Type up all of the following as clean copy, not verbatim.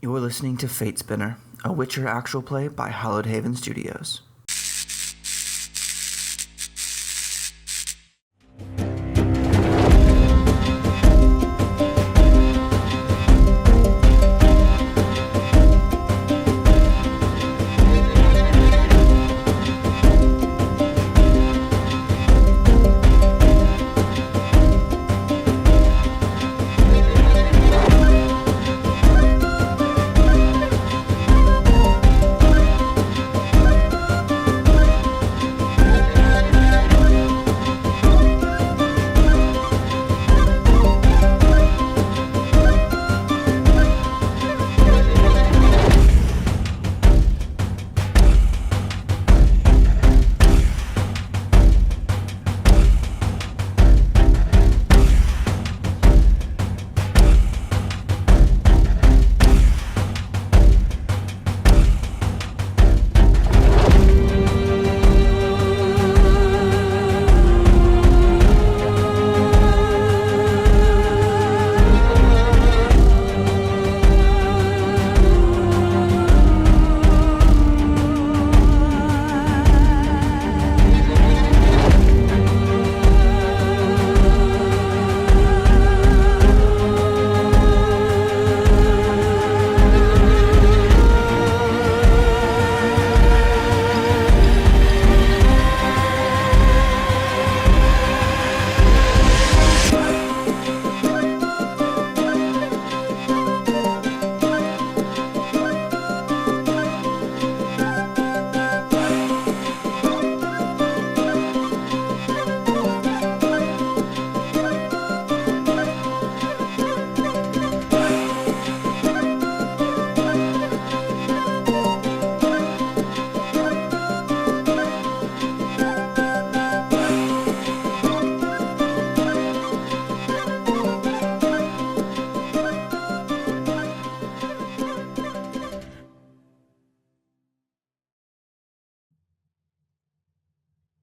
You're listening to Fatespinner, a Witcher actual play by Hallowed Haven Studios.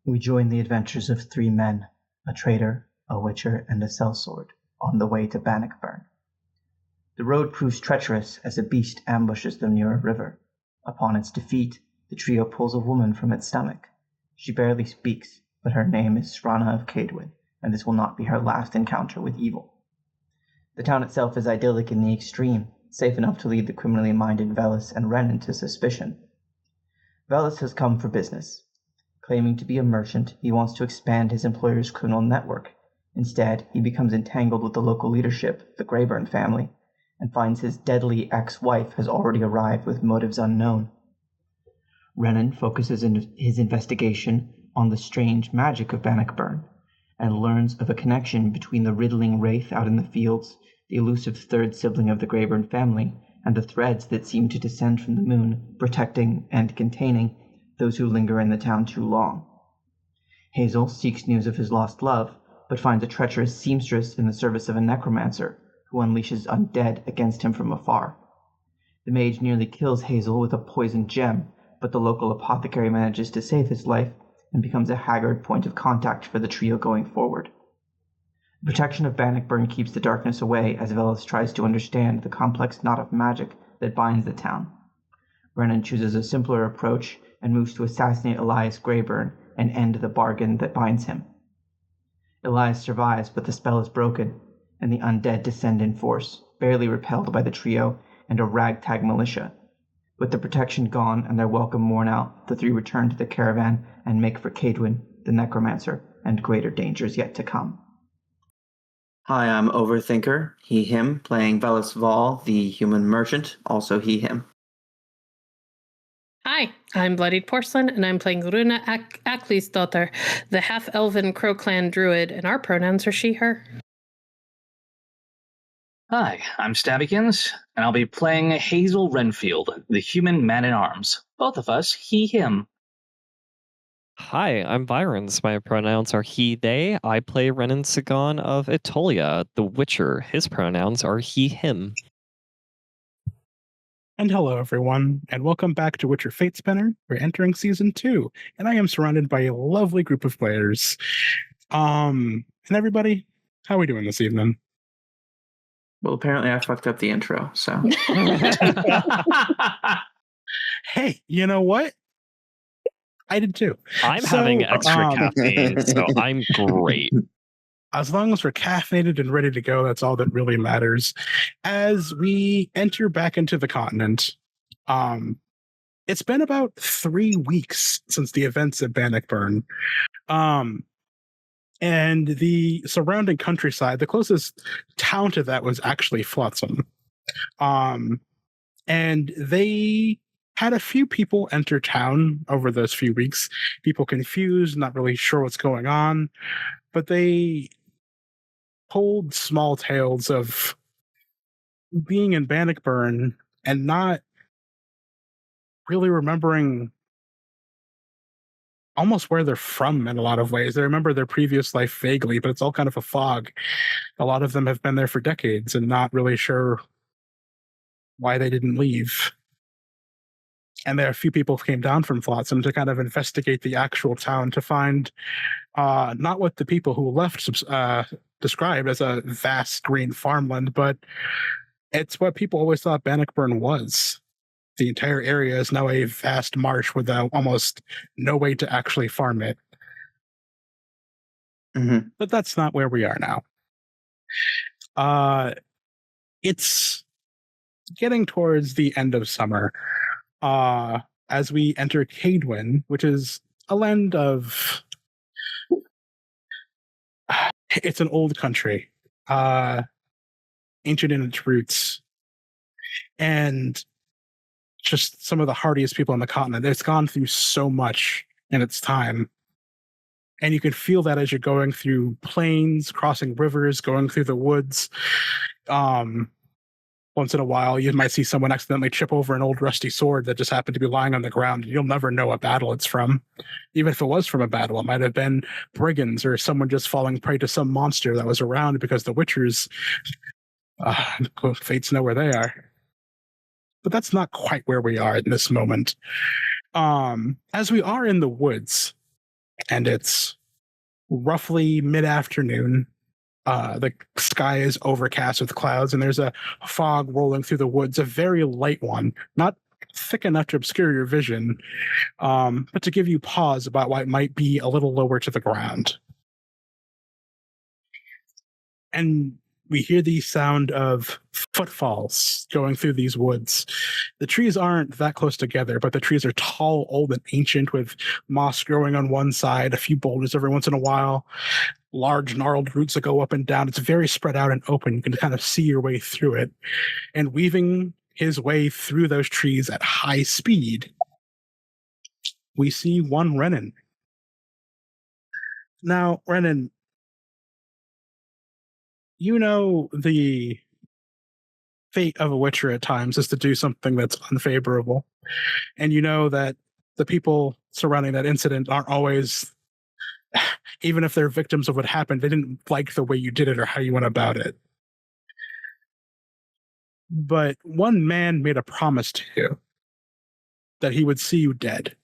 We join the adventures of three men, a traitor, a witcher, and a sellsword, on the way to Bannockburn. The road proves treacherous as a beast ambushes them near a river. Upon its defeat, the trio pulls a woman from its stomach. She barely speaks, but her name is Rúna of Kaedwen, and this will not be her last encounter with evil. The town itself is idyllic in the extreme, safe enough to lead the criminally minded Vellis and Rennen to suspicion. Vellis has come for business. Claiming to be a merchant, he wants to expand his employer's criminal network. Instead, he becomes entangled with the local leadership, the Greyburn family, and finds his deadly ex-wife has already arrived with motives unknown. Rennen focuses his investigation on the strange magic of Bannockburn, and learns of a connection between the riddling wraith out in the fields, the elusive third sibling of the Greyburn family, and the threads that seem to descend from the moon, protecting and containing those who linger in the town too long. Hazel seeks news of his lost love, but finds a treacherous seamstress in the service of a necromancer, who unleashes undead against him from afar. The mage nearly kills Hazel with a poisoned gem, but the local apothecary manages to save his life and becomes a haggard point of contact for the trio going forward. The protection of Bannockburn keeps the darkness away as Vellis tries to understand the complex knot of magic that binds the town. Rennen chooses a simpler approach and moves to assassinate Elias Greyburn and end the bargain that binds him. Elias survives, but the spell is broken, and the undead descend in force, barely repelled by the trio and a ragtag militia. With the protection gone and their welcome worn out, the three return to the caravan and make for Kaedwen, the necromancer, and greater dangers yet to come. Hi, I'm Overthinker, he, him, playing Vhal, the human merchant, also he, him. Hi, I'm Bloodied Porcelain, and I'm playing Rúna Ákisdottir, the half-elven Crow Clan druid, and our pronouns are she, her. Hi, I'm Stabbykins, and I'll be playing Hazel Renfield, the human man-at-arms. Both of us, he, him. Hi, I'm Vironz. My pronouns are he, they. I play Rennen Cigon of Etolia, the Witcher. His pronouns are he, him. And hello, everyone, and welcome back to Witcher Fatespinner. We're entering Season 2, and I am surrounded by a lovely group of players. And everybody, how are we doing this evening? Well, apparently I fucked up the intro, so. Hey, you know what? I did too. I'm having extra caffeine, so I'm great. As long as we're caffeinated and ready to go, that's all that really matters. As we enter back into the continent, it's been about 3 weeks since the events at Bannockburn. And the surrounding countryside, the closest town to that was actually Flotsam. And they had a few people enter town over those few weeks. People confused, not really sure what's going on. But they told small tales of being in Bannockburn and not really remembering almost where they're from in a lot of ways. They remember their previous life vaguely, but it's all kind of a fog. A lot of them have been there for decades and not really sure why they didn't leave. And there are a few people who came down from Flotsam to kind of investigate the actual town to find not what the people who left described as a vast green farmland, but it's what people always thought Bannockburn was. The entire area is now a vast marsh with almost no way to actually farm it. Mm-hmm. But that's not where we are now. It's getting towards the end of summer as we enter Kaedwen, which is a land of... It's an old country, ancient in its roots, and just some of the hardiest people on the continent. It's gone through so much in its time. And you can feel that as you're going through plains, crossing rivers, going through the woods. Once in a while, you might see someone accidentally chip over an old rusty sword that just happened to be lying on the ground. You'll never know what battle it's from. Even if it was from a battle, it might have been brigands or someone just falling prey to some monster that was around because the Witchers, fates know where they are. But that's not quite where we are in this moment. As we are in the woods, and it's roughly mid-afternoon, the sky is overcast with clouds, and there's a fog rolling through the woods, a very light one, not thick enough to obscure your vision, but to give you pause about why it might be a little lower to the ground. And we hear the sound of footfalls going through these woods. The trees aren't that close together, but the trees are tall, old, and ancient with moss growing on one side, a few boulders every once in a while, large gnarled roots that go up and down. It's very spread out and open. You can kind of see your way through it. And weaving his way through those trees at high speed, we see one Rennen. Now, Rennen, you know the fate of a Witcher at times is to do something that's unfavorable. And you know that the people surrounding that incident aren't always, even if they're victims of what happened, they didn't like the way you did it or how you went about it. But one man made a promise to you that he would see you dead.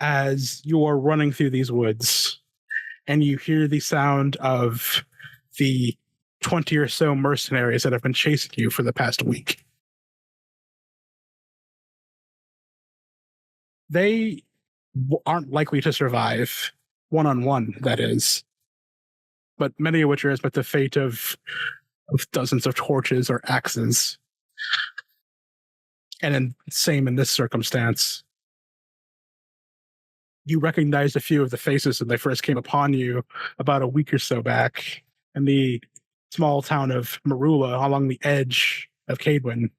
As you are running through these woods, and you hear the sound of the 20 or so mercenaries that have been chasing you for the past week. They aren't likely to survive, one-on-one, that is. But many of which has met the fate of dozens of torches or axes. And same in this circumstance. You recognized a few of the faces when they first came upon you about a week or so back in the small town of Marula along the edge of Kaedwen.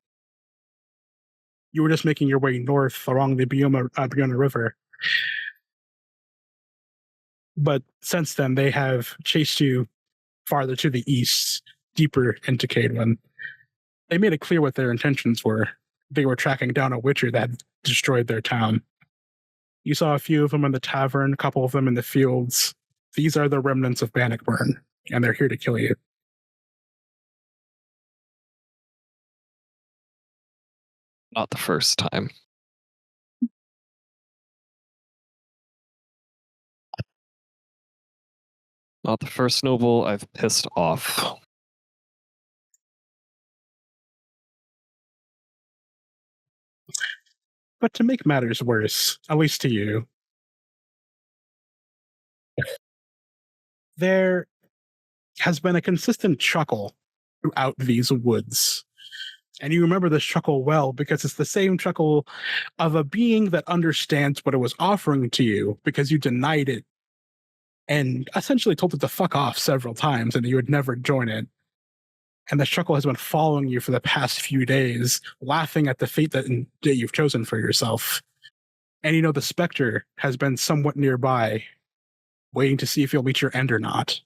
You were just making your way north along the Biona River. But since then, they have chased you farther to the east, deeper into Kaedwen. They made it clear what their intentions were. They were tracking down a Witcher that had destroyed their town. You saw a few of them in the tavern, a couple of them in the fields. These are the remnants of Bannockburn, and they're here to kill you. Not the first time. Not the first noble I've pissed off. But to make matters worse, at least to you, there has been a consistent chuckle throughout these woods. And you remember this chuckle well because it's the same chuckle of a being that understands what it was offering to you because you denied it and essentially told it to fuck off several times and that you would never join it. And the chuckle has been following you for the past few days, laughing at the fate that you've chosen for yourself. And you know the specter has been somewhat nearby, waiting to see if you'll meet your end or not.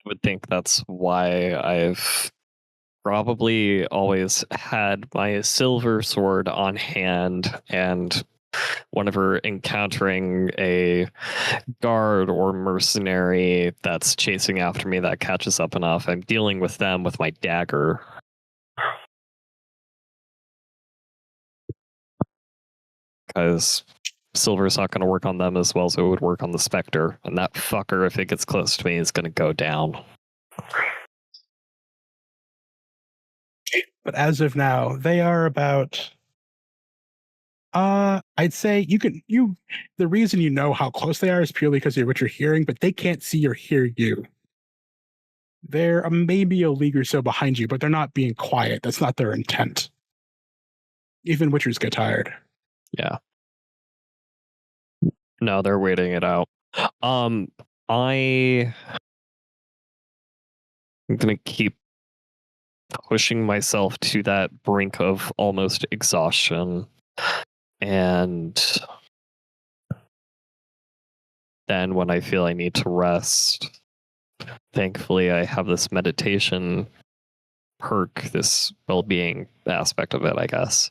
I would think that's why I've probably always had my silver sword on hand, and whenever encountering a guard or mercenary that's chasing after me that catches up enough, I'm dealing with them with my dagger. Because silver's not going to work on them as well as it would work on the specter, and that fucker, if it gets close to me, is going to go down. But as of now, they are about I'd say the reason you know how close they are is purely because of what you're hearing, but they can't see or hear you. They're maybe a league or so behind you, but they're not being quiet. That's not their intent. Even witchers get tired. Yeah. No, they're waiting it out. I'm gonna keep pushing myself to that brink of almost exhaustion, and then when I feel I need to rest, thankfully I have this meditation perk, this well-being aspect of it, I guess,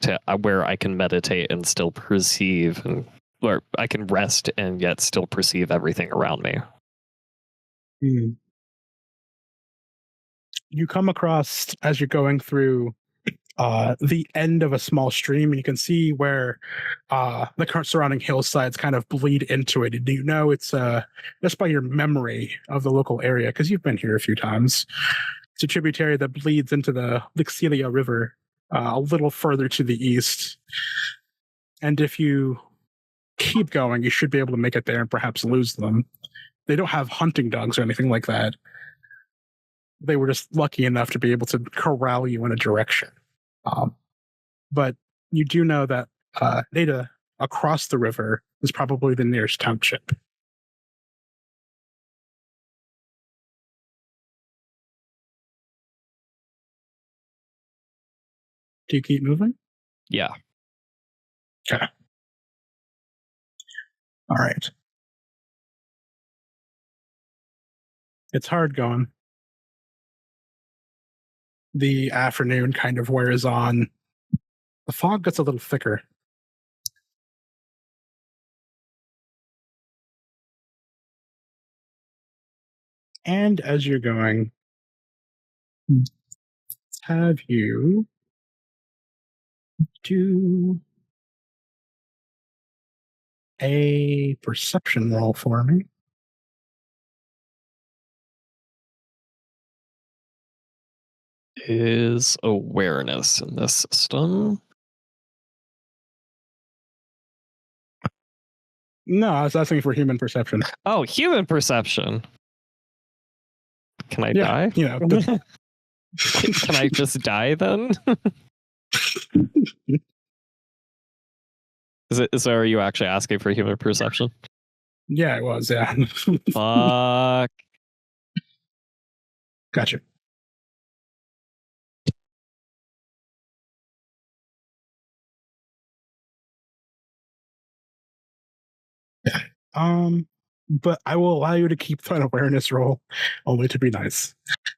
to where I can meditate and still perceive, and or I can rest and yet still perceive everything around me. You come across, as you're going through the end of a small stream, and you can see where the current surrounding hillsides kind of bleed into it. And you know it's just by your memory of the local area, because you've been here a few times. It's a tributary that bleeds into the Lixilia River a little further to the east. And if you keep going, you should be able to make it there and perhaps lose them. They don't have hunting dogs or anything like that. They were just lucky enough to be able to corral you in a direction. But you do know that Nada across the river is probably the nearest township. Do you keep moving? Yeah. Okay. All right. It's hard going. The afternoon kind of wears on. The fog gets a little thicker. And as you're going, have you do a perception roll for me? Is awareness in this system? No, I was asking for human perception. Oh, human perception. Can I die? You know, Can I just die then? Are you actually asking for human perception? Yeah, it was, yeah. Fuck. Gotcha. But I will allow you to keep that awareness roll, only to be nice.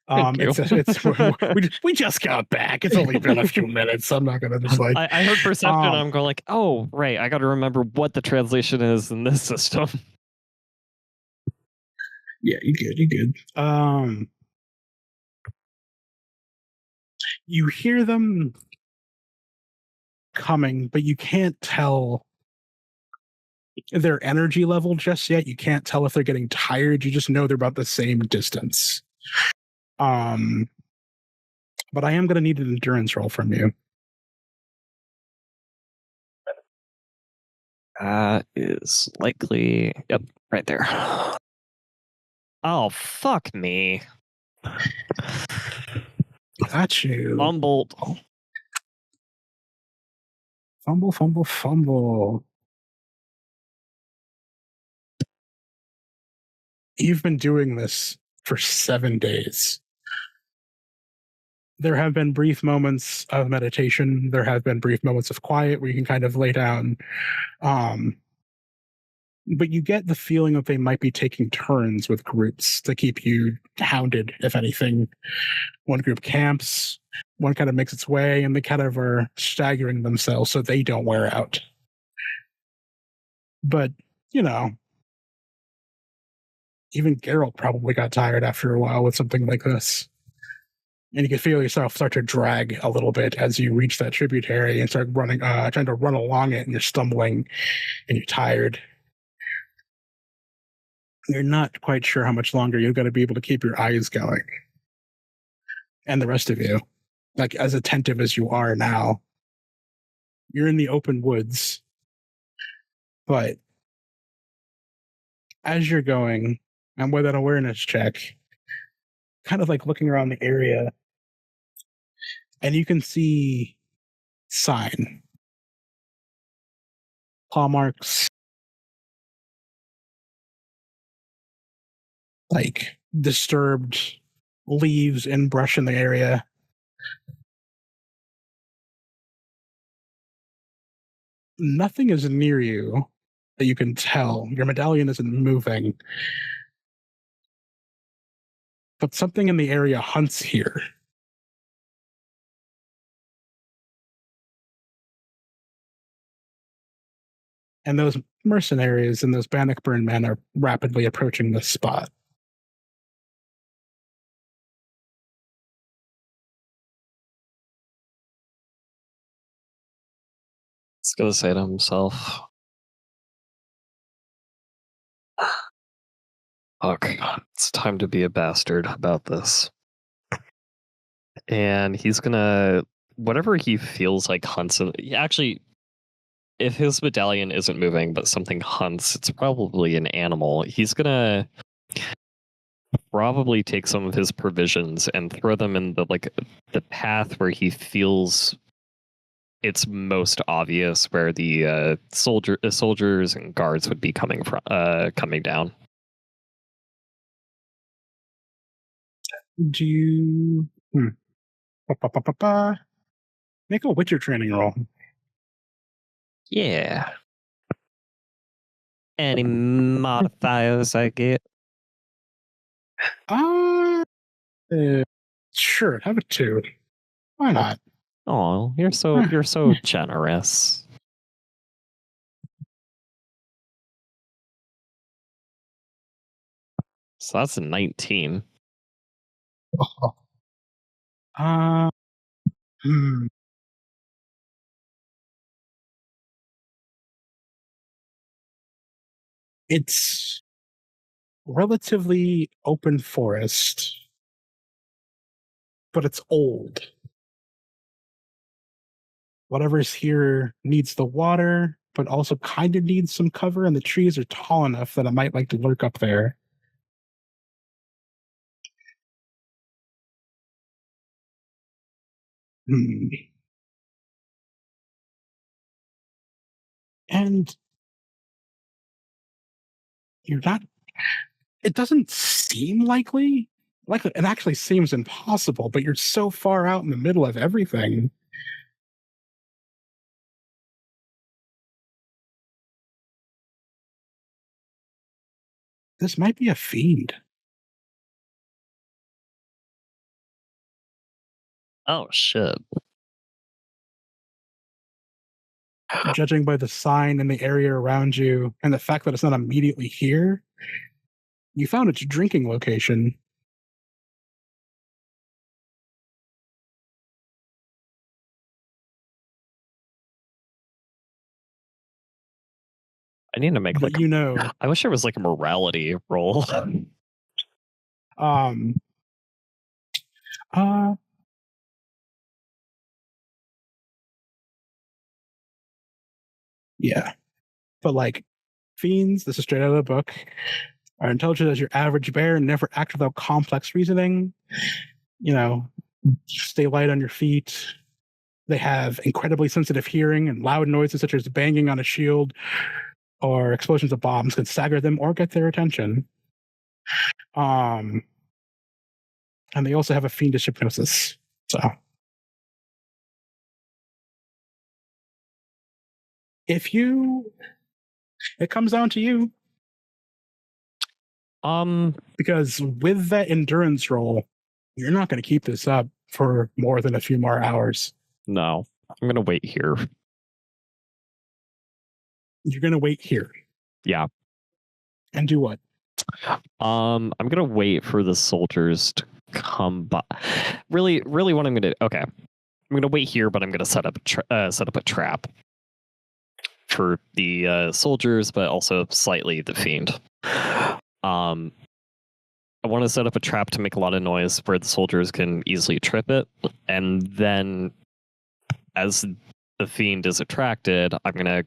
We just got back. It's only been a few minutes. I'm not gonna just like. I heard perception. I'm going like, oh right, I got to remember what the translation is in this system. Yeah, you good. You hear them coming, but you can't tell their energy level just yet. You can't tell if they're getting tired. You just know they're about the same distance. But I am going to need an endurance roll from you. Is likely. Yep, right there. Oh, fuck me. Got you. Fumbled. Fumble. You've been doing this for 7 days. There have been brief moments of meditation. There have been brief moments of quiet where you can kind of lay down. But you get the feeling that they might be taking turns with groups to keep you hounded, if anything. One group camps, one kind of makes its way, and they kind of are staggering themselves so they don't wear out. But, even Geralt probably got tired after a while with something like this. And you can feel yourself start to drag a little bit as you reach that tributary and start running, trying to run along it, and you're stumbling and you're tired. You're not quite sure how much longer you're going to be able to keep your eyes going. And the rest of you, like as attentive as you are now, you're in the open woods. But as you're going, and with an awareness check, kind of like looking around the area, and you can see sign, claw marks, like disturbed leaves and brush in the area. Nothing is near you that you can tell. Your medallion isn't moving. But something in the area hunts here. And those mercenaries and those Bannockburn men are rapidly approaching this spot. He's going to say to himself, "Fuck, it's time to be a bastard about this." And he's going to, whatever he feels like hunts him, actually, if his medallion isn't moving, but something hunts, it's probably an animal. He's going to probably take some of his provisions and throw them in the path where he feels it's most obvious, where the soldiers and guards would be coming down. Do you make a Witcher training roll? Yeah. Any modifiers I get? Sure, have a 2. Why not? Oh, you're so generous. So that's a 19. It's relatively open forest, but it's old. Whatever's here needs the water, but also kind of needs some cover, and the trees are tall enough that it might like to lurk up there. And you're not, it doesn't seem likely. Like it actually seems impossible, but you're so far out in the middle of everything. This might be a fiend. Oh, shit. Judging by the sign and the area around you, and the fact that it's not immediately here, you found its drinking location. I need to make like I wish there was like a morality roll. Yeah. But like fiends, this is straight out of the book, are intelligent as your average bear and never act without complex reasoning. You know, stay light on your feet. They have incredibly sensitive hearing, and loud noises such as banging on a shield or explosions of bombs can stagger them or get their attention. And they also have a fiendish hypnosis. So it comes down to you. Because with that endurance roll, you're not going to keep this up for more than a few more hours. No, I'm going to wait here. You're going to wait here. Yeah. And do what? I'm going to wait for the soldiers to come by. Really what I'm going to do. Okay. I'm going to wait here, but I'm going to set up a trap for the soldiers, but also slightly the fiend. I want to set up a trap to make a lot of noise where the soldiers can easily trip it, and then as the fiend is attracted, I'm gonna,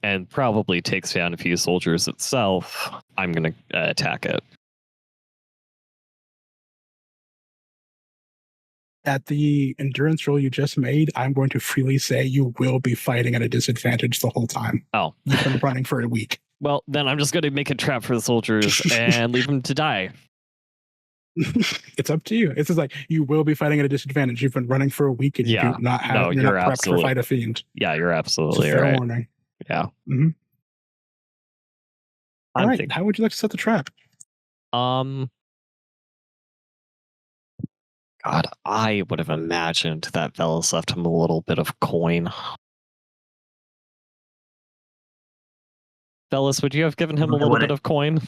and probably takes down a few soldiers itself, I'm gonna attack it. At the endurance roll you just made, I'm going to freely say you will be fighting at a disadvantage the whole time. Oh. You've been running for a week. Well, then I'm just going to make a trap for the soldiers and leave them to die. It's up to you. It's just like, you will be fighting at a disadvantage. You've been running for a week and you do not have, you're not prepped to fight a fiend. Yeah, you're absolutely fair right. Warning. Yeah. Mm-hmm. All right. How would you like to set the trap? God, I would have imagined that Vellis left him a little bit of coin. Vellis, would you have given him a little bit of coin?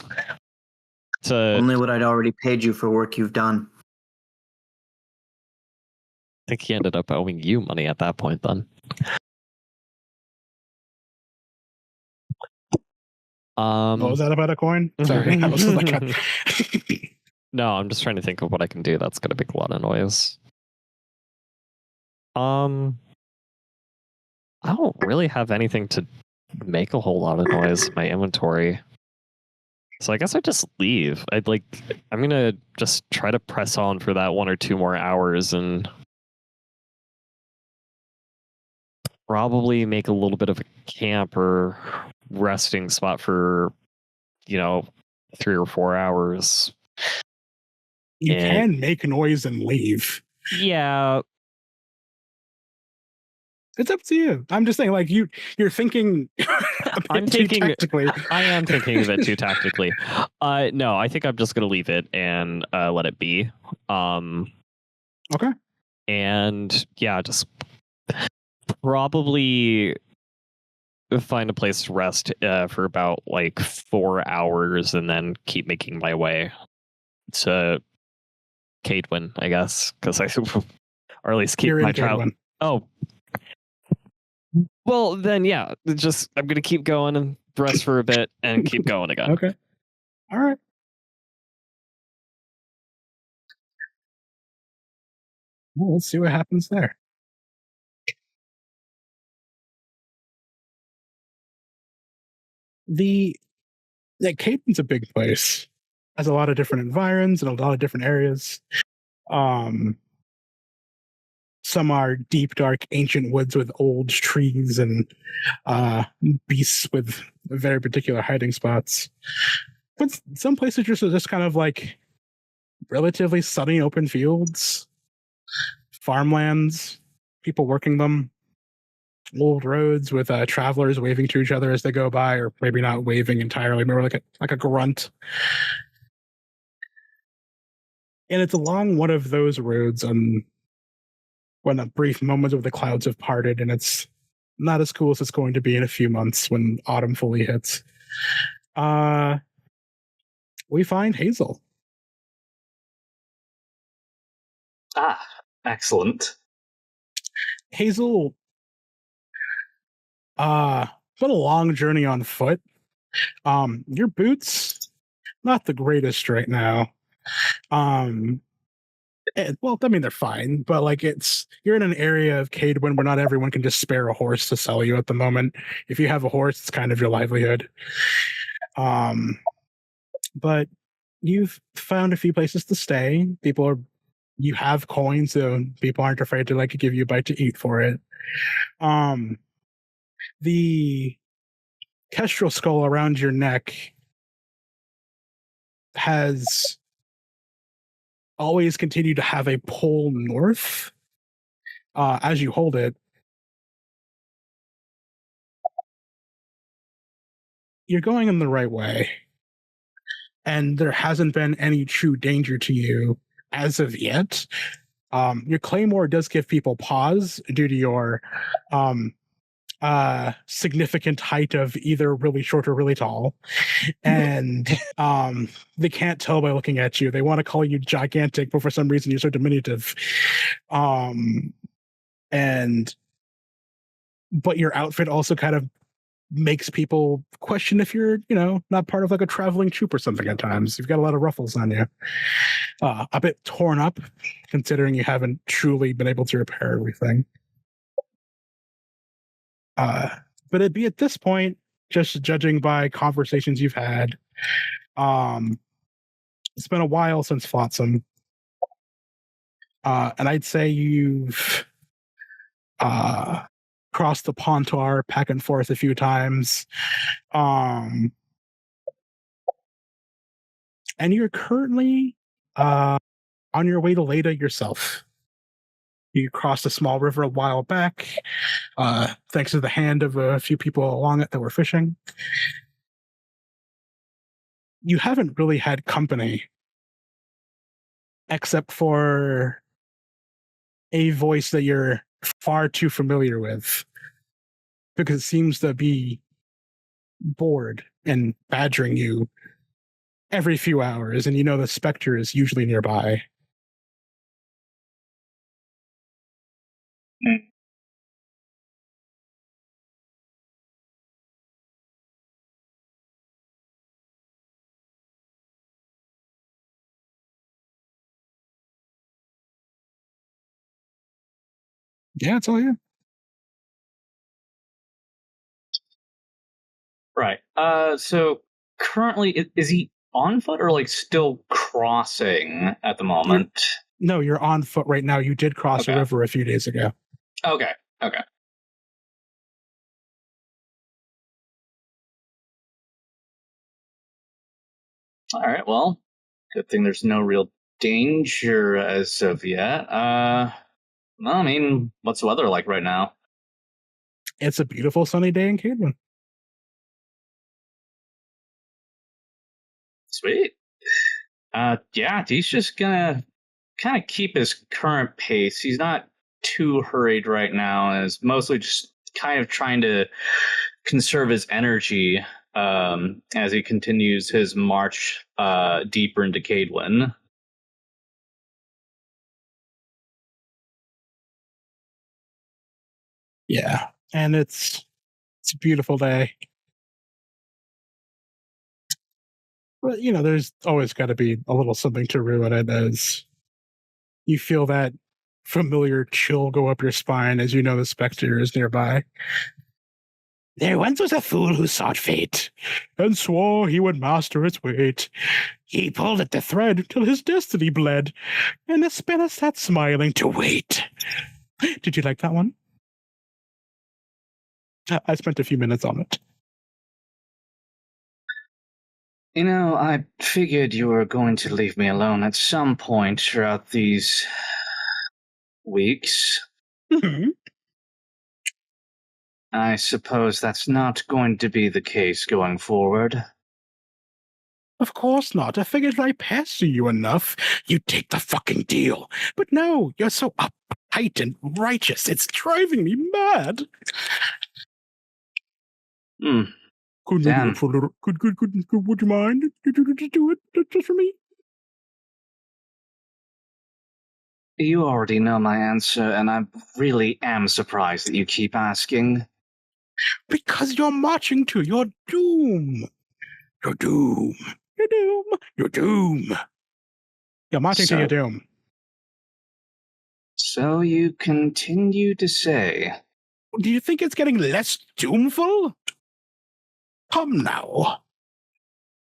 Only what I'd already paid you for work you've done. I think he ended up owing you money at that point then. What was that about a coin? Sorry. No, I'm just trying to think of what I can do that's going to make a lot of noise. I don't really have anything to make a whole lot of noise in my inventory. So I guess I just leave. I'm going to just try to press on for that 1 or 2 more hours and probably make a little bit of a camp or resting spot for, 3 or 4 hours. You can make noise and leave. Yeah. It's up to you. I'm just saying, like, you're thinking tactically. I am thinking of it too tactically. No, I think I'm just gonna leave it and let it be. Okay. And yeah, just probably find a place to rest for about 4 hours and then keep making my way to Kaedwen, I guess, because or at least keep my travel. Oh, well then, yeah. Just I'm gonna keep going and rest for a bit and keep going again. Okay. All right. Well, let's see what happens there. Kaedwen's a big place. Has a lot of different environs and a lot of different areas. Some are deep, dark, ancient woods with old trees and beasts with very particular hiding spots. But some places are just kind of like relatively sunny open fields, farmlands, people working them, old roads with travelers waving to each other as they go by, or maybe not waving entirely, more like a grunt. And it's along one of those roads when a brief moment of the clouds have parted, and it's not as cool as it's going to be in a few months when autumn fully hits. We find Hazel. Ah, excellent. Hazel been a long journey on foot. Your boots, not the greatest right now. Well, I mean, they're fine, but like you're in an area of Kaedwen where not everyone can just spare a horse to sell you at the moment. If you have a horse, it's kind of your livelihood. But you've found a few places to stay. You have coins, so people aren't afraid to like give you a bite to eat for it. The kestrel skull around your neck has always continued to have a pull north as you hold it. You're going in the right way, and there hasn't been any true danger to you as of yet. Your claymore does give people pause due to your significant height of either really short or really tall, and they can't tell by looking at you. They want to call you gigantic, but for some reason you're so diminutive. But your outfit also kind of makes people question if you're, not part of like a traveling troupe or something at times. You've got a lot of ruffles on you. A bit torn up, considering you haven't truly been able to repair everything. But it'd be at this point, just judging by conversations you've had, it's been a while since Flotsam. And I'd say you've crossed the Pontar back and forth a few times. And you're currently on your way to Leda yourself. You crossed a small river a while back, thanks to the hand of a few people along it that were fishing. You haven't really had company, except for a voice that you're far too familiar with, because it seems to be bored and badgering you every few hours, and the specter is usually nearby. Yeah, it's all you. Right. So currently, is he on foot or like still crossing at the moment? No, you're on foot right now. You did cross a river a few days ago. Okay. All right. Well, good thing there's no real danger as of yet. Well, I mean, what's the weather like right now? It's a beautiful sunny day in Kaedwen. Sweet. Yeah, he's just gonna kind of keep his current pace. He's not too hurried right now, and is mostly just kind of trying to conserve his energy as he continues his march deeper into Kaedwen. Yeah, and it's a beautiful day. But, there's always got to be a little something to ruin it as you feel that familiar chill go up your spine as the specter is nearby. There once was a fool who sought fate and swore he would master its weight. He pulled at the thread till his destiny bled, and the spinner sat smiling to wait. Did you like that one? I spent a few minutes on it. I figured you were going to leave me alone at some point throughout these weeks. Mm-hmm. I suppose that's not going to be the case going forward. Of course not. I figured I pester you enough, you'd take the fucking deal. But no, you're so uptight and righteous. It's driving me mad. Could you would you mind? Do it just for me? You already know my answer, and I really am surprised that you keep asking. Because you're marching to your doom. Your doom. Your doom. Your doom. You're marching to your doom. So you continue to say. Do you think it's getting less doomful? Come now.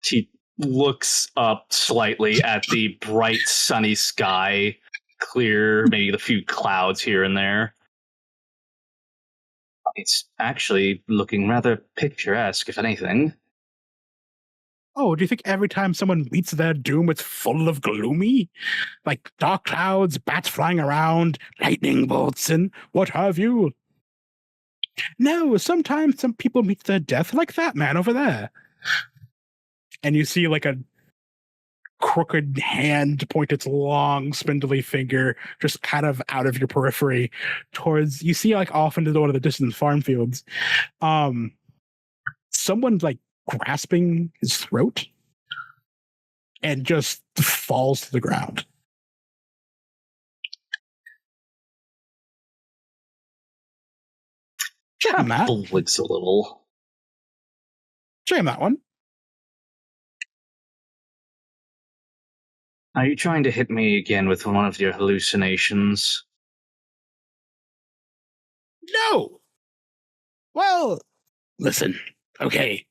He looks up slightly at the bright sunny sky, clear, maybe a few clouds here and there. It's actually looking rather picturesque, if anything. Oh, do you think every time someone meets their doom, it's full of gloomy? Like dark clouds, bats flying around, lightning bolts, and what have you? No, sometimes some people meet their death like that man over there. And you see like a crooked hand point its long, spindly finger just kind of out of your periphery towards, you see like off into one of the distant farm fields. Someone's like grasping his throat and just falls to the ground. Jam that. Blinks a little. Jam that one. Are you trying to hit me again with one of your hallucinations? No! Well, listen, okay.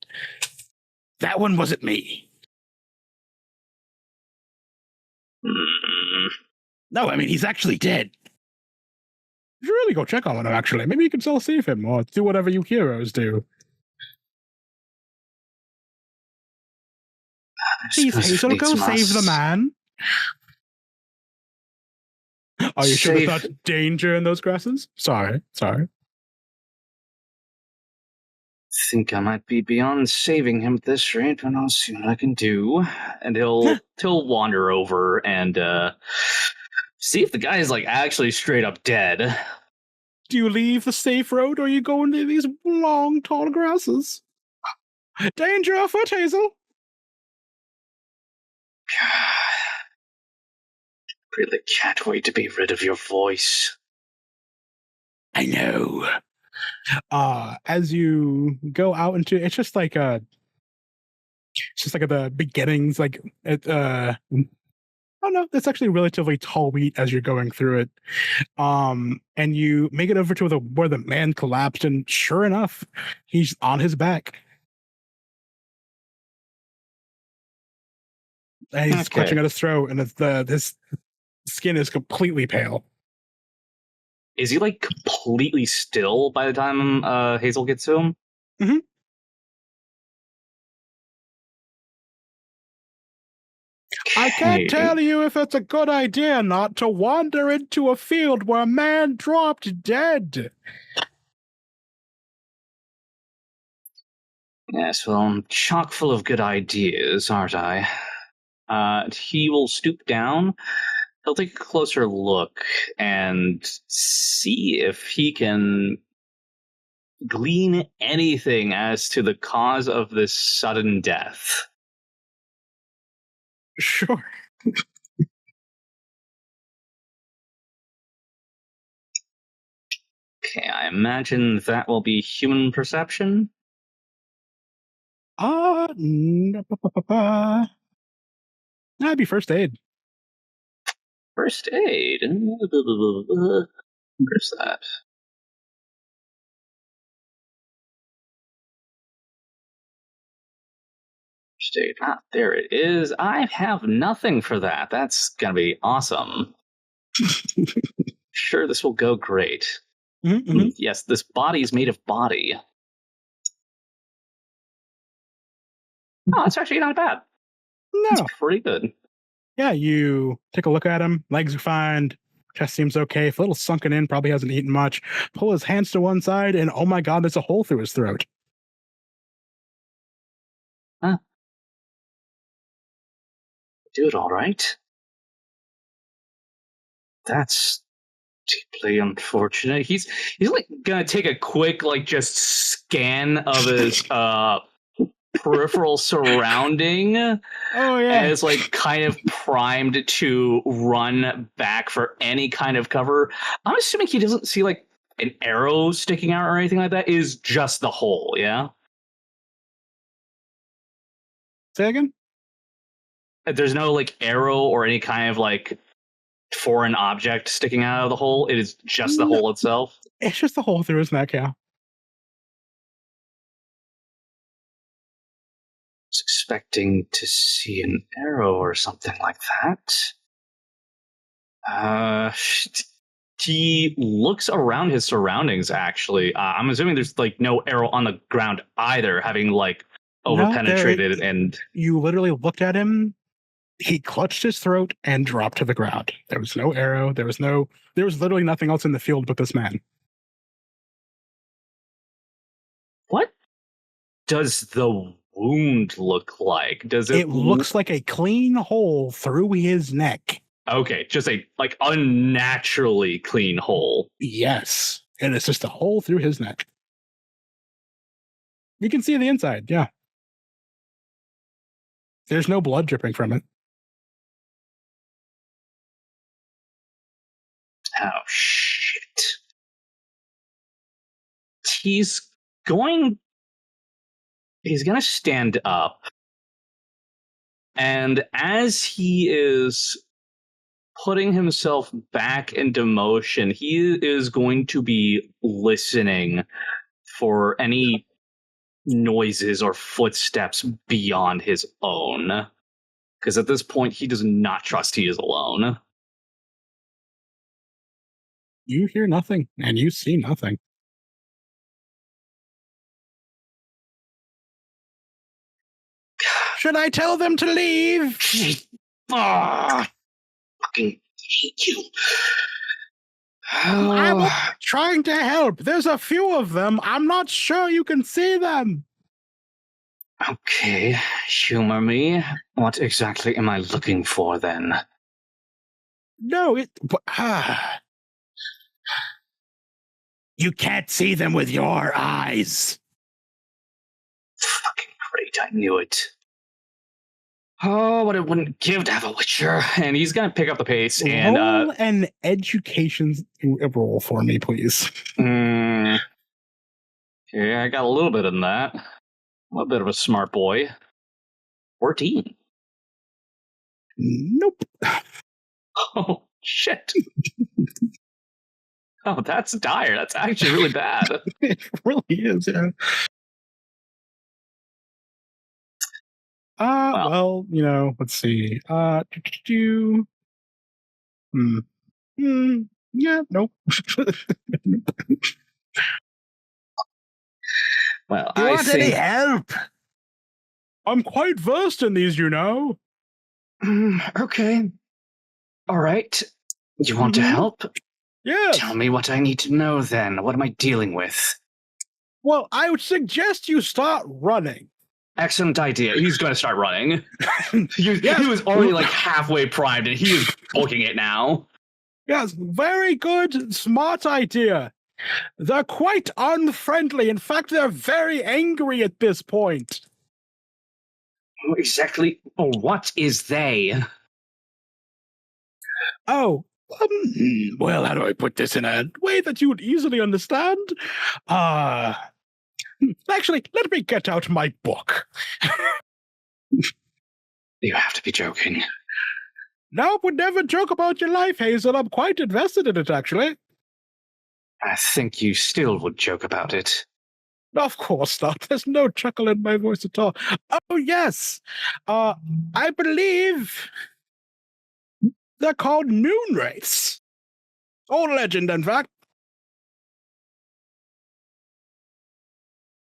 That one wasn't me. No, I mean, he's actually dead. You should really go check on him, actually. Maybe you can still save him, or do whatever you heroes do. Please, Hazel, go save the man. Are you sure there's not danger in those grasses? Sorry. I think I might be beyond saving him at this rate, but I'll see what I can do. And he'll wander over and see if the guy is like actually straight up dead. Do you leave the safe road, or you go into these long, tall grasses? Danger afoot, Hazel! Really can't wait to be rid of your voice. I know. As you go out into, it's just like at the beginnings, like oh no, that's actually relatively tall wheat as you're going through it. And you make it over to where the man collapsed, and sure enough, he's on his back. And he's clutching at his throat, and his skin is completely pale. Is he like completely still by the time Hazel gets to him? Mm-hmm. Okay. I can't tell you if it's a good idea not to wander into a field where a man dropped dead. Yes, well, I'm chock full of good ideas, aren't I? He will stoop down. He'll take a closer look and see if he can glean anything as to the cause of this sudden death. Sure. Okay, I imagine that will be human perception. That'd be first aid. First aid? Where's that? First aid. Ah, there it is. I have nothing for that. That's gonna be awesome. Sure, this will go great. Mm-hmm. Yes, this body is made of body. Oh, it's actually not bad. No. It's pretty good. Yeah, you take a look at him. Legs are fine. Chest seems okay. A little sunken in. Probably hasn't eaten much. Pull his hands to one side, and oh my god, there's a hole through his throat. Huh. Do it all right. That's deeply unfortunate. He's like gonna take a quick just scan of his peripheral surrounding. Oh yeah. And is kind of primed to run back for any kind of cover. I'm assuming he doesn't see an arrow sticking out or anything like that. It is just the hole, yeah? Say again? There's no like arrow or any kind of like foreign object sticking out of the hole. It is just the hole itself. It's just the hole through his neck, yeah. Was expecting to see an arrow or something like that. He looks around his surroundings, actually. I'm assuming there's like no arrow on the ground either, having like over-penetrated. And you literally looked at him, he clutched his throat and dropped to the ground. There was no arrow. There was literally nothing else in the field but this man. What does the wound look like? Does it looks like a clean hole through his neck. Okay, just a like unnaturally clean hole. Yes, and it's just a hole through his neck. You can see the inside, yeah. There's no blood dripping from it. Oh, shit. He's going to stand up. And as he is putting himself back into motion, he is going to be listening for any noises or footsteps beyond his own. Because at this point, he does not trust he is alone. You hear nothing, and you see nothing. Should I tell them to leave? Fucking hate you. I'm trying to help. There's a few of them. I'm not sure you can see them. Okay, humor me. What exactly am I looking for then? No, you can't see them with your eyes. Fucking great, I knew it. Oh, what it wouldn't give to have a Witcher. And he's going to pick up the pace and... Roll an education roll for me, please. Okay, I got a little bit in that. I'm a bit of a smart boy. 14. Nope. Oh, shit. Oh, that's dire. That's actually really bad. It really is, yeah. Well, let's see. Yeah, nope. Well, Do you want any help? I'm quite versed in these, Okay. All right. You want to help? Yeah. Tell me what I need to know then. What am I dealing with? Well, I would suggest you start running. Excellent idea. He's going to start running. He was already like halfway primed, and he is booking it now. Yes, very good, smart idea. They're quite unfriendly. In fact, they're very angry at this point. Exactly. What is they? Oh, well, how do I put this in a way that you would easily understand? Actually, let me get out my book. You have to be joking. No, would never joke about your life, Hazel. I'm quite invested in it, actually. I think you still would joke about it. Of course not. There's no chuckle in my voice at all. Oh, yes. I believe they're called Noon Wraiths. Old legend, in fact.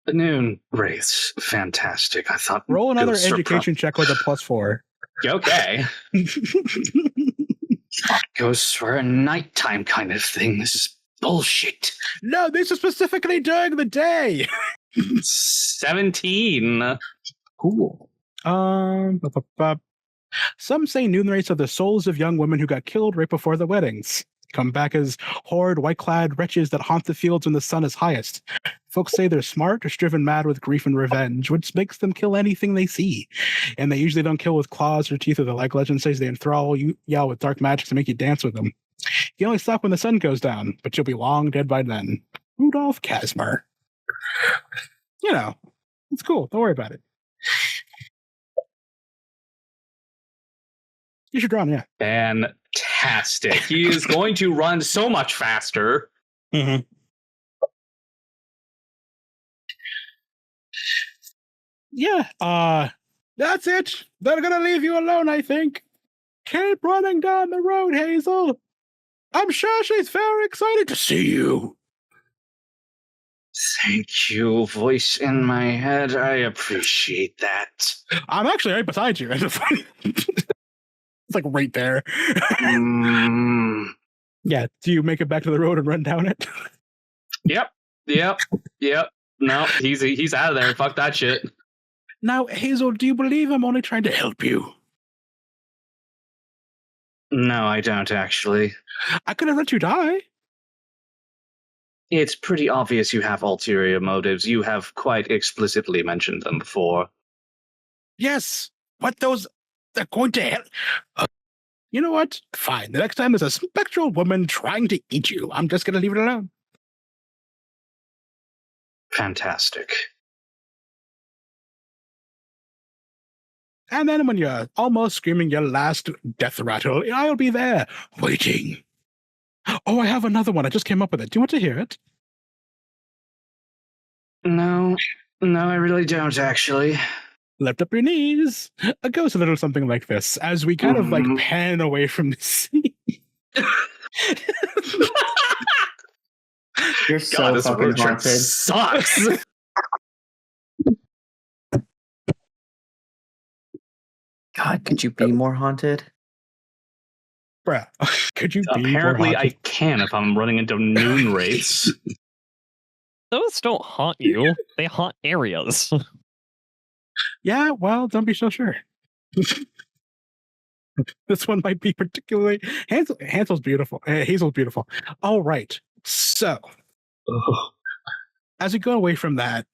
The Noon Wraiths. Fantastic. I thought... Roll another education check with a +4. Okay. Goes for a nighttime kind of thing. This is bullshit. No, this is specifically during the day. 17. Cool. Some say Noon Wraiths are the souls of young women who got killed right before the weddings. Come back as horrid, white-clad wretches that haunt the fields when the sun is highest. Folks say they're smart, just driven mad with grief and revenge, which makes them kill anything they see. And they usually don't kill with claws or teeth, or the like legend says they enthrall you, yell with dark magic to make you dance with them. You only stop when the sun goes down, but you'll be long dead by then. Rudolph Casmer. You know, it's cool. Don't worry about it. You should run, yeah. Fantastic. He is going to run so much faster. Mm-hmm. Yeah, that's it. They're gonna leave you alone, I think. Keep running down the road, Hazel. I'm sure she's very excited to see you. Thank you, voice in my head. I appreciate that. I'm actually right beside you. It's like right there. Yeah, do you make it back to the road and run down it? Yep. No, he's out of there. Fuck that shit. Now, Hazel, do you believe I'm only trying to help you? No, I don't actually. I could have let you die. It's pretty obvious you have ulterior motives. You have quite explicitly mentioned them before. Yes, but they're going to help. You know what? Fine. The next time there's a spectral woman trying to eat you, I'm just going to leave it alone. Fantastic. And then when you're almost screaming your last death rattle, I'll be there, waiting. Oh, I have another one. I just came up with it. Do you want to hear it? No, I really don't, actually. Lift up your knees. It goes a little something like this, as we kind of like pan away from the sea. You're so fucking haunted. Sucks. God, could you be more haunted? Bruh, could you be Apparently more haunted? I can if I'm running into noon wraiths. Those don't haunt you. They haunt areas. Yeah, well, don't be so sure. This one might be particularly... Hazel's beautiful. Hazel's beautiful. All right. So, as we go away from that,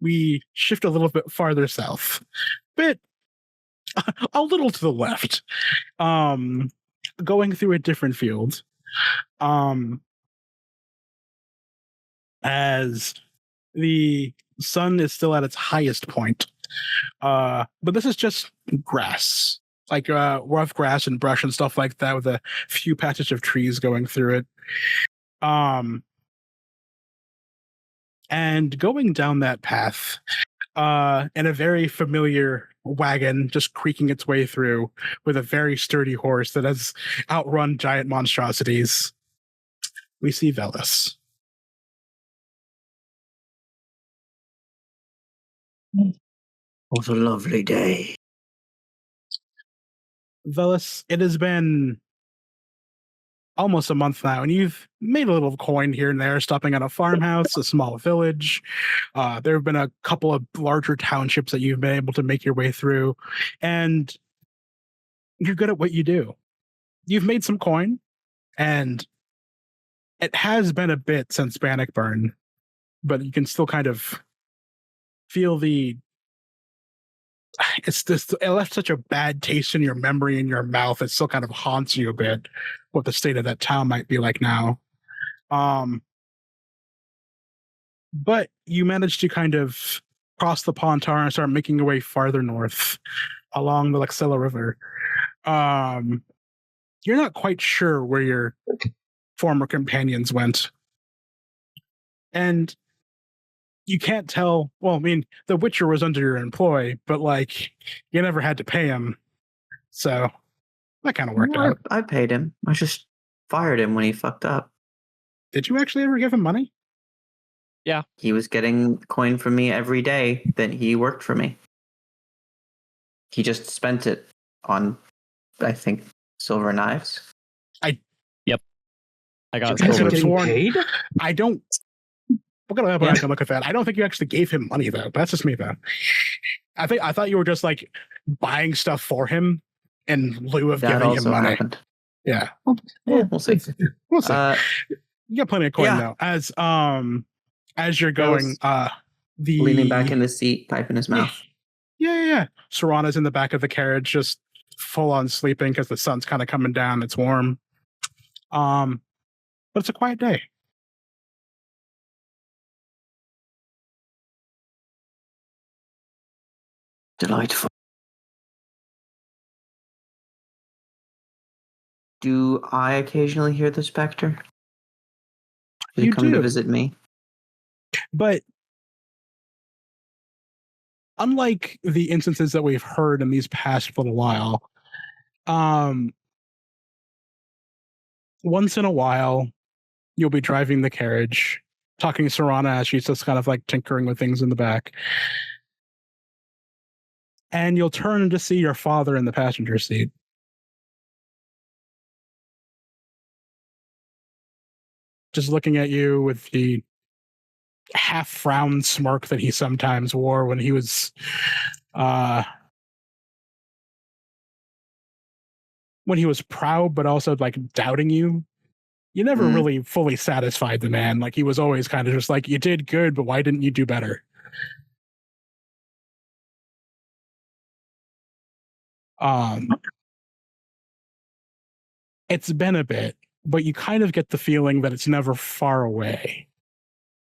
we shift a little bit farther south. A little to the left. Going through a different field. As the sun is still at its highest point. But this is just grass. Like rough grass and brush and stuff like that with a few patches of trees going through it. And going down that path, in a very familiar wagon just creaking its way through with a very sturdy horse that has outrun giant monstrosities, we see Vellis. What a lovely day. Vellis, it has been almost a month now, and you've made a little coin here and there, stopping at a farmhouse, a small village. There have been a couple of larger townships that you've been able to make your way through, and you're good at what you do. You've made some coin, and it has been a bit since Bannockburn, but you can still kind of feel it left such a bad taste in your memory in your mouth. It still kind of haunts you a bit what the state of that town might be like now. But you managed to kind of cross the Pontar and start making your way farther north along the Lexella River. You're not quite sure where your former companions went. And you can't tell. Well, I mean, the Witcher was under your employ, but like you never had to pay him, so that kind of worked out. I paid him. I just fired him when he fucked up. Did you actually ever give him money? Yeah, He was getting coin from me every day that he worked for me. He just spent it on, I think, silver knives. I got You guys silver. have sworn- paid? I don't. We're gonna have to look at that. I don't think you actually gave him money though. That's just me though. I thought you were just like buying stuff for him in lieu of That giving him also money. happened. Yeah, Yeah, we'll see. we'll see. You got plenty of coin yeah. though. As you're going, the Leaning back in the seat, pipe in his mouth. Yeah. Serana's in the back of the carriage, just full on sleeping because the sun's kind of coming down. It's warm. But it's a quiet day. Delightful. Do I occasionally hear the specter? Does You it come to do. visit me? But unlike the instances that we've heard in these past little while, once in a while, you'll be driving the carriage, talking to Rúna as she's just kind of like tinkering with things in the back. And you'll turn to see your father in the passenger seat. Just looking at you with the half-frown smirk that he sometimes wore when he was proud, but also like doubting you. You never really fully satisfied the man. Like, he was always kind of just like, you did good, but why didn't you do better? It's been a bit, but you kind of get the feeling that it's never far away.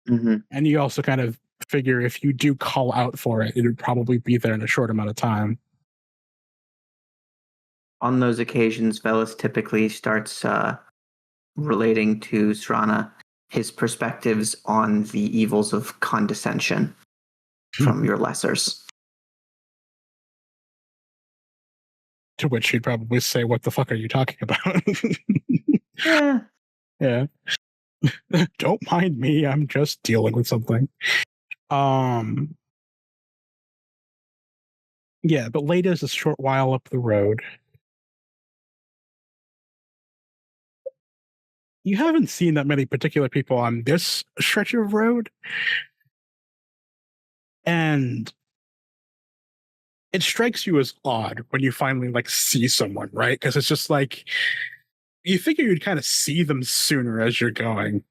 Mm-hmm. And you also kind of figure if you do call out for it, it would probably be there in a short amount of time. On those occasions, Vellis typically starts relating to Rúna his perspectives on the evils of condescension from your lessers. To which she'd probably say, what the fuck are you talking about? Yeah. Don't mind me, I'm just dealing with something. Yeah, but late is a short while up the road. You haven't seen that many particular people on this stretch of road. And it strikes you as odd when you finally like see someone, right? Because it's just like, you figure you'd kind of see them sooner as you're going.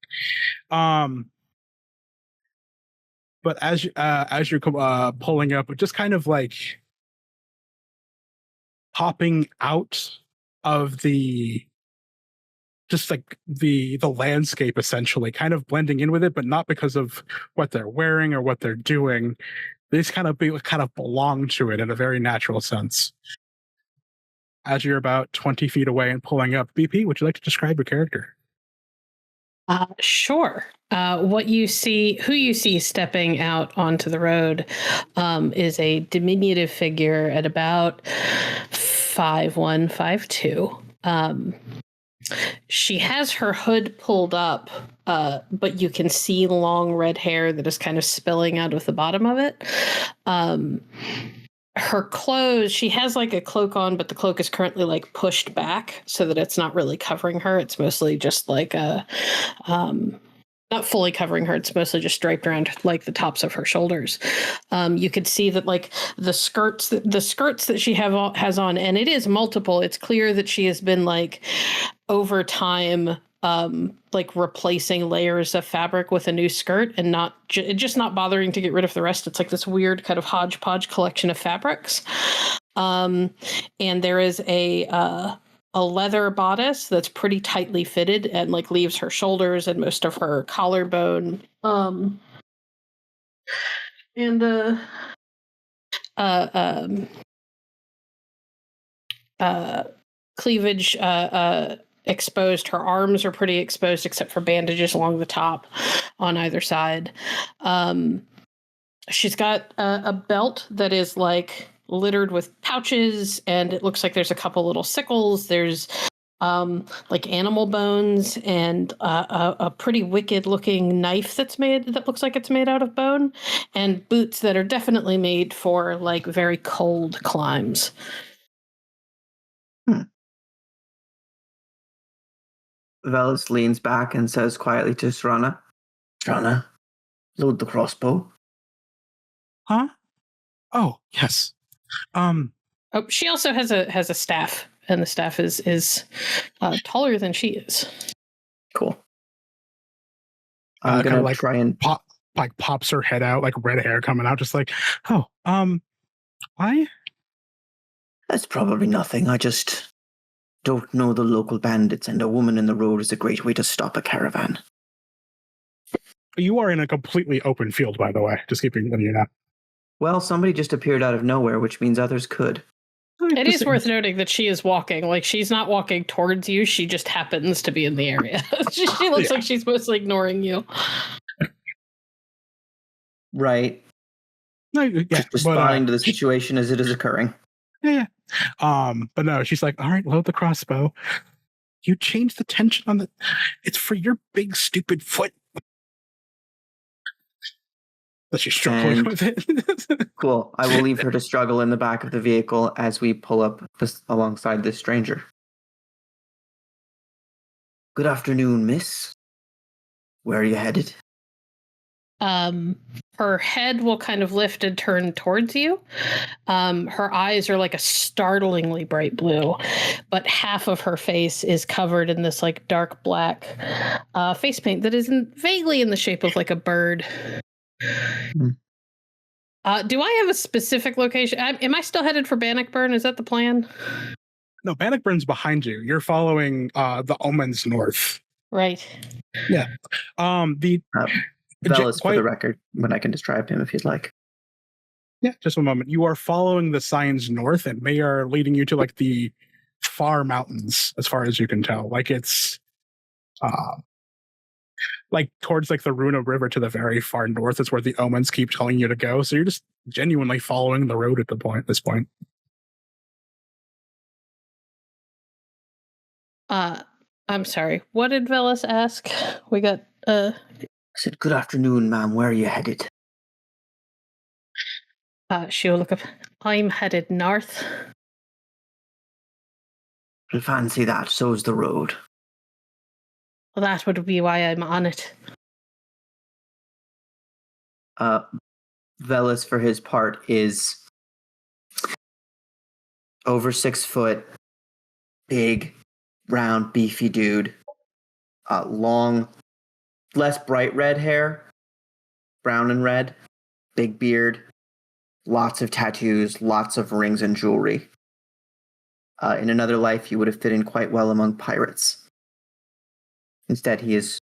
But as you're pulling up, just kind of like popping out of the landscape, essentially, kind of blending in with it, but not because of what they're wearing or what they're doing. They just kind of belong to it in a very natural sense. As you're about 20 feet away and pulling up, BP, would you like to describe your character? Sure. Who you see stepping out onto the road is a diminutive figure at about 5'1", 5'2". She has her hood pulled up, but you can see long red hair that is kind of spilling out of the bottom of it. Her clothes, she has like a cloak on, but the cloak is currently like pushed back so that it's not really covering her. It's mostly just like not fully covering her. It's mostly just draped around like the tops of her shoulders. You could see that like the skirts that she has on, and it is multiple. It's clear that she has been like over time, like replacing layers of fabric with a new skirt and not just not bothering to get rid of the rest. It's like this weird kind of hodgepodge collection of fabrics. And there is a leather bodice that's pretty tightly fitted and like leaves her shoulders and most of her collarbone. Cleavage exposed. Her arms are pretty exposed except for bandages along the top on either side. She's got a belt that is like littered with pouches, and it looks like there's a couple little sickles. There's like animal bones and a pretty wicked looking knife that looks like it's made out of bone, and boots that are definitely made for like very cold climes. Vellis leans back and says quietly to Rúna, load the crossbow. Huh? Oh, yes. She also has a staff, and the staff is taller than she is. Cool. I'm gonna like try and pops her head out, like red hair coming out, just like, why? That's probably nothing. I just don't know the local bandits, and a woman in the road is a great way to stop a caravan. You are in a completely open field, by the way. Just keeping letting you know. Well, somebody just appeared out of nowhere, which means others could. It is worth noting that she is walking. Like, she's not walking towards you. She just happens to be in the area. she looks like she's mostly ignoring you. Right. No, yeah, just responding to the situation as it is occurring. Yeah. But no, she's like, all right, load the crossbow. You change the tension on the... It's for your big, stupid foot. But she's struggling with it. Cool. I will leave her to struggle in the back of the vehicle as we pull up alongside this stranger. Good afternoon, miss. Where are you headed? Her head will kind of lift and turn towards you. Her eyes are like a startlingly bright blue, but half of her face is covered in this like dark black face paint that is vaguely in the shape of like a bird. Do I have a specific location? Am I still headed for Bannockburn? Is that the plan? No, Bannockburn's behind you. You're following the Omens north. Right. Yeah. Vellis, for the record, when I can describe him if you'd like. Yeah, just one moment. You are following the signs north, and they are leading you to like the far mountains, as far as you can tell. Like it's like towards like the Rúna River to the very far north is where the Omens keep telling you to go. So you're just genuinely following the road at this point. I'm sorry. What did Vellis ask? We got I said, good afternoon, ma'am. Where are you headed? She'll look up. I'm headed north. I fancy that. So's the road. Well, that would be why I'm on it. Vellis, for his part, is over 6 foot, big, round, beefy dude. Long, less bright red hair, brown and red, big beard, lots of tattoos, lots of rings and jewelry. In another life, he would have fit in quite well among pirates. Instead, he is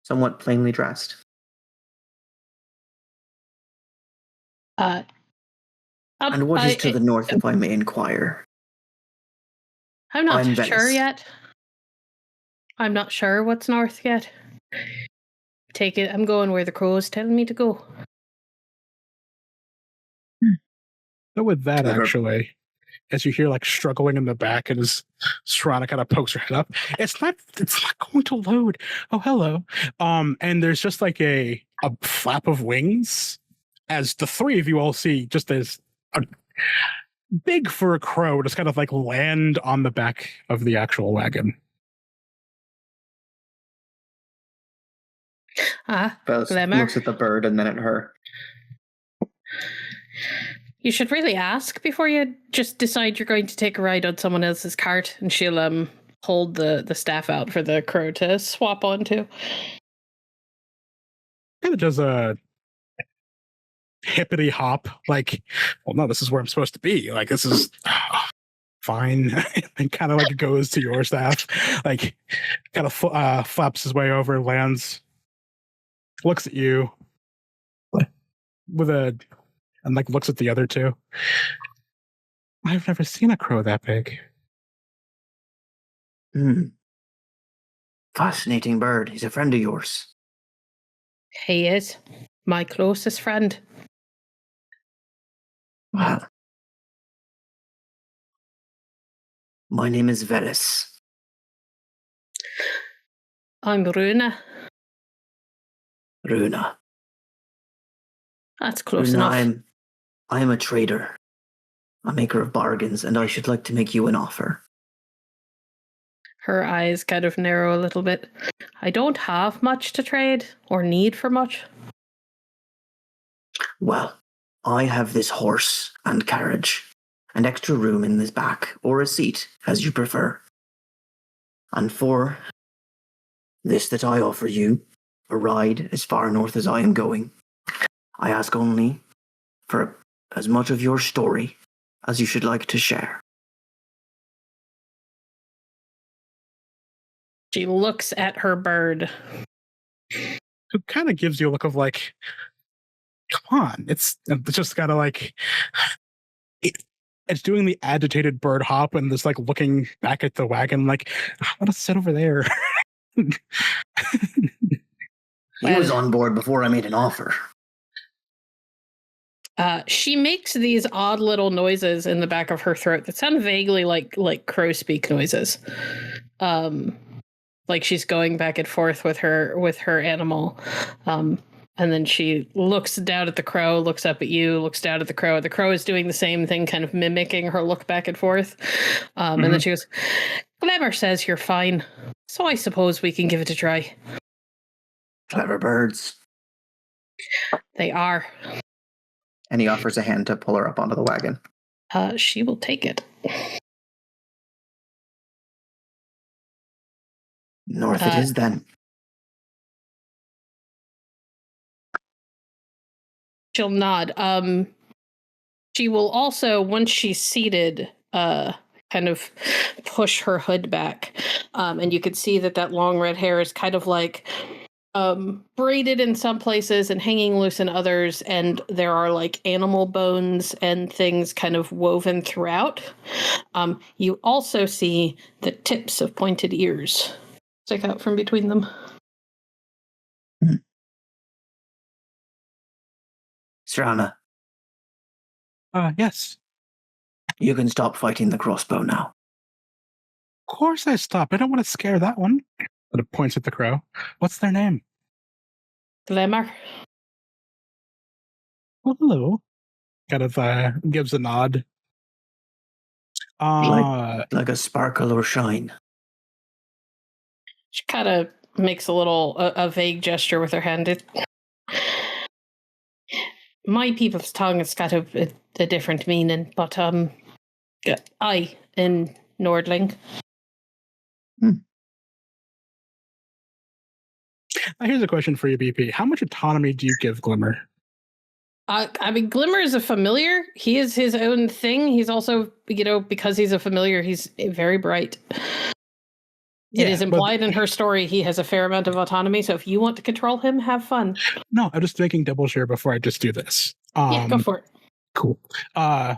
somewhat plainly dressed. And what is to the north, if I may inquire? I'm not sure yet. I'm not sure what's north yet. Take it. I'm going where the crow's telling me to go. So with that, actually, as you hear like struggling in the back, and as Serana kind of pokes her head up, it's not going to load. Oh, hello. And there's just like a flap of wings, as the three of you all see, just as big for a crow, just kind of like land on the back of the actual wagon. Looks at the bird and then at her. You should really ask before you just decide you're going to take a ride on someone else's cart, and she'll hold the staff out for the crow to swap onto. Kind of does a hippity hop, like, well, no, this is where I'm supposed to be. Like, this is fine. And kind of like goes to your staff, like kind of flaps his way over, lands, looks at you and like looks at the other two. I've never seen a crow that big. Fascinating bird. He's a friend of yours. He is my closest friend. Well, my name is Vellis. I'm Rúna. Rúna. That's close Rúna, enough. I am a trader, a maker of bargains, and I should like to make you an offer. Her eyes kind of narrow a little bit. I don't have much to trade or need for much. Well, I have this horse and carriage, and extra room in this back, or a seat, as you prefer. And for this that I offer you, a ride as far north as I am going, I ask only for as much of your story as you should like to share. She looks at her bird. Who kind of gives you a look of like, come on. It's just kind of like, it's doing the agitated bird hop and just like looking back at the wagon like, I want to sit over there. He was on board before I made an offer. She makes these odd little noises in the back of her throat that sound vaguely like crow speak noises. Like she's going back and forth with her animal. And then she looks down at the crow, looks up at you, looks down at the crow. The crow is doing the same thing, kind of mimicking her look back and forth. And then she goes, Glimmer says you're fine, so I suppose we can give it a try. Clever birds. They are. And he offers a hand to pull her up onto the wagon. She will take it. North it is then. She'll nod. She will also, once she's seated, kind of push her hood back. And you could see that long red hair is kind of like braided in some places and hanging loose in others. And there are like animal bones and things kind of woven throughout. You also see the tips of pointed ears stick out from between them. Srana. Yes. You can stop fighting the crossbow now. Of course I stop. I don't want to scare that one. But it points at the crow. What's their name? Glimmer. Well, hello. Kind of gives a nod. Like a sparkle or shine. She kind of makes a vague gesture with her hand. My people's tongue has got a different meaning, but I in Nordling. Here's a question for you, BP. How much autonomy do you give Glimmer? I mean, Glimmer is a familiar. He is his own thing. He's also, because he's a familiar, he's very bright. It is implied in her story he has a fair amount of autonomy, so if you want to control him, have fun. No, I'm just making double sure before I just do this. Yeah, go for it. Cool.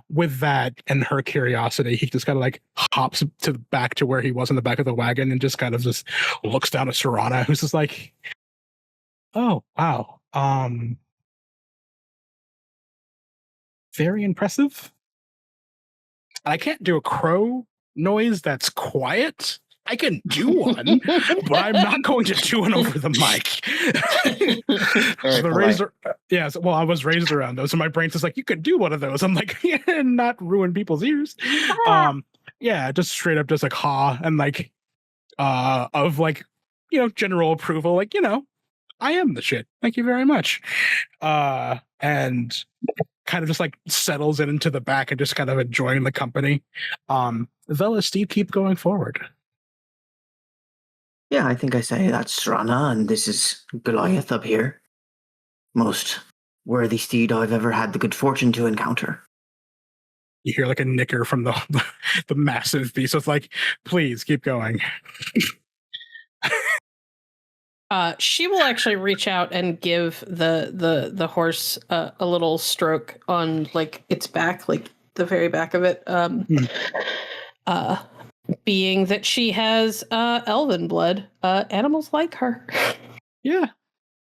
With that and her curiosity, he just kind of like hops back to where he was in the back of the wagon and just kind of just looks down at Srana, who's just like, oh, wow. Very impressive. I can't do a crow noise that's quiet. I can do one, but I'm not going to do one over the mic. I was raised around those, so my brain's just like, you could do one of those. I'm like, yeah, not ruin people's ears. Just straight up, just like ha, and like, of like, general approval, like, I am the shit. Thank you very much. And kind of just like settles into the back and just kind of enjoying the company. Vellis, Steve, keep going forward. Yeah, I think I say that's Srana, and this is Goliath up here. Most worthy steed I've ever had the good fortune to encounter. You hear like a nicker from the massive beast. So it's like, please keep going. She will actually reach out and give the horse a little stroke on like its back, like the very back of it. Being that she has elven blood, animals like her. Yeah.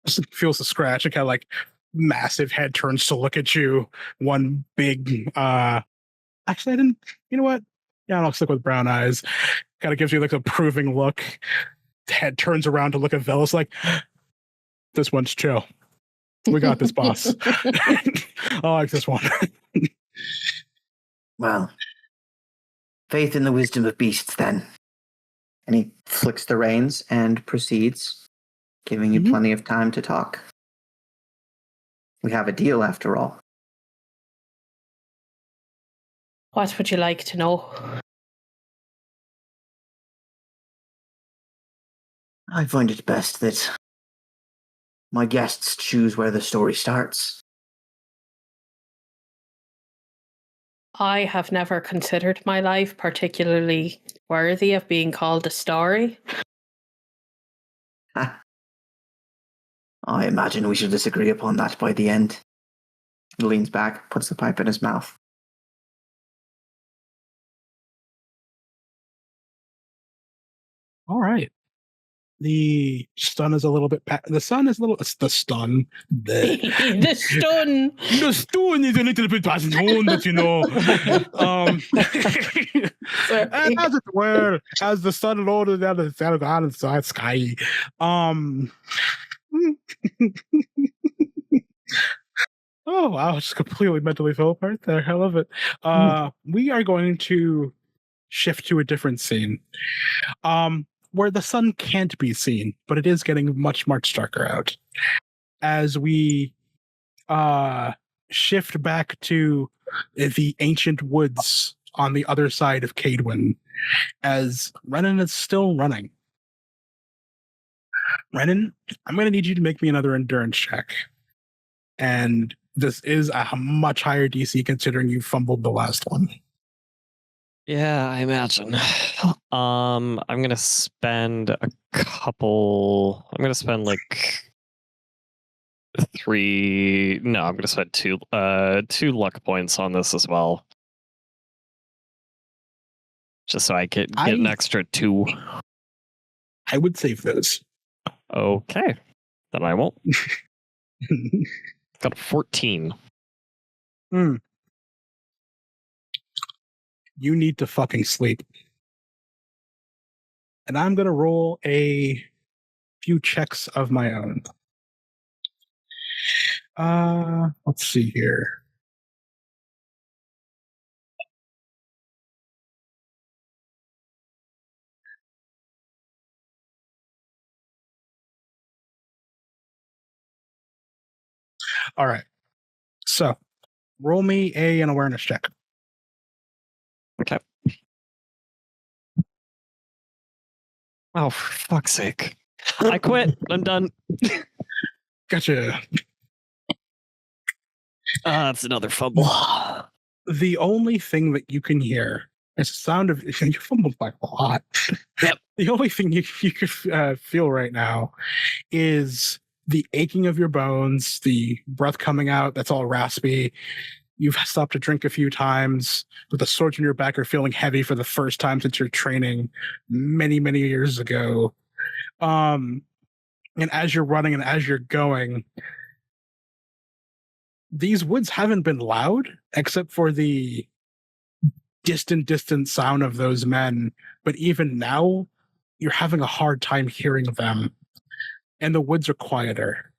Just feels the scratch. And kind of like massive head turns to look at you. One big actually I didn't, you know what? Yeah, I'll stick with brown eyes. Kind of gives you like a approving look. Head turns around to look at Vellis like, this one's chill. We got this, boss. I like this one. Well, faith in the wisdom of beasts, then. And he flicks the reins and proceeds, giving you plenty of time to talk. We have a deal, after all. What would you like to know? I find it best that my guests choose where the story starts. I have never considered my life particularly worthy of being called a story. I imagine we should disagree upon that by the end. He leans back, puts the pipe in his mouth. All right. The sun is a little bit. The sun is a little. It's the stun. The stun. The stun is a little bit past noon, but you know. And as it were, as the sun loaded down the sky. Oh wow! Just completely mentally fell apart there. I love it. We are going to shift to a different scene. Where the sun can't be seen, but it is getting much, much darker out. As we shift back to the ancient woods on the other side of Kaedwen, as Rennen is still running. Rennen, I'm going to need you to make me another endurance check. And this is a much higher DC considering you fumbled the last one. Yeah, I imagine. I'm gonna spend I'm gonna spend like 3. No, I'm gonna spend 2 luck points on this as well, just so I get an extra 2. I would save those. Okay, then I won't. Got a 14. You need to fucking sleep. And I'm going to roll a few checks of my own. Let's see here. All right. So, roll me an awareness check. Okay. Oh, for fuck's sake. I quit. I'm done. Gotcha. That's another fumble. The only thing that you can hear is the sound of... You fumbled by a lot. Yep. The only thing you can feel right now is the aching of your bones, the breath coming out that's all raspy. You've stopped to drink a few times with the swords in your back are feeling heavy for the first time since your training many, many years ago. And as you're running and as you're going, these woods haven't been loud except for the distant sound of those men. But even now, you're having a hard time hearing them. And the woods are quieter.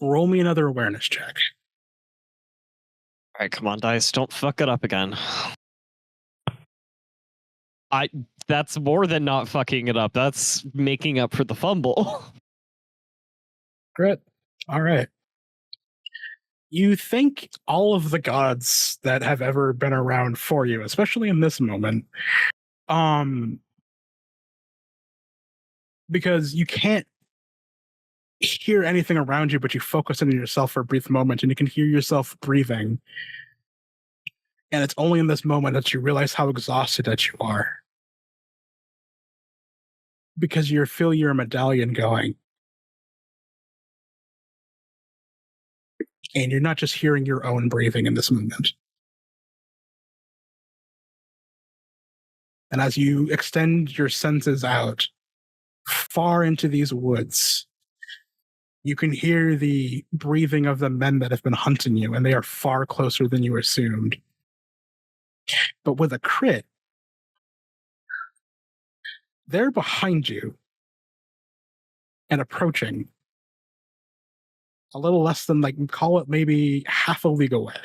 Roll me another awareness check. All right, come on, dice. Don't fuck it up again. That's more than not fucking it up. That's making up for the fumble. Great. All right. You think all of the gods that have ever been around for you, especially in this moment, because you can't hear anything around you, but you focus on yourself for a brief moment and you can hear yourself breathing. And it's only in this moment that you realize how exhausted that you are. Because you feel your medallion going. And you're not just hearing your own breathing in this moment. And as you extend your senses out far into these woods, you can hear the breathing of the men that have been hunting you, and they are far closer than you assumed. But with a crit, they're behind you and approaching a little less than, like, call it maybe half a league away.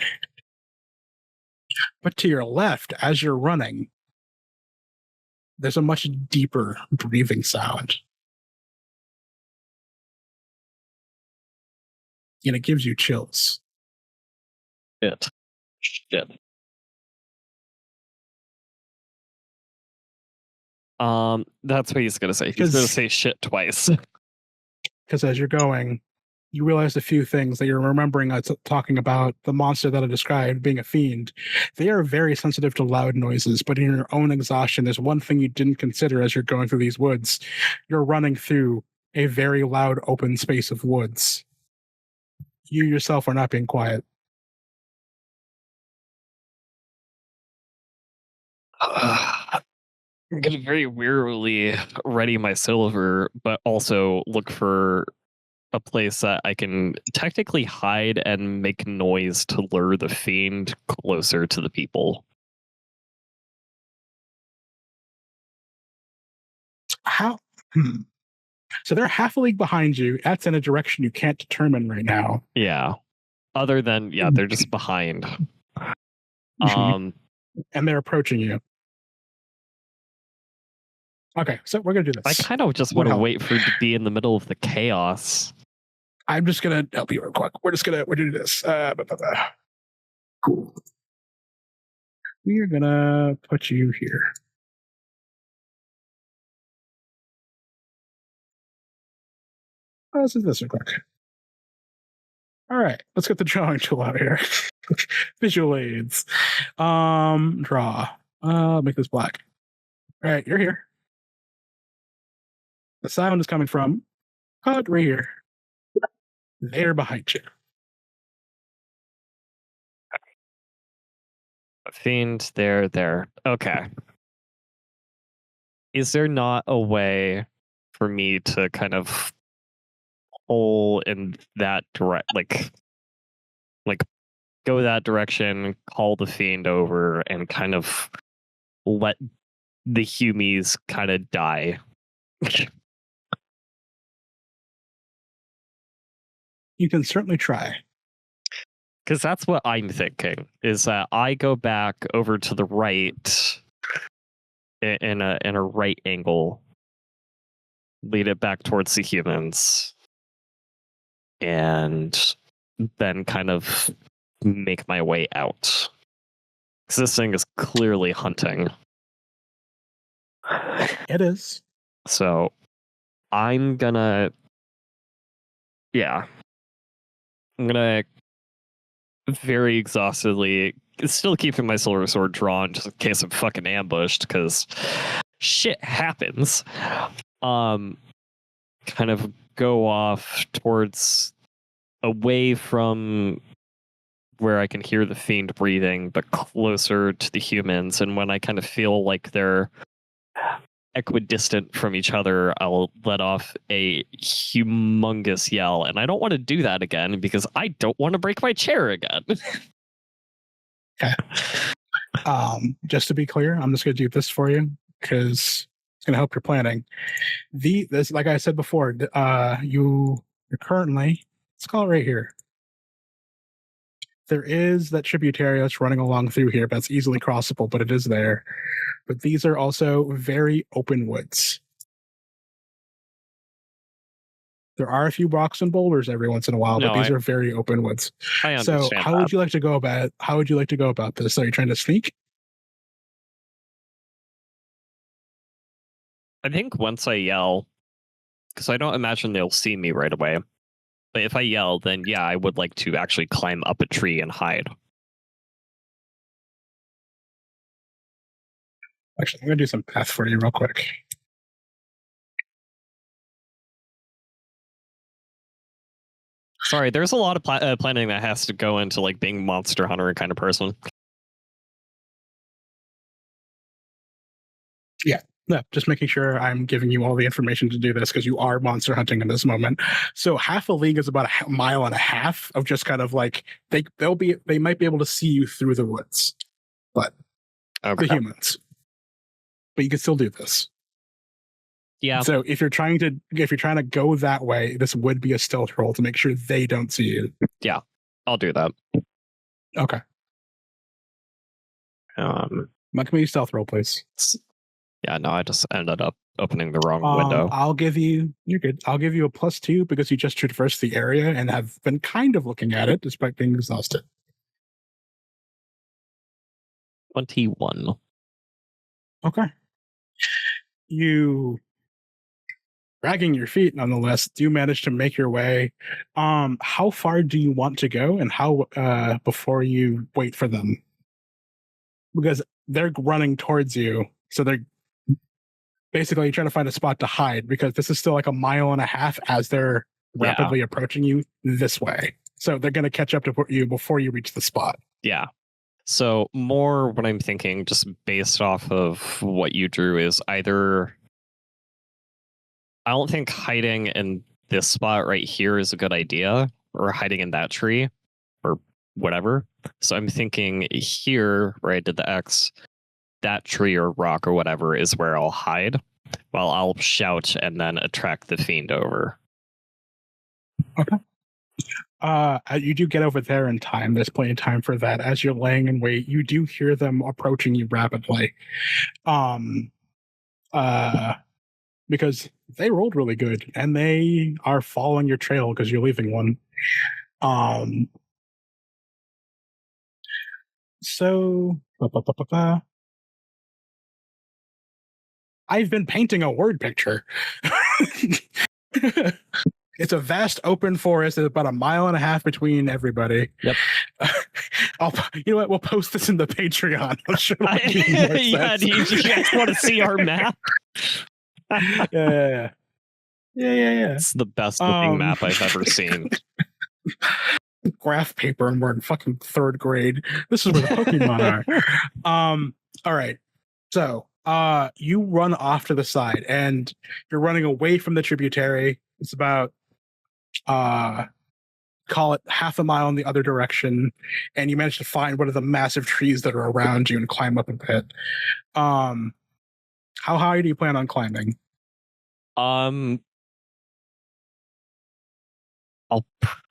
But to your left, as you're running, there's a much deeper breathing sound. And it gives you chills. Shit. That's what he's gonna say. He's gonna say shit twice. Because as you're going, you realize a few things that you're remembering talking about the monster that I described being a fiend. They are very sensitive to loud noises, but in your own exhaustion, there's one thing you didn't consider as you're going through these woods. You're running through a very loud open space of woods. You yourself are not being quiet. I'm going to very wearily ready my silver, but also look for a place that I can technically hide and make noise to lure the fiend closer to the people. How? So they're half a league behind you. That's in a direction you can't determine right now. Yeah. Other than, they're just behind. And they're approaching you. Okay, so we're going to do this. I kind of just want to wait for it to be in the middle of the chaos. I'm just going to help you real quick. We're going to do this. Cool. We are going to put you here. Let's do this real quick. All right, let's get the drawing tool out here. Visual aids. Draw. Make this black. All right, you're here. The sound is coming from right here. They're behind you. A fiend, there. Okay. Is there not a way for me to kind of pull in that like go that direction, call the fiend over, and kind of let the humies kind of die? You can certainly try. Because that's what I'm thinking, is that I go back over to the right in a right angle, lead it back towards the humans, and then kind of make my way out. Because this thing is clearly hunting. It is. So I'm gonna very exhaustedly, still keeping my silver sword drawn just in case I'm fucking ambushed, because shit happens. Kind of go off towards away from where I can hear the fiend breathing, but closer to the humans. And when I kind of feel like they're equidistant from each other, I'll let off a humongous yell. And I don't want to do that again because I don't want to break my chair again. Okay. Just to be clear, I'm just going to do this for you because it's going to help your planning. This, like I said before, you're currently, let's call it right here. There is that tributary that's running along through here that's easily crossable, but it is there. But these are also very open woods. There are a few rocks and boulders every once in a while, but these are very open woods. I understand. So how would you like to go about this? Are you trying to sneak? I think once I yell, because I don't imagine they'll see me right away. But if I yell, then yeah, I would like to actually climb up a tree and hide. Actually, I'm going to do some path for you real quick. Sorry, there's a lot of planning that has to go into like being monster hunter kind of person. Yeah, no, just making sure I'm giving you all the information to do this because you are monster hunting in this moment. So half a league is about a mile and a half of just kind of like they might be able to see you through the woods, but the humans. But you can still do this. Yeah. So if you're trying to go that way, this would be a stealth roll to make sure they don't see you. Yeah, I'll do that. Okay. Make me a stealth roll, please. Yeah, no, I just ended up opening the wrong window. You're good. I'll give you a +2 because you just traversed the area and have been kind of looking at it despite being exhausted. 21. Okay. You dragging your feet nonetheless, do manage to make your way. How far do you want to go, and how before you wait for them? Because they're running towards you, so they're basically trying to find a spot to hide, because this is still like a mile and a half as they're rapidly approaching you this way. So they're going to catch up to you before you reach the spot. Yeah. So more what I'm thinking, just based off of what you drew, is either I don't think hiding in this spot right here is a good idea, or hiding in that tree, or whatever. So I'm thinking here, where I did the X, that tree or rock or whatever is where I'll hide, while I'll shout and then attract the fiend over. Okay. You do get over there in time. There's plenty of time for that. As you're laying in wait, you do hear them approaching you rapidly. Because they rolled really good, and they are following your trail because you're leaving one. So I've been painting a word picture. It's a vast open forest. There's about a mile and a half between everybody. Yep. You know what? We'll post this in the Patreon. Yeah, do you guys want to see our map? Yeah. It's the best looking map I've ever seen. Graph paper, and we're in fucking third grade. This is where the Pokemon are. All right. So you run off to the side, and you're running away from the tributary. It's about call it half a mile in the other direction, and you manage to find one of the massive trees that are around you and climb up a bit. How high do you plan on climbing? I'll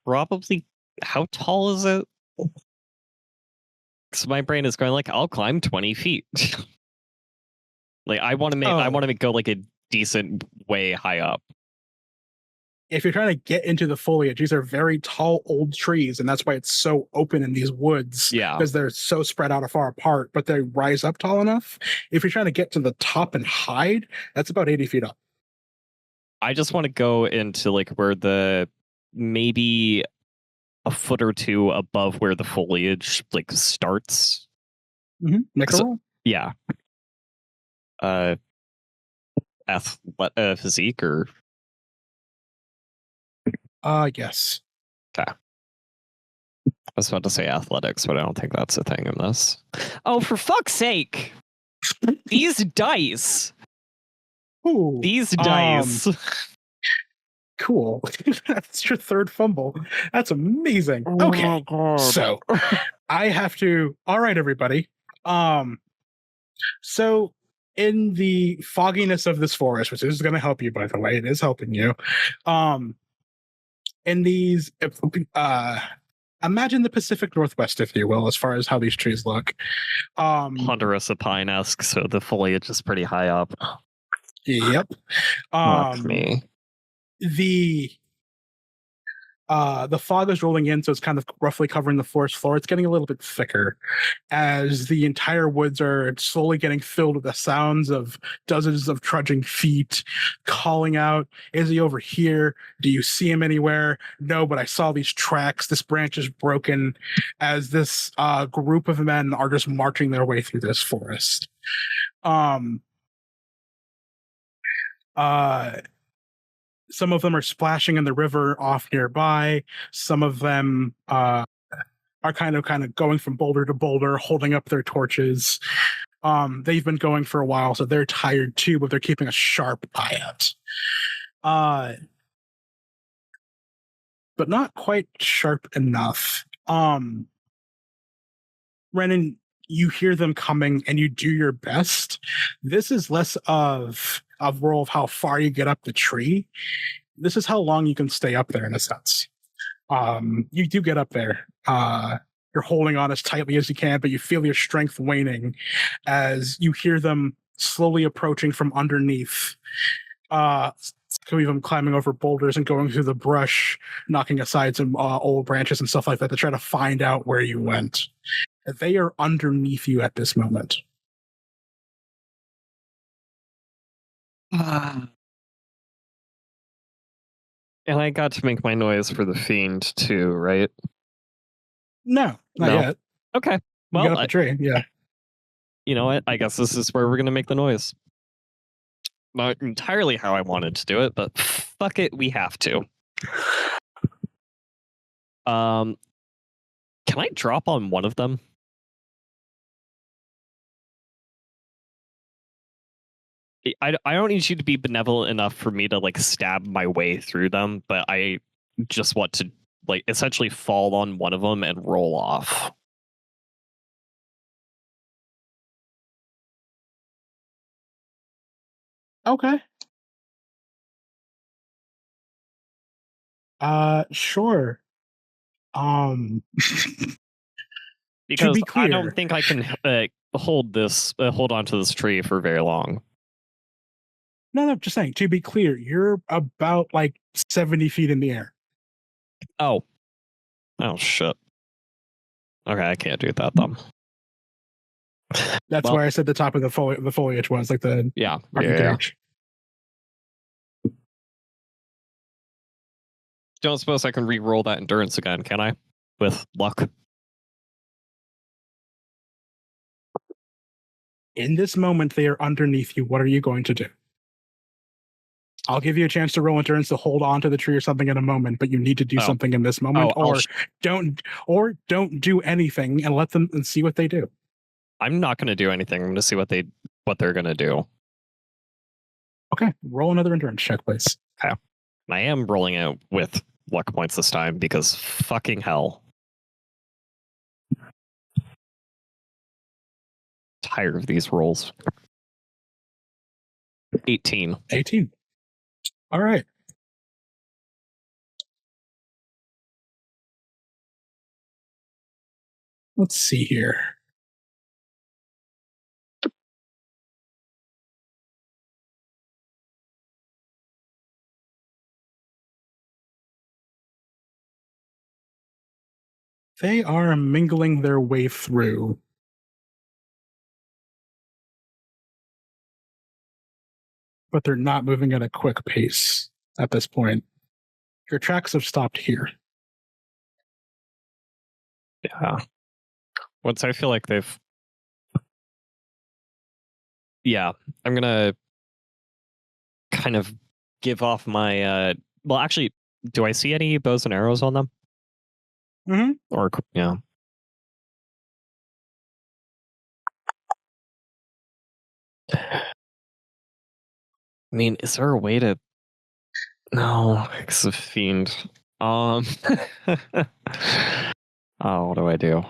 probably. How tall is it? Because my brain is going like, I'll climb 20 feet. Like I want to make. I want to go like a decent way high up. If you're trying to get into the foliage, these are very tall old trees, and that's why it's so open in these woods. Yeah, because they're so spread out far apart, but they rise up tall enough. If you're trying to get to the top and hide, that's about 80 feet up. I just want to go into like where the maybe a foot or two above where the foliage like starts. Make a roll. Yeah. Physique or. Yes. Okay. I was about to say athletics, but I don't think that's a thing in this. Oh, for fuck's sake! These dice. Ooh, These dice. Cool. That's your third fumble. That's amazing. Okay. So I have to. All right, everybody. So in the fogginess of this forest, which is going to help you, by the way, it is helping you. In these, imagine the Pacific Northwest, if you will, as far as how these trees look. Ponderosa pine-esque, so the foliage is pretty high up. Yep. Fuck me. The fog is rolling in, so it's kind of roughly covering the forest floor. It's getting a little bit thicker as the entire woods are slowly getting filled with the sounds of dozens of trudging feet calling out, "Is he over here? Do you see him anywhere?" "No, but I saw these tracks. This branch is broken," as this group of men are just marching their way through this forest. Some of them are splashing in the river off nearby. Some of them are kind of going from boulder to boulder, holding up their torches. They've been going for a while, so they're tired too, but they're keeping a sharp eye out. But not quite sharp enough. Rennen, you hear them coming and you do your best. This is less of a role of how far you get up the tree. This is how long you can stay up there in a sense. You do get up there. You're holding on as tightly as you can, but you feel your strength waning as you hear them slowly approaching from underneath. Even climbing over boulders and going through the brush, knocking aside some old branches and stuff like that to try to find out where you went. They are underneath you at this moment. And I got to make my noise for the fiend too, right? No, not No. yet. Okay. You Well, got up the tree. Yeah. You know what? I guess this is where we're going to make the noise. Not entirely how I wanted to do it, but fuck it, we have to. Can I drop on one of them? I don't need you to be benevolent enough for me to like stab my way through them, but I just want to like essentially fall on one of them and roll off. Okay. Sure. Because be I clear- don't think I can hold on to this tree for very long. No, just saying, to be clear, you're about like 70 feet in the air. Oh shit. Okay, I can't do that then. That's Well- why I said the top of the foliage was like the Yeah. architecture. Don't suppose I can re-roll that endurance again, can I? With luck. In this moment, they are underneath you. What are you going to do? I'll give you a chance to roll endurance to hold on to the tree or something in a moment, but you need to do Oh. something in this moment, Oh, don't do anything and let them and see what they do. I'm not going to do anything. I'm going to see what they're going to do. Okay, roll another endurance check, please. I am rolling it with luck points this time because fucking hell. Tired of these rolls. 18. 18. All right. Let's see here. They are mingling their way through. But they're not moving at a quick pace at this point. Your tracks have stopped here. Yeah. Once I feel like they've... Yeah, I'm going to kind of give off my... Well, actually, do I see any bows and arrows on them? Mm-hmm. Or, yeah. I mean, is there a way to... No, it's a fiend. Oh, what do I do?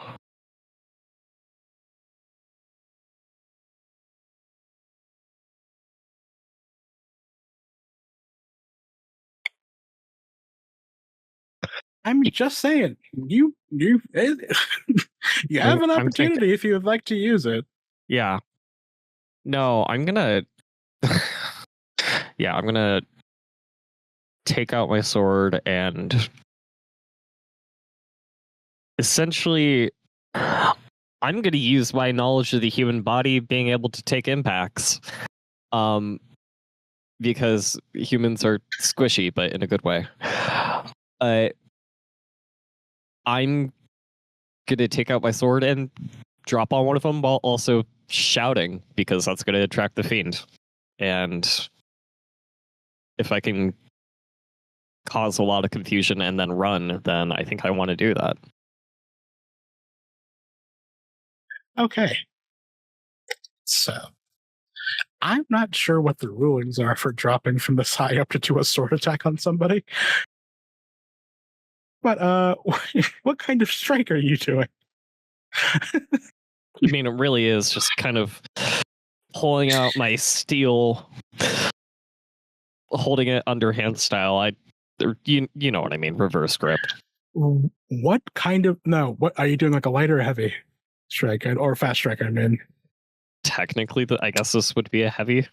I'm just saying, you you have an I'm opportunity if you would like to use it. Yeah. No, I'm gonna... Yeah, I'm gonna take out my sword and essentially I'm gonna use my knowledge of the human body being able to take impacts. Because humans are squishy, but in a good way. I'm gonna take out my sword and drop on one of them while also shouting, because that's gonna attract the fiend. And if I can cause a lot of confusion and then run, then I think I want to do that. Okay. So, I'm not sure what the rulings are for dropping from this high up to do a sword attack on somebody. But, what kind of strike are you doing? I mean, it really is just kind of pulling out my steel, holding it underhand style. You know what I mean, reverse grip. What kind of... No, what are you doing, like a light or a heavy strike? Or a fast strike, I mean. Technically, I guess this would be a heavy,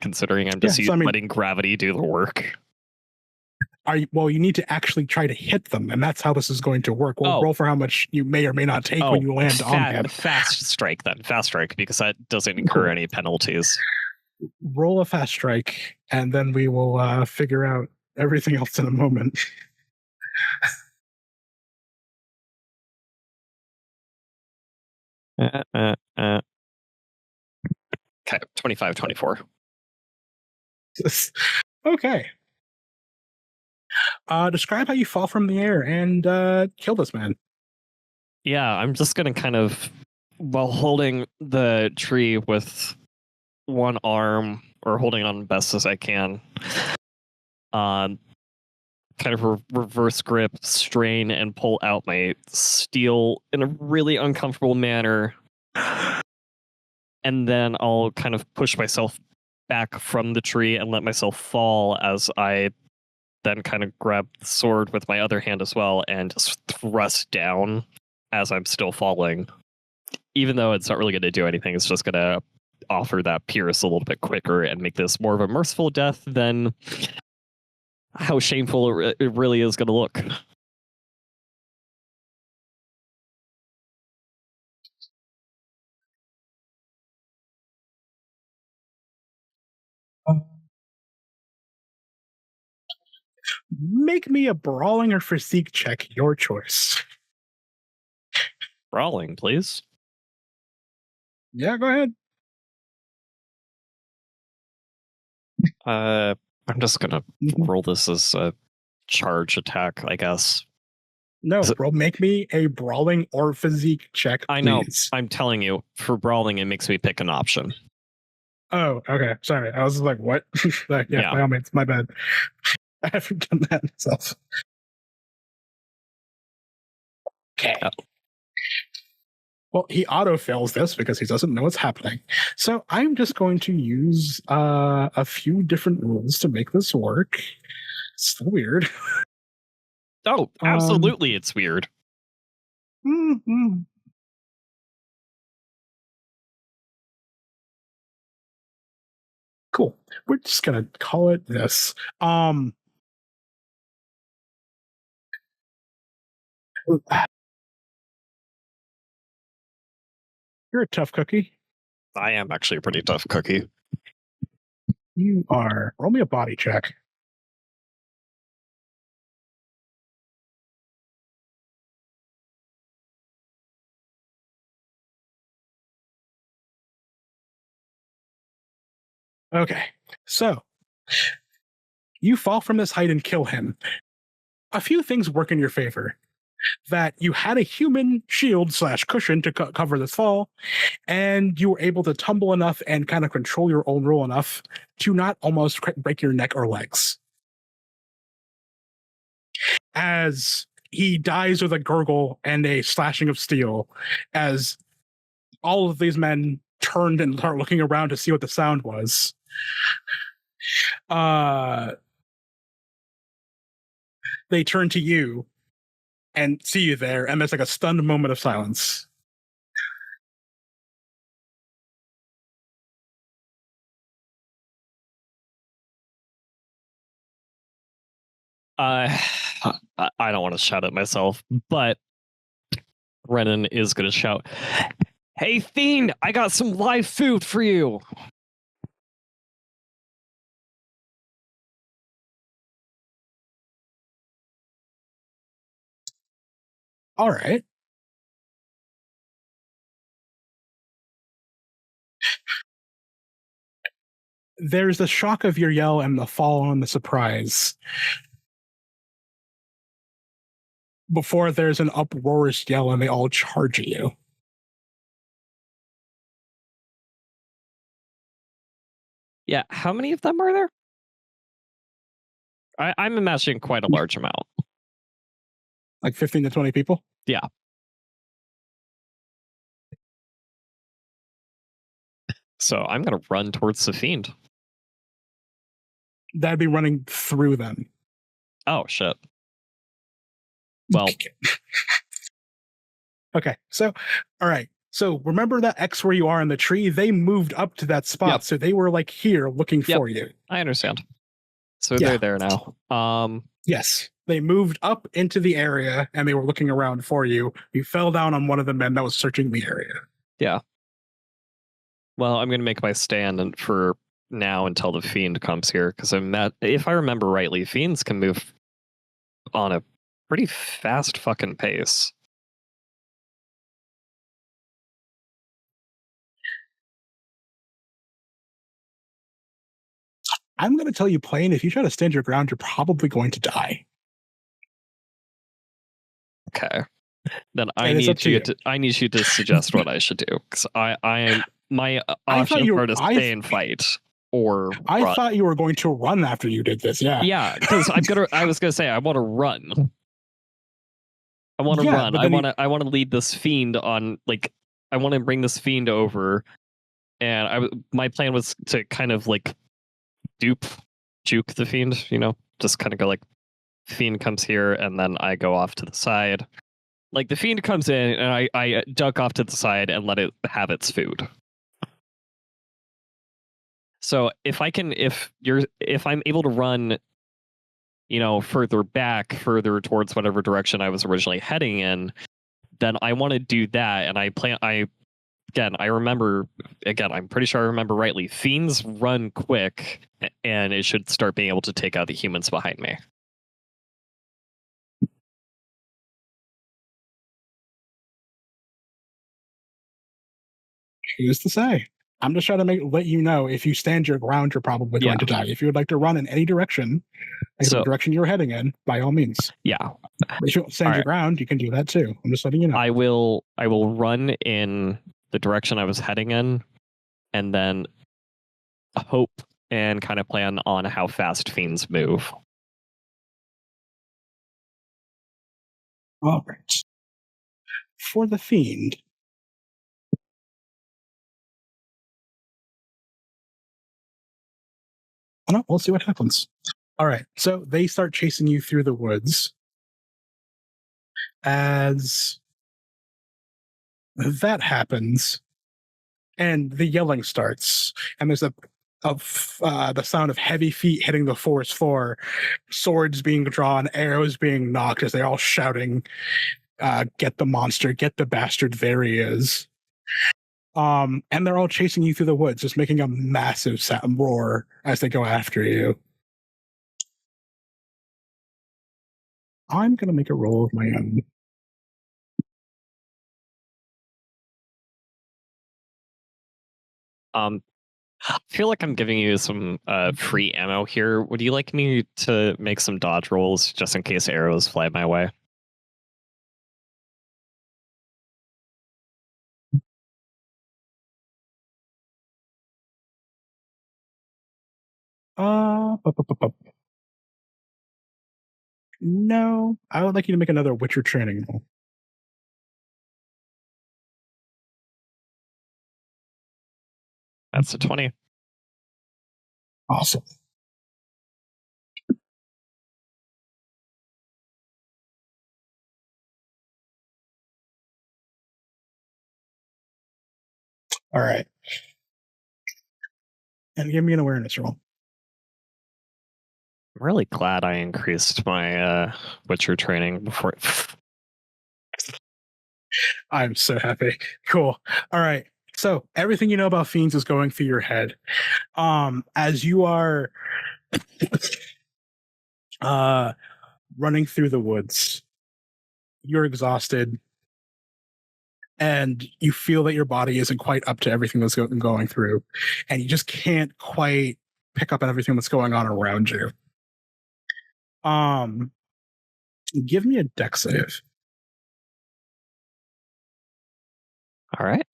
considering I'm just letting gravity do the work. Well, you need to actually try to hit them, and that's how this is going to work. We'll roll for how much you may or may not take when you land on them. Fast strike, then. Fast strike, because that doesn't incur any penalties. Roll a fast strike, and then we will figure out everything else in a moment. Okay, 25, 24. Okay. Describe how you fall from the air and kill this man. Yeah, I'm just going to kind of, while holding the tree with one arm, or holding on best as I can, kind of reverse grip, strain, and pull out my steel in a really uncomfortable manner. And then I'll kind of push myself back from the tree and let myself fall as I then kind of grab the sword with my other hand as well and just thrust down as I'm still falling. Even though it's not really going to do anything, it's just going to offer that pierce a little bit quicker and make this more of a merciful death than how shameful it really is going to look. Make me a brawling or physique check, your choice. Brawling, please. Yeah, go ahead. I'm just gonna roll this as a charge attack, I guess. No, bro, make me a brawling or physique check, please. I know. I'm telling you, for brawling, it makes me pick an option. Oh, okay. Sorry. I was like, what? Yeah, by all means, my bad. I haven't done that myself. Okay. Well, he auto-fails this because he doesn't know what's happening. So I'm just going to use a few different rules to make this work. It's still weird. Oh, absolutely, it's weird. Mm-hmm. Cool. We're just gonna call it this. You're a tough cookie. I am actually a pretty tough cookie. You are. Roll me a body check. Okay, so you fall from this height and kill him. A few things work in your favor. That you had a human shield / cushion to cover this fall, and you were able to tumble enough and kind of control your own roll enough to not almost break your neck or legs. As he dies with a gurgle and a slashing of steel, as all of these men turned and started looking around to see what the sound was. They turn to you and see you there, and there's like a stunned moment of silence. I don't want to shout at myself, but Rennen is going to shout, "Hey, Fiend, I got some live food for you!" All right. There's the shock of your yell and the fall and the surprise. Before there's an uproarious yell and they all charge at you. Yeah, how many of them are there? I'm imagining quite a large amount. Like 15 to 20 people? Yeah. So I'm going to run towards the Fiend. That'd be running through them. Oh, shit. Well. Okay, so, all right. So remember that X where you are in the tree? They moved up to that spot, Yep. so they were like here looking for you. I understand. So they're there now. Yes, they moved up into the area and they were looking around for you. You fell down on one of the men that was searching the area. Yeah. Well, I'm going to make my stand for now until the fiend comes here, because if I remember rightly, fiends can move on a pretty fast fucking pace. I'm going to tell you plain, if you try to stand your ground, you're probably going to die. Okay. Then I need you to suggest what I should do, because my options are to stay and fight or I run. thought you were going to run after you did this. Yeah, because I was gonna say I want to run. I want to run. I want to lead this fiend on, like, I want to bring this fiend over, and my plan was to kind of like juke the fiend, just kind of go like, fiend comes here, and then I go off to the side. Like, the fiend comes in, and I duck off to the side and let it have its food. So if I'm able to run, further towards whatever direction I was originally heading in, then I want to do that. And I'm pretty sure I remember rightly. Fiends run quick, and it should start being able to take out the humans behind me. Who's to say? I'm just trying to let you know, if you stand your ground, you're probably going to die. If you would like to run in any direction, the direction you're heading in, by all means. Yeah. If you stand your ground, you can do that too. I'm just letting you know. I will run in the direction I was heading in, and then hope and kind of plan on how fast fiends move. All right. For the fiend, we'll see what happens. All right. So they start chasing you through the woods. As that happens, and the yelling starts, and there's the sound of heavy feet hitting the forest floor, swords being drawn, arrows being knocked, as they're all shouting, "Get the monster! Get the bastard! There he is!" And they're all chasing you through the woods, just making a massive roar as they go after you. I'm going to make a roll of my own. I feel like I'm giving you some free ammo here. Would you like me to make some dodge rolls just in case arrows fly my way? No, I would like you to make another Witcher training roll. That's a 20. Awesome. All right. And give me an awareness roll. I'm really glad I increased my Witcher training before. I'm so happy. Cool. All right. So everything you know about fiends is going through your head. As you are running through the woods, you're exhausted, and you feel that your body isn't quite up to everything that's going through, and you just can't quite pick up on everything that's going on around you. Give me a dex save. All right.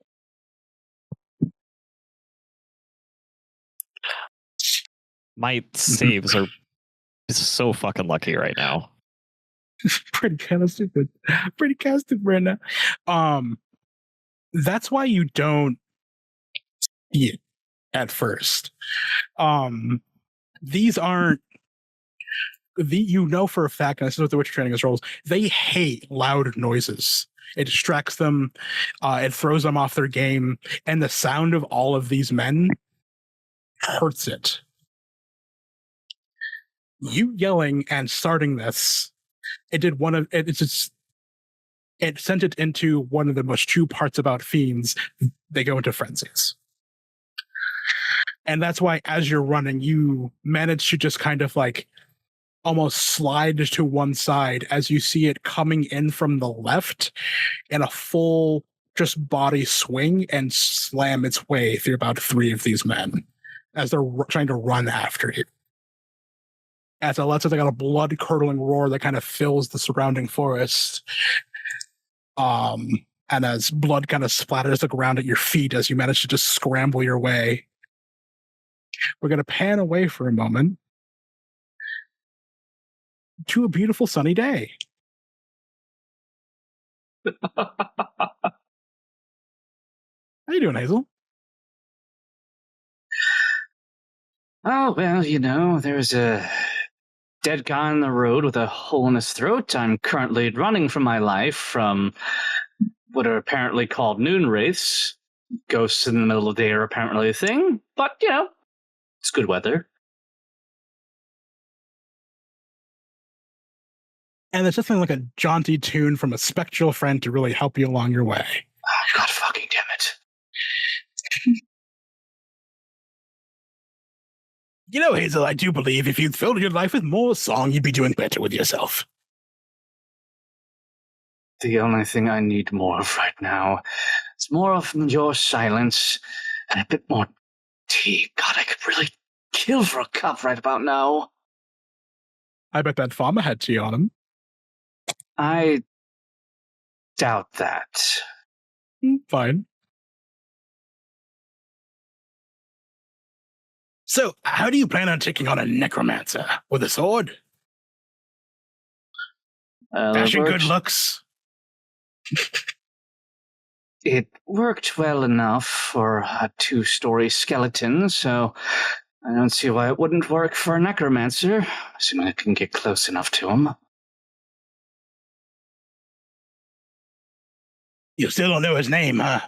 My saves are so fucking lucky right now. Pretty kind of stupid right now. That's why you don't see it at first. These aren't for a fact, and this is what the Witcher training is rolls, they hate loud noises. It distracts them, it throws them off their game, and the sound of all of these men hurts it. You yelling and starting this, it sent it into one of the most true parts about fiends. They go into frenzies. And that's why as you're running, you manage to just kind of like almost slide to one side as you see it coming in from the left in a full just body swing and slam its way through about 3 of these men as they're trying to run after it. As it lets out like a blood-curdling roar that kind of fills the surrounding forest. And as blood kind of splatters the ground at your feet as you manage to just scramble your way. We're going to pan away for a moment to a beautiful sunny day. How you doing, Hazel? Oh, well, there's a dead guy on the road with a hole in his throat. I'm currently running for my life from what are apparently called noon wraiths. Ghosts in the middle of the day are apparently a thing, but, it's good weather. And there's something like a jaunty tune from a spectral friend to really help you along your way. Oh, God fucking damn it. Hazel, I do believe if you'd filled your life with more song, you'd be doing better with yourself. The only thing I need more of right now is more of your silence and a bit more tea. God, I could really kill for a cup right about now. I bet that farmer had tea on him. I doubt that. Fine. So, how do you plan on taking on a necromancer? With a sword? Dashing good looks? It worked well enough for a 2-story skeleton, so I don't see why it wouldn't work for a necromancer, assuming I can get close enough to him. You still don't know his name, huh?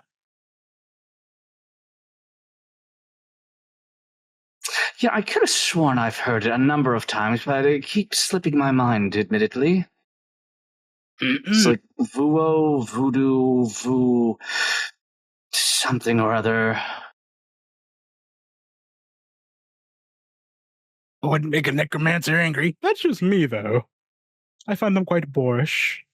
Yeah, I could have sworn I've heard it a number of times, but it keeps slipping my mind, admittedly. It's like Vuo, Voodoo, Vu... something or other. I wouldn't make a necromancer angry. That's just me, though. I find them quite boorish.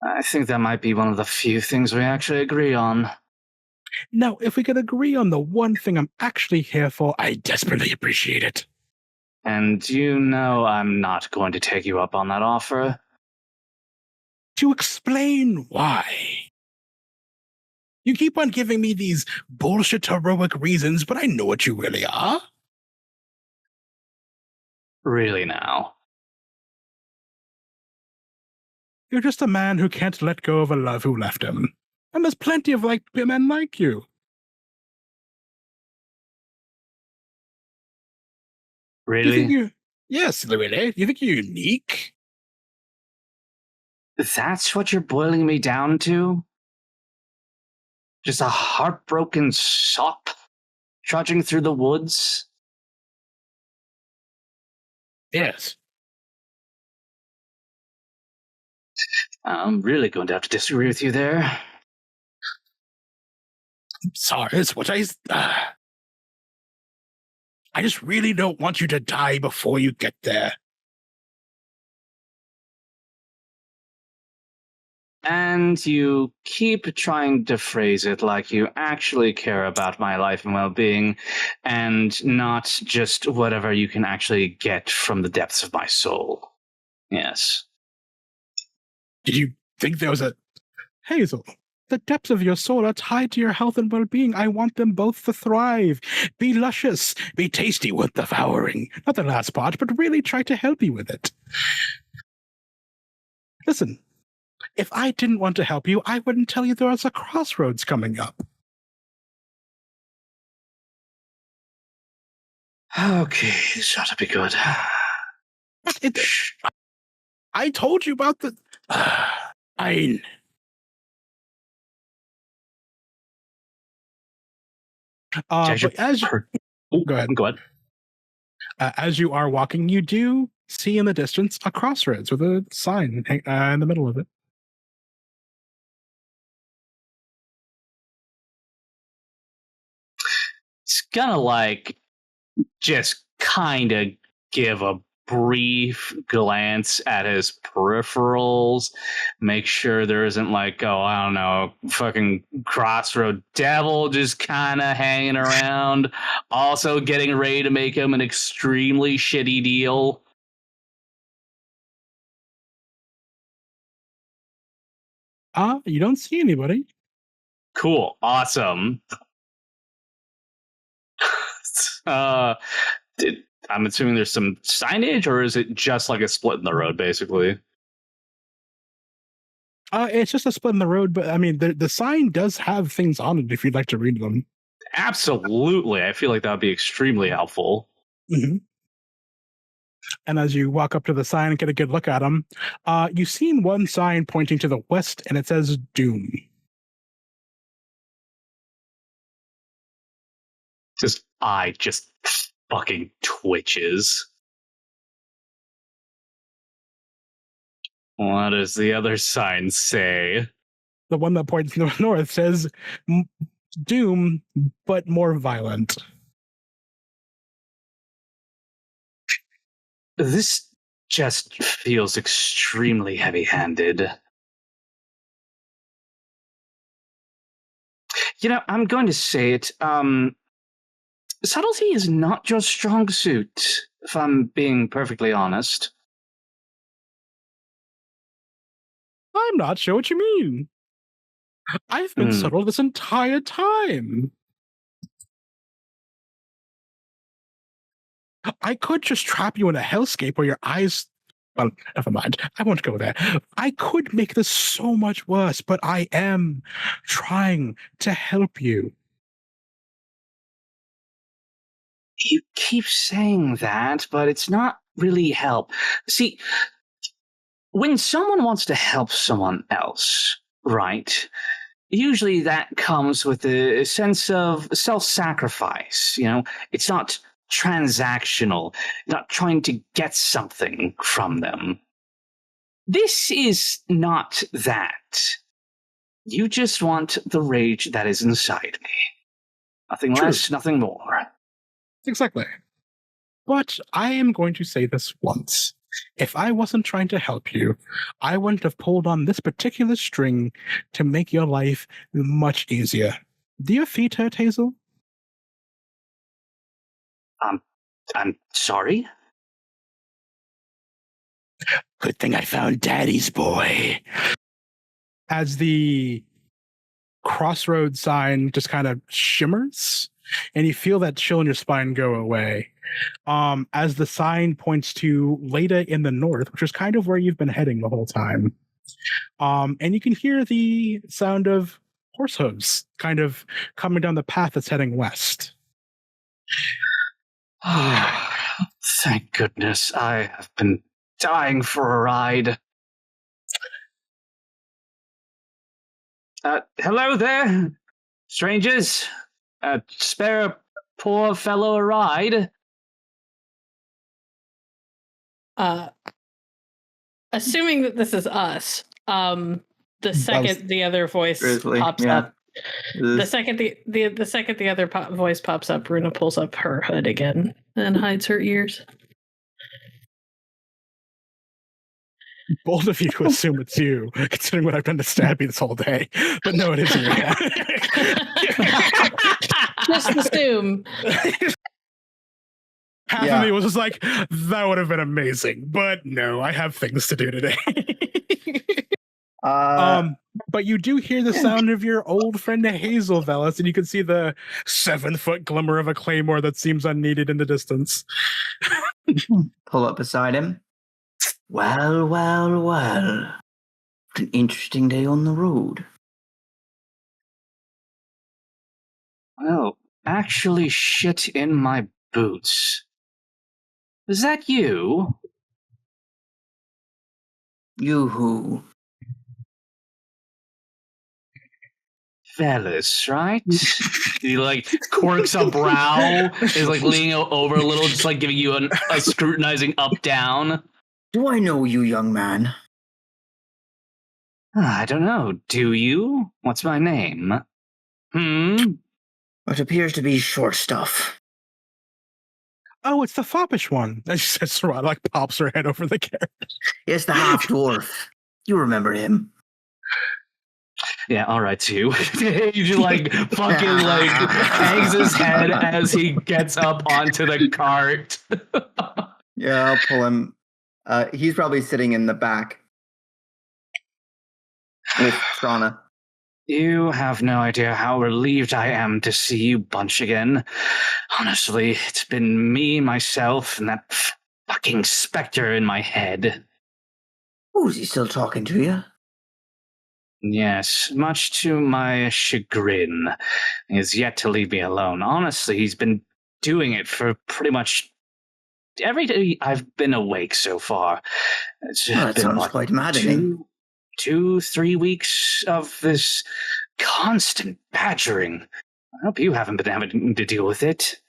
I think that might be one of the few things we actually agree on. Now, if we could agree on the one thing I'm actually here for, I desperately appreciate it. And I'm not going to take you up on that offer. To explain why. You keep on giving me these bullshit heroic reasons, but I know what you really are. Really now? You're just a man who can't let go of a love who left him. And there's plenty of men like you. Really? Yes, really. You think you're unique? That's what you're boiling me down to? Just a heartbroken sop trudging through the woods? Yes. I'm really going to have to disagree with you there. I'm sorry, it's what I just really don't want you to die before you get there. And you keep trying to phrase it like you actually care about my life and well-being, and not just whatever you can actually get from the depths of my soul. Yes. Did you think there was a... Hazel, the depths of your soul are tied to your health and well-being. I want them both to thrive. Be luscious. Be tasty with devouring. Not the last part, but really try to help you with it. Listen, if I didn't want to help you, I wouldn't tell you there was a crossroads coming up. Okay, this ought to be good. I told you about the... Fine. But as go ahead. As you are walking, you do see in the distance a crossroads with a sign in the middle of it. gonna like just kind of give a brief glance at his peripherals, make sure there isn't like, oh, I don't know, fucking crossroad devil just kind of hanging around, also getting ready to make him an extremely shitty deal. You don't see anybody. Cool. Awesome. I'm assuming there's some signage, or is it just like a split in the road, basically? It's just a split in the road, but I mean, the sign does have things on it if you'd like to read them. Absolutely. I feel like that would be extremely helpful. Mm-hmm. And as you walk up to the sign and get a good look at them, you've seen one sign pointing to the west, and it says Doom. His eye just fucking twitches. What does the other sign say? The one that points north says Doom, but more violent. This just feels extremely heavy-handed. You know, I'm going to say it. Subtlety is not your strong suit, if I'm being perfectly honest. I'm not sure what you mean. I've been subtle this entire time. I could just trap you in a hellscape where your eyes... Well, never mind. I won't go there. I could make this so much worse, but I am trying to help you. You keep saying that, but it's not really help. See, when someone wants to help someone else, right, usually that comes with a sense of self-sacrifice, you know? It's not transactional, not trying to get something from them. This is not that. You just want the rage that is inside me. Nothing less, nothing more. Exactly. But I am going to say this once. If I wasn't trying to help you, I wouldn't have pulled on this particular string to make your life much easier. Do your feet hurt, Hazel? I'm sorry? Good thing I found Daddy's boy. As the crossroad sign just kind of shimmers, and you feel that chill in your spine go away. As the sign points to Leda in the north, which is kind of where you've been heading the whole time. And you can hear the sound of horse hooves kind of coming down the path that's heading west. Thank goodness. I have been dying for a ride. Hello there, strangers. Spare a poor fellow a ride. Assuming that this is us, the second the other voice pops up, the second the other voice pops up, Rúna pulls up her hood again and hides her ears. Bold of you to assume it's you, considering what I've done to Stabby this whole day. But no, it isn't you. Just assume. Half of me was just like, that would have been amazing. But no, I have things to do today. But you do hear the sound of your old friend Hazel, Vellis, and you can see the 7-foot glimmer of a claymore that seems unneeded in the distance. Pull up beside him. Well, well, well. What an interesting day on the road. Well, actually shit in my boots. Is that you? You who? Vellis, right? He like quirks a brow, is like leaning over a little, just like giving you a scrutinizing up-down. Do I know you, young man? I don't know. Do you? What's my name? What appears to be short stuff. Oh, it's the foppish one. She says, Sarah, like pops her head over the carrot. It's the half-dwarf. You remember him. Yeah, all right, too. He just fucking hangs his head as he gets up onto the cart. Yeah, I'll pull him. He's probably sitting in the back with Shauna. You have no idea how relieved I am to see you bunch again. Honestly, it's been me, myself, and that fucking specter in my head. Oh, is he still talking to you? Yes, much to my chagrin. He has yet to leave me alone. Honestly, he's been doing it for pretty much every day I've been awake so far. It's Well, that been sounds quite maddening. 2-3 weeks of this constant badgering. I hope you haven't been having to deal with it.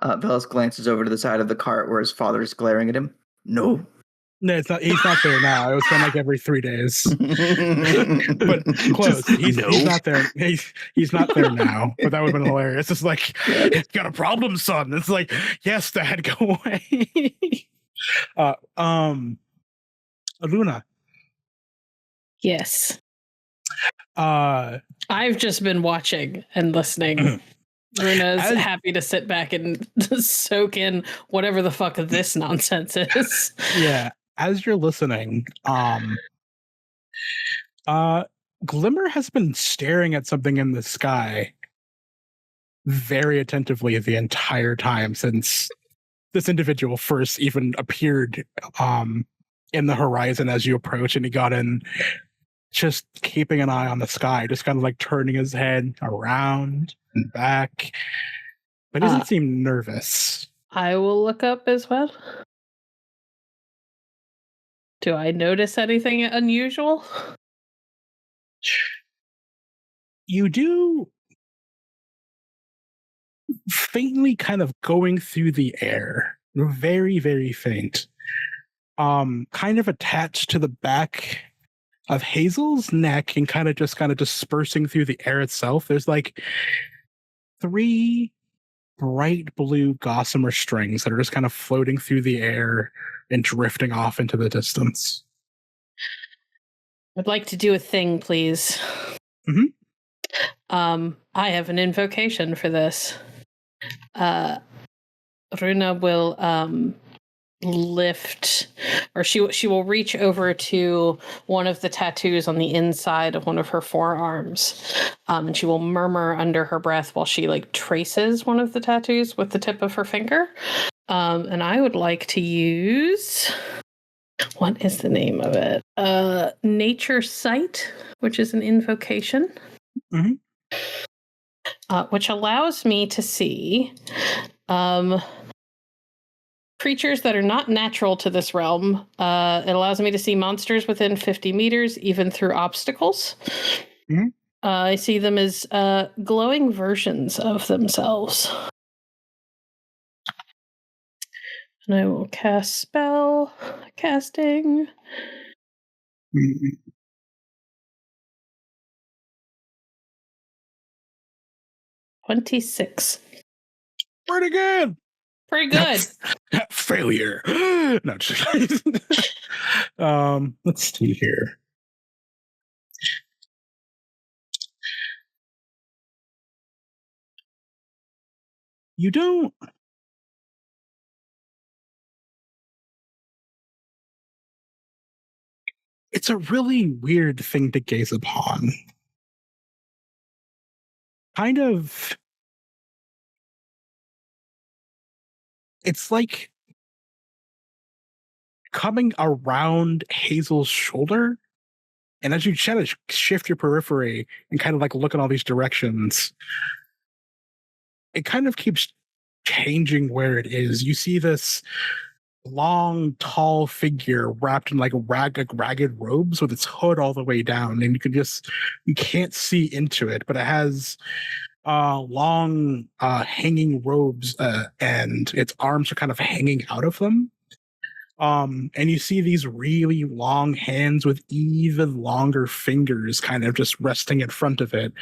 Velis glances over to the side of the cart where his father is glaring at him. No. No, it's not. He's not there now. It was been every 3 days, but close. He's not there. He's not there now. But that would have been hilarious. It's like, it's got a problem, son. It's like, yes, Dad, go away. Rúna. Yes. I've just been watching and listening. Rúna's happy to sit back and soak in whatever the fuck this nonsense is. Yeah. As you're listening, Glimmer has been staring at something in the sky very attentively the entire time since this individual first even appeared in the horizon as you approach, and he got in, just keeping an eye on the sky, just kind of turning his head around and back, but doesn't seem nervous. I will look up as well. Do I notice anything unusual? You do, faintly kind of going through the air, very, very faint, kind of attached to the back of Hazel's neck and kind of dispersing through the air itself. There's 3 bright blue gossamer strings that are just kind of floating through the air and drifting off into the distance. I'd like to do a thing, please. Mm-hmm. I have an invocation for this. Rúna will lift, or she will reach over to one of the tattoos on the inside of one of her forearms, and she will murmur under her breath while she traces one of the tattoos with the tip of her finger. And I would like to use, what is the name of it? Nature Sight, which is an invocation. Mm-hmm. Which allows me to see creatures that are not natural to this realm. It allows me to see monsters within 50 meters, even through obstacles. Mm-hmm. I see them as glowing versions of themselves. And I will cast spell. Casting. Mm-hmm. 26. Pretty good. Pretty good. Failure. No, just let's see here. You don't. It's a really weird thing to gaze upon. Kind of. It's like coming around Hazel's shoulder, and as you try to shift your periphery and kind of look in all these directions, it kind of keeps changing where it is. You see this long, tall figure wrapped in ragged robes with its hood all the way down, and you can't see into it, but it has long hanging robes, and its arms are kind of hanging out of them. And you see these really long hands with even longer fingers kind of just resting in front of it.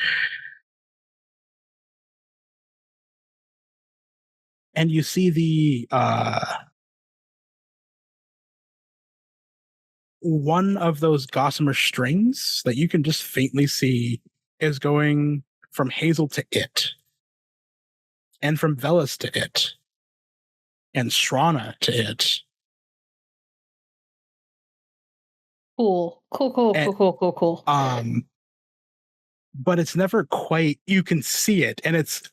and you see the one of those gossamer strings that you can just faintly see is going from Hazel to it, and from Vellis to it, and Shrana to it. Cool. But it's never quite, you can see it, and it's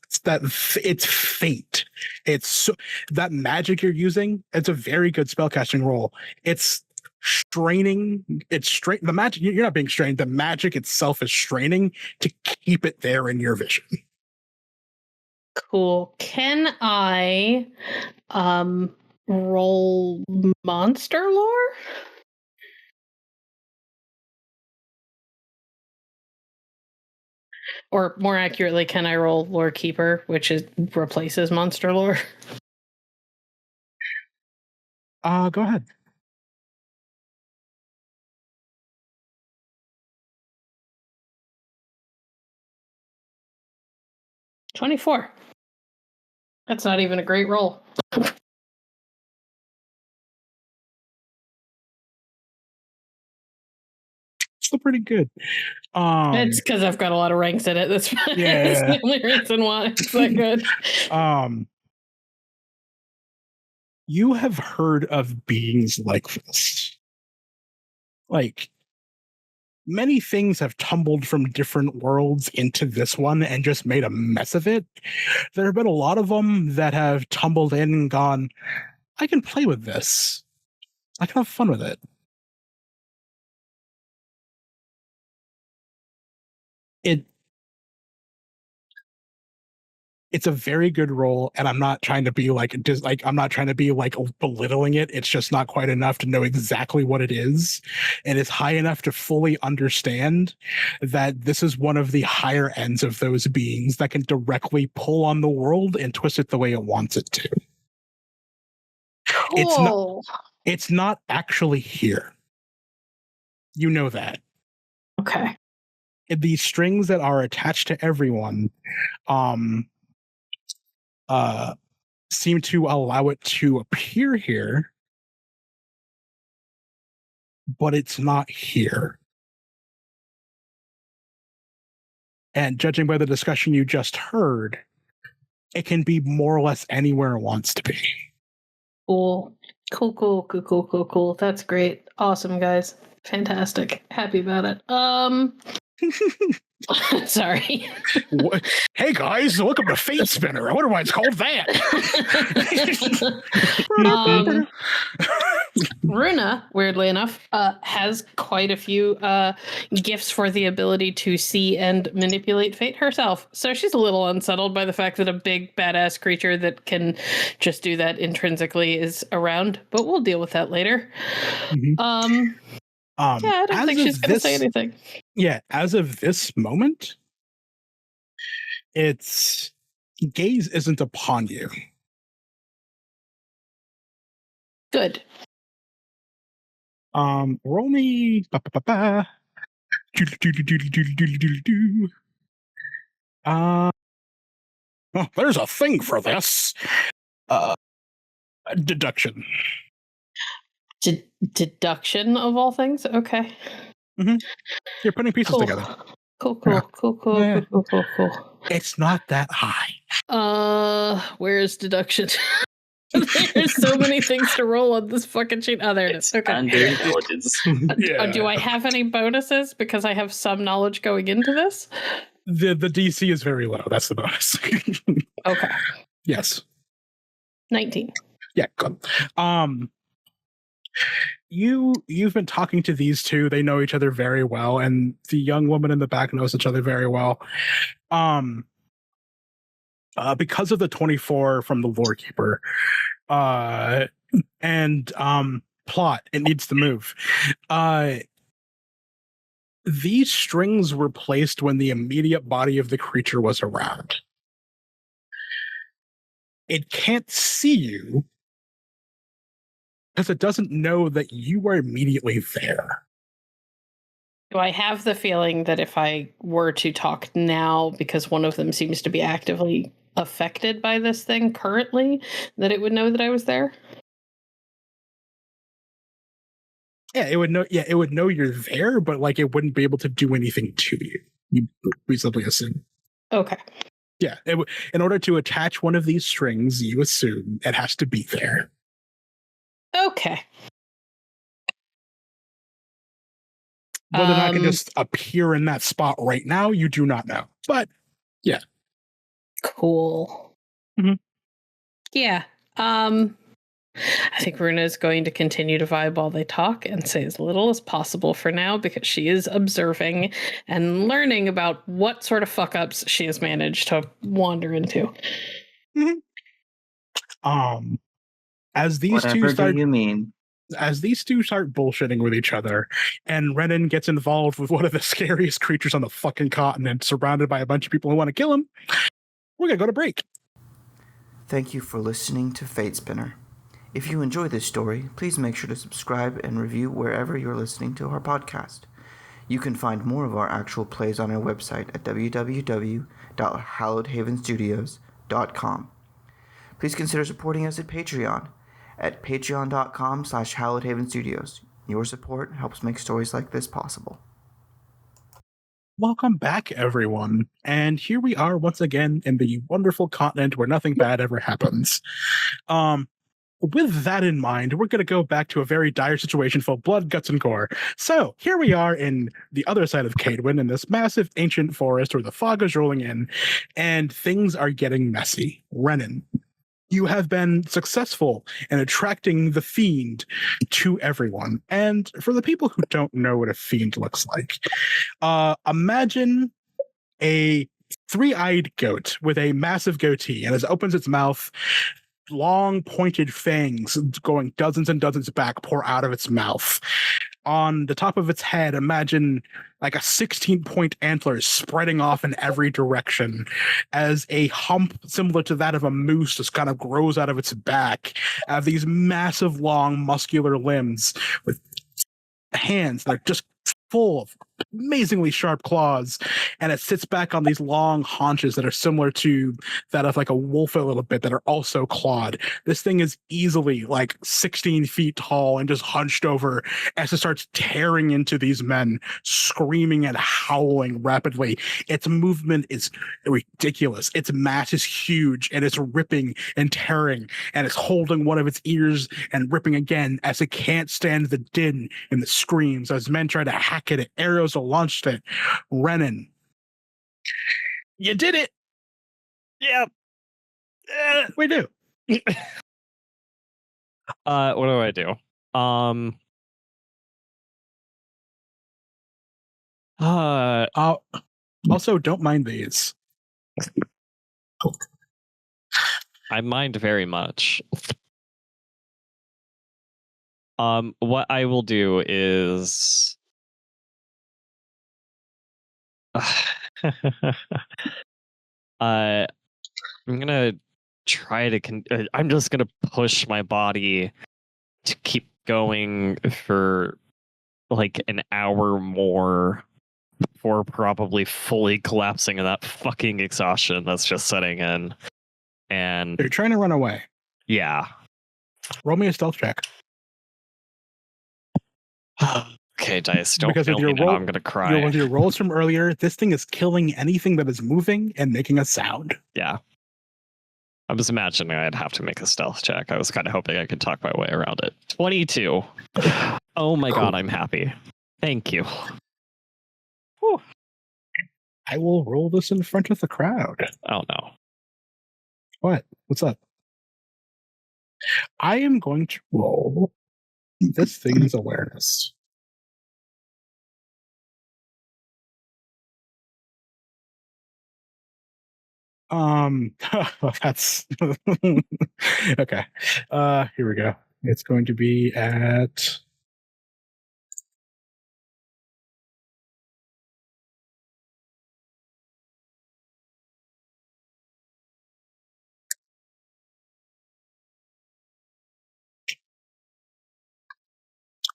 faint. It's so, that magic you're using, it's a very good spellcasting roll. It's straining, the magic, you're not being strained, the magic itself is straining to keep it there in your vision. Cool. Can I roll monster lore? Or more accurately, can I roll Lore Keeper, which replaces Monster Lore? Go ahead. $24. That's not even a great roll. Still pretty good. It's because I've got a lot of ranks in it. That's the only reason why it's that good. You have heard of beings like this. Like, many things have tumbled from different worlds into this one and just made a mess of it. There have been a lot of them that have tumbled in and gone, I can play with this. I can have fun with it. It's a very good role, and I'm not trying to be I'm not trying to be like belittling it. It's just not quite enough to know exactly what it is, and it's high enough to fully understand that this is one of the higher ends of those beings that can directly pull on the world and twist it the way it wants it to. Cool. It's not actually here. You know that. Okay. The strings that are attached to everyone seem to allow it to appear here, but it's not here. And judging by the discussion you just heard, it can be more or less anywhere it wants to be. Cool. That's great. Awesome, guys. Fantastic. Happy about it. Sorry. Hey guys, welcome to Fatespinner. I wonder why it's called that. Rúna, weirdly enough, has quite a few gifts for the ability to see and manipulate fate herself. So she's a little unsettled by the fact that a big badass creature that can just do that intrinsically is around, but we'll deal with that later. Mm-hmm. I don't think she's going to say anything. Yeah, as of this moment, its gaze isn't upon you. Good. Roll me. Oh, there's a thing for this. Deduction. Deduction of all things? Okay. Mm-hmm. You're putting pieces together. Cool. It's not that high. Where's deduction? There's so many things to roll on this fucking sheet. Oh, there it is. Okay. Under intelligence. Do I have any bonuses because I have some knowledge going into this? The DC is very low. That's the bonus. Okay. Yes. 19. Yeah, good. You've been talking to these two. They know each other very well, and the young woman in the back knows each other very well. Because of the 24 from the Lore Keeper, and plot, it needs to move. These strings were placed when the immediate body of the creature was around. It can't see you because it doesn't know that you are immediately there. Do I have the feeling that if I were to talk now, because one of them seems to be actively affected by this thing currently that it would know that I was there? Yeah, it would know. Yeah, it would know you're there, but like it wouldn't be able to do anything to you. You reasonably assume. Okay. Yeah, in order to attach one of these strings, you assume it has to be there. Okay. Whether or not it can just appear in that spot right now, you do not know. But yeah. Cool. Mhm. Yeah. I think Rúna is going to continue to vibe while they talk and say as little as possible for now because she is observing and learning about what sort of fuck ups she has managed to wander into. Mhm. As these Whatever two start, do you mean? as these two start bullshitting with each other, and Rennen gets involved with one of the scariest creatures on the fucking continent, surrounded by a bunch of people who want to kill him, we're gonna go to break. Thank you for listening to Fatespinner. If you enjoy this story, please make sure to subscribe and review wherever you're listening to our podcast. You can find more of our actual plays on our website at www.hallowedhavenstudios.com. Please consider supporting us at Patreon at patreon.com/hallowedhavenstudios. Your support helps make stories like this possible. Welcome back, everyone. And here we are once again in the wonderful continent where nothing bad ever happens. With that in mind, we're going to go back to a very dire situation full of blood, guts, and gore. So here we are in the other side of Kaedwen in this massive ancient forest where the fog is rolling in and things are getting messy. Rennen, you have been successful in attracting the fiend to everyone. And for the people who don't know what a fiend looks like, imagine a three-eyed goat with a massive goatee, and as it opens its mouth, long pointed fangs going dozens and dozens back pour out of its mouth. On the top of its head, imagine like a 16-point antler spreading off in every direction as a hump similar to that of a moose just kind of grows out of its back. Have these massive, long, muscular limbs with hands that are just full of amazingly sharp claws, and it sits back on these long haunches that are similar to that of like a wolf a little bit that are also clawed. This thing is easily like 16 feet tall and just hunched over as it starts tearing into these men, screaming and howling rapidly. Its movement is ridiculous. Its mass is huge, and it's ripping and tearing, and it's holding one of its ears and ripping again as it can't stand the din and the screams as men try to hack it. Arrows are launched at Rennen. You did it. Yep. We do. What do I do? Also, don't mind these. I mind very much. What I will do is I'm gonna try to I'm just gonna push my body to keep going for like an hour more before probably fully collapsing in that fucking exhaustion that's just setting in. And You're trying to run away. yeah. Roll me a stealth check. Okay, dice, don't Because fail with your me now, roll- I'm gonna cry. With your rolls from earlier, this thing is killing anything that is moving and making a sound. Yeah. I was imagining I'd have to make a stealth check. I was kind of hoping I could talk my way around it. 22. Oh my god, I'm happy. Thank you. Whew. I will roll this in front of the crowd. Oh no. What? What's up? I am going to roll this thing's awareness. That's okay. Here we go. It's going to be at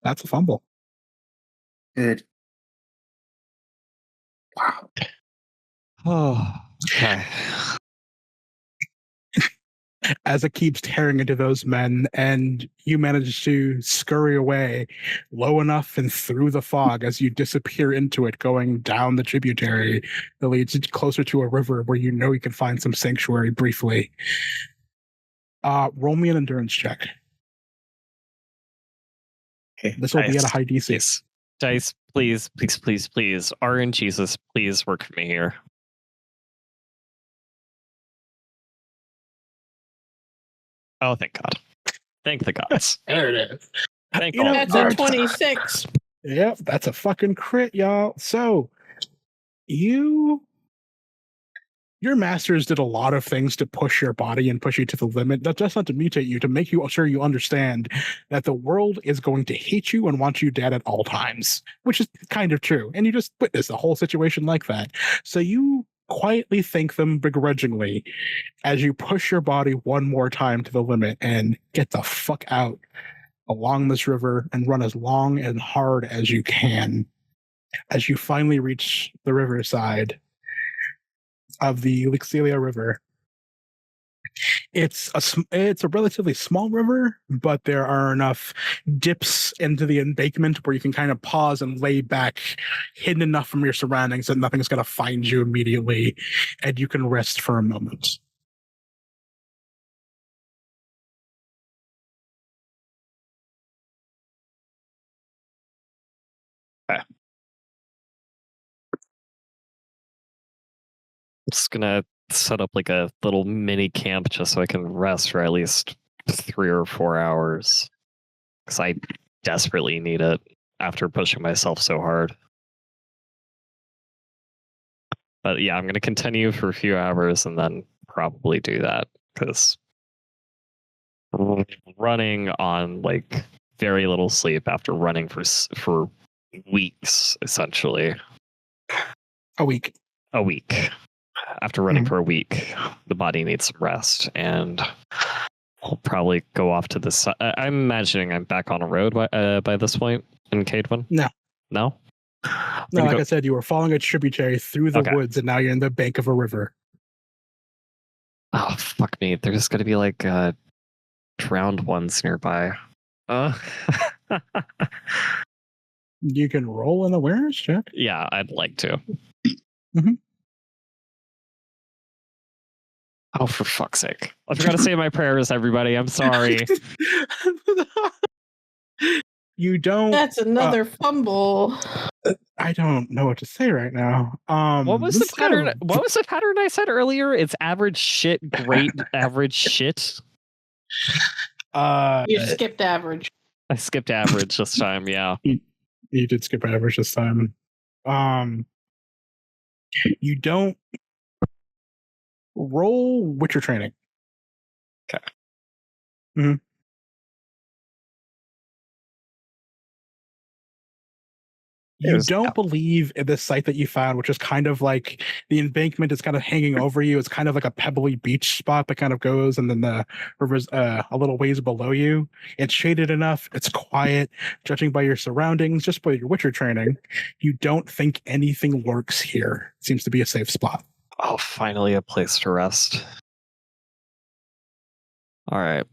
that's a fumble. Good. Oh, okay. as it keeps tearing into those men, and you manage to scurry away low enough and through the fog as you disappear into it, going down the tributary that leads closer to a river where you know you can find some sanctuary briefly. Roll me an endurance check. Okay. This will be at a high DC. Please. Dice, please, please, please, please. RNGesus, please work for me here. Oh, thank God. Thank the gods. There it is. Thank You know, That's there a are 26. Yep, that's a fucking crit, y'all. So, your masters did a lot of things to push your body and push you to the limit. That's just not to mutate you, to make you sure you understand that the world is going to hate you and want you dead at all times, which is kind of true. And you just witnessed a whole situation like that. So you quietly thank them begrudgingly as you push your body one more time to the limit and get the fuck out along this river and run as long and hard as you can as you finally reach the riverside of the Lixilia River. It's a relatively small river, but there are enough dips into the embankment where you can kind of pause and lay back, hidden enough from your surroundings that nothing's going to find you immediately, and you can rest for a moment. Okay. I'm just gonna set up like a little mini camp just so I can rest for at least 3 or 4 hours, because I desperately need it after pushing myself so hard. But yeah, I'm gonna continue for a few hours and then probably do that, because running on like very little sleep after running for weeks, essentially. A week. After running for a week, the body needs some rest, and I'll probably go off to the side. I'm imagining I'm back on a road by this point in Kaedwen. No. No, Like I said, you were following a tributary through the woods, and now you're in the bank of a river. Oh, fuck me. There's going to be like drowned ones nearby. You can roll an awareness check. Yeah, I'd like to. Mm-hmm. Oh, for fuck's sake. I forgot to say my prayers, everybody. I'm sorry. You don't... That's another fumble. I don't know what to say right now. What was the pattern? What was the pattern I said earlier? It's average shit, great average shit. You skipped average. I skipped average this time, yeah. You did skip average this time. You don't roll Witcher training. Okay. Mm-hmm. You don't believe in this site that you found, which is kind of like the embankment is kind of hanging over you. It's kind of like a pebbly beach spot that kind of goes, and then the river's a little ways below you. It's shaded enough. It's quiet. Judging by your surroundings, just by your Witcher training, you don't think anything lurks here. It seems to be a safe spot. Oh, finally a place to rest. All right.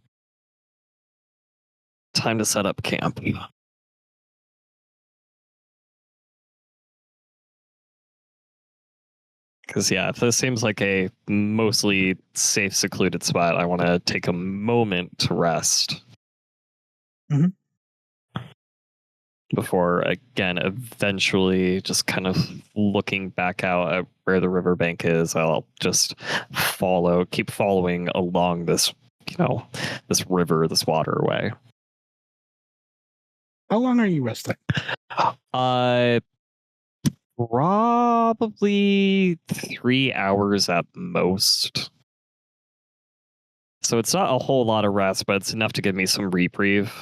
Time to set up camp. Because, yeah, if this seems like a mostly safe, secluded spot, I want to take a moment to rest. Mm-hmm. Before, again, eventually just kind of looking back out at where the riverbank is, I'll just keep following along this, this river, this waterway. How long are you resting? Probably 3 hours at most. So it's not a whole lot of rest, but it's enough to give me some reprieve.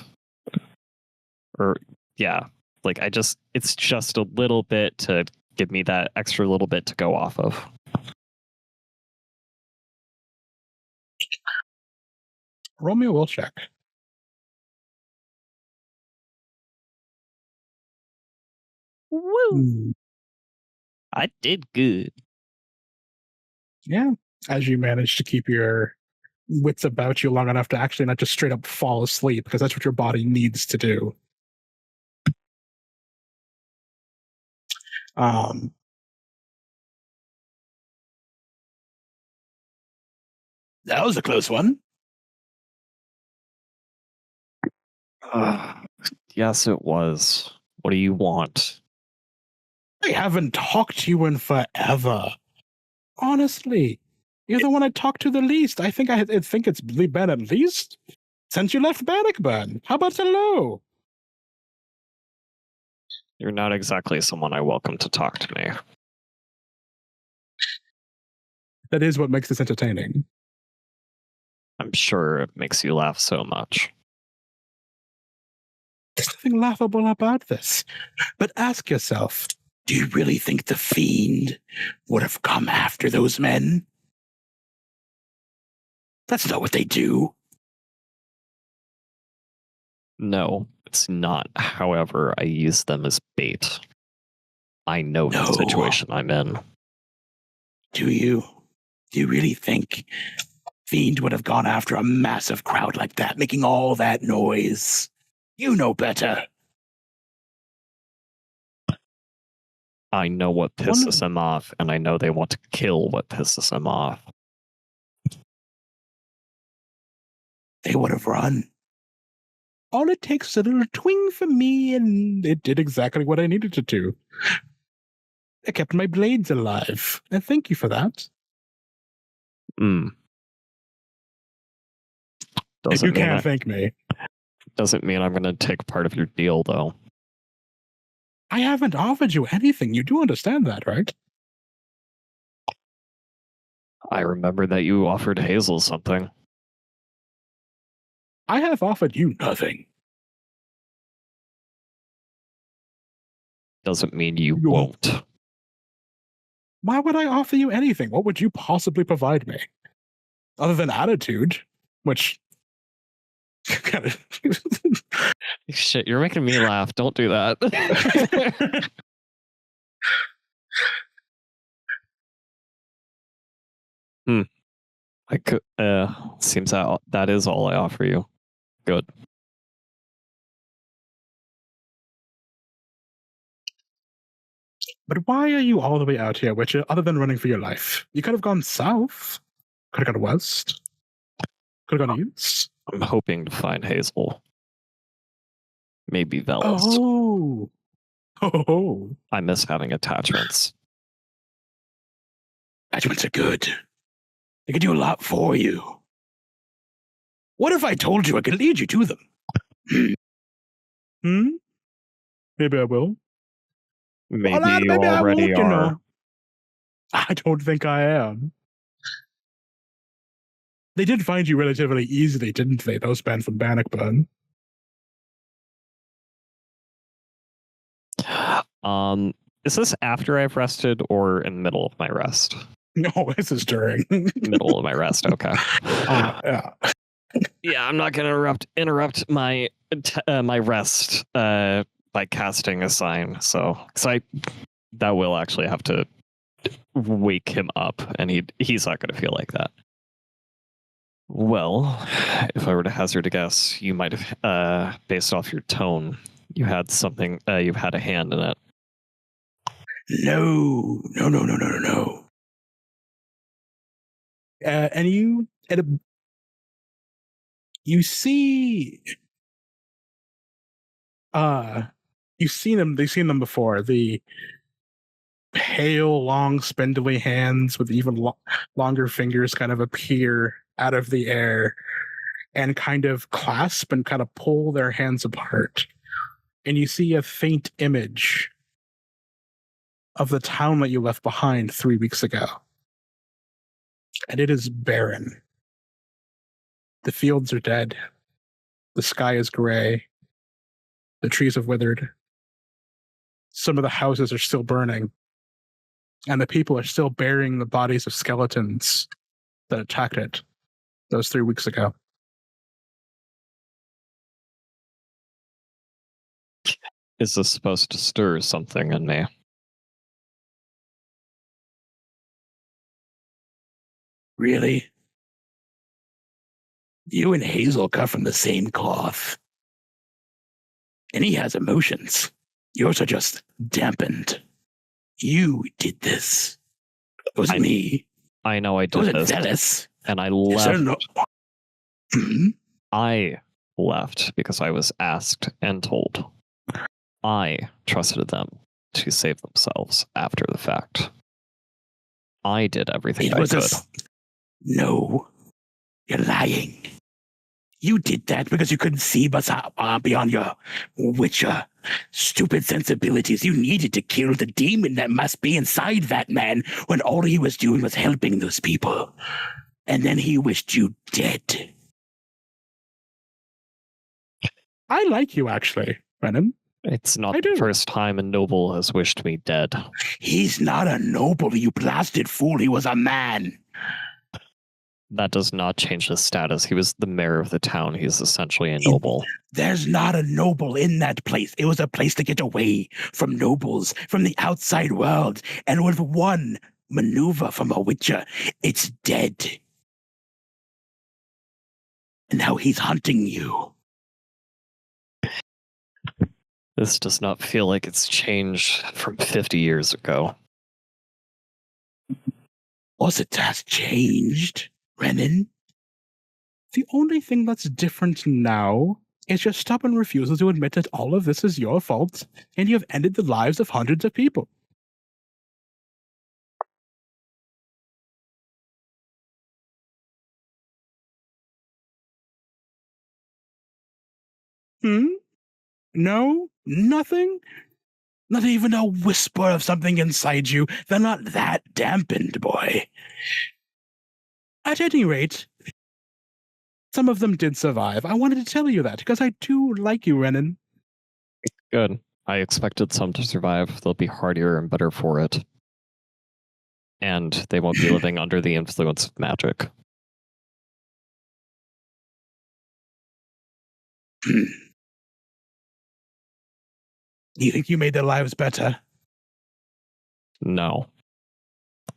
It's just a little bit to give me that extra little bit to go off of. Roll me a will check. Woo! I did good. Yeah, as you manage to keep your wits about you long enough to actually not just straight up fall asleep, because that's what your body needs to do. That was a close one. Yes, it was. What do you want? I haven't talked to you in forever. Honestly, you're the one I talk to the least. I think it's been at least since you left Bannockburn. How about hello? You're not exactly someone I welcome to talk to me. That is what makes this entertaining. I'm sure it makes you laugh so much. There's nothing laughable about this. But ask yourself, do you really think the fiend would have come after those men? That's not what they do. No, it's not. However, I use them as bait. I know the situation I'm in. Do you? Do you really think fiend would have gone after a massive crowd like that, making all that noise? You know better. I know what pisses them off, and I know they want to kill what pisses them off. They would have run. All it takes is a little twing from me, and it did exactly what I needed to do. It kept my blades alive, and thank you for that. You can't thank me. Doesn't mean I'm going to take part of your deal, though. I haven't offered you anything. You do understand that, right? I remember that you offered Hazel something. I have offered you nothing. Doesn't mean you won't. Why would I offer you anything? What would you possibly provide me? Other than attitude, which... Shit, you're making me laugh. Don't do that. I could. Seems that is all I offer you. Good. But why are you all the way out here, Witcher, other than running for your life? You could have gone south. Could have gone west. Could have gone east. I'm hoping to find Hazel. Maybe Vellis. Oh. I miss having attachments. Attachments are good. They can do a lot for you. What if I told you I could lead you to them? Maybe I will. Maybe you already are. I don't think I am. They did find you relatively easily, didn't they? Those men from Bannockburn. Is this after I've rested or in the middle of my rest? No, this is during. Middle of my rest, okay. Yeah. Yeah, I'm not gonna interrupt my my rest by casting a sign. Because that will actually have to wake him up, and he's not gonna feel like that. Well, if I were to hazard a guess, you might have, based off your tone, you had something. You've had a hand in it. No. And you see, you've seen them before. The pale, long, spindly hands with even longer fingers kind of appear out of the air and kind of clasp and kind of pull their hands apart. And you see a faint image of the town that you left behind 3 weeks ago. And it is barren. The fields are dead. The sky is gray. The trees have withered. Some of the houses are still burning. And the people are still burying the bodies of skeletons that attacked it those 3 weeks ago. Is this supposed to stir something in me? Really? You and Hazel cut from the same cloth. And he has emotions. Yours are just dampened. You did this. It wasn't me. I know I did It wasn't this. Vellis. And I Is there left. no- I left because I was asked and told. I trusted them to save themselves after the fact. I did everything I could. No. You're lying. You did that because you couldn't see beyond your witcher stupid sensibilities. You needed to kill the demon that must be inside that man when all he was doing was helping those people. And then he wished you dead. I like you, actually, Rennen. It's not the first time a noble has wished me dead. He's not a noble, you blasted fool. He was a man. That does not change his status. He was the mayor of the town. He's essentially a noble. There's not a noble in that place. It was a place to get away from nobles, from the outside world. And with one maneuver from a witcher, it's dead. And now he's hunting you. This does not feel like it's changed from 50 years ago. Was it has changed, Rennen? The only thing that's different now is your stubborn refusal to admit that all of this is your fault, and you have ended the lives of hundreds of people. No? Nothing? Not even a whisper of something inside you? They're not that dampened, boy. At any rate, some of them did survive. I wanted to tell you that, because I do like you, Rennen. Good. I expected some to survive. They'll be hardier and better for it. And they won't be living under the influence of magic. You think you made their lives better? No.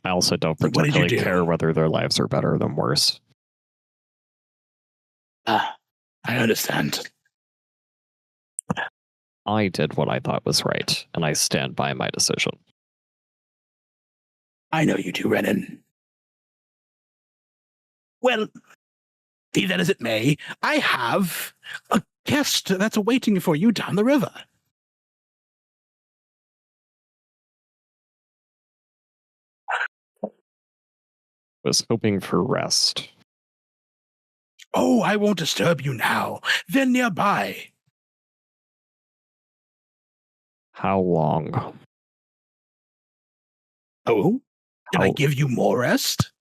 I also don't What did you particularly do? care whether their lives are better than worse. I understand. I did what I thought was right, and I stand by my decision. I know you do, Rennen. Well, be that as it may, I have a guest that's waiting for you down the river. Was hoping for rest. Oh, I won't disturb you now. They're nearby. How long? Oh? Did I give you more rest?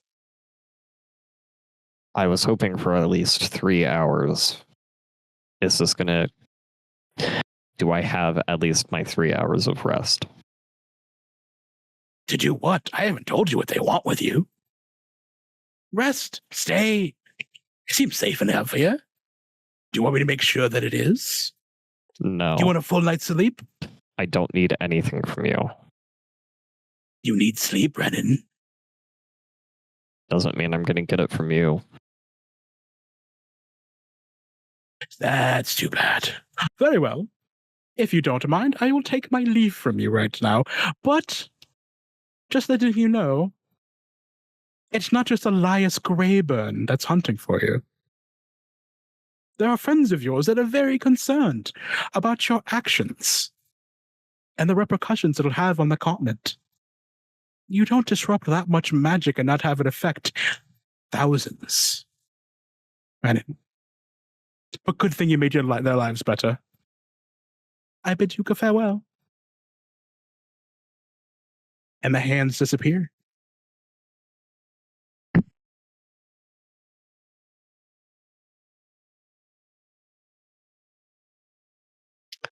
I was hoping for at least 3 hours. Is this gonna... Do I have at least my 3 hours of rest? To do what? I haven't told you what they want with you. Rest. Stay. It seems safe enough here. Do you want me to make sure that it is? No. Do you want a full night's sleep? I don't need anything from you. You need sleep, Rennen. Doesn't mean I'm gonna get it from you. That's too bad. Very well. If you don't mind, I will take my leave from you right now. But, just letting you know, it's not just Elias Greyburn that's hunting for you. There are friends of yours that are very concerned about your actions and the repercussions it'll have on the continent. You don't disrupt that much magic and not have it affect thousands. Rennen. But good thing you made their lives better. I bid you good farewell. And the hands disappear.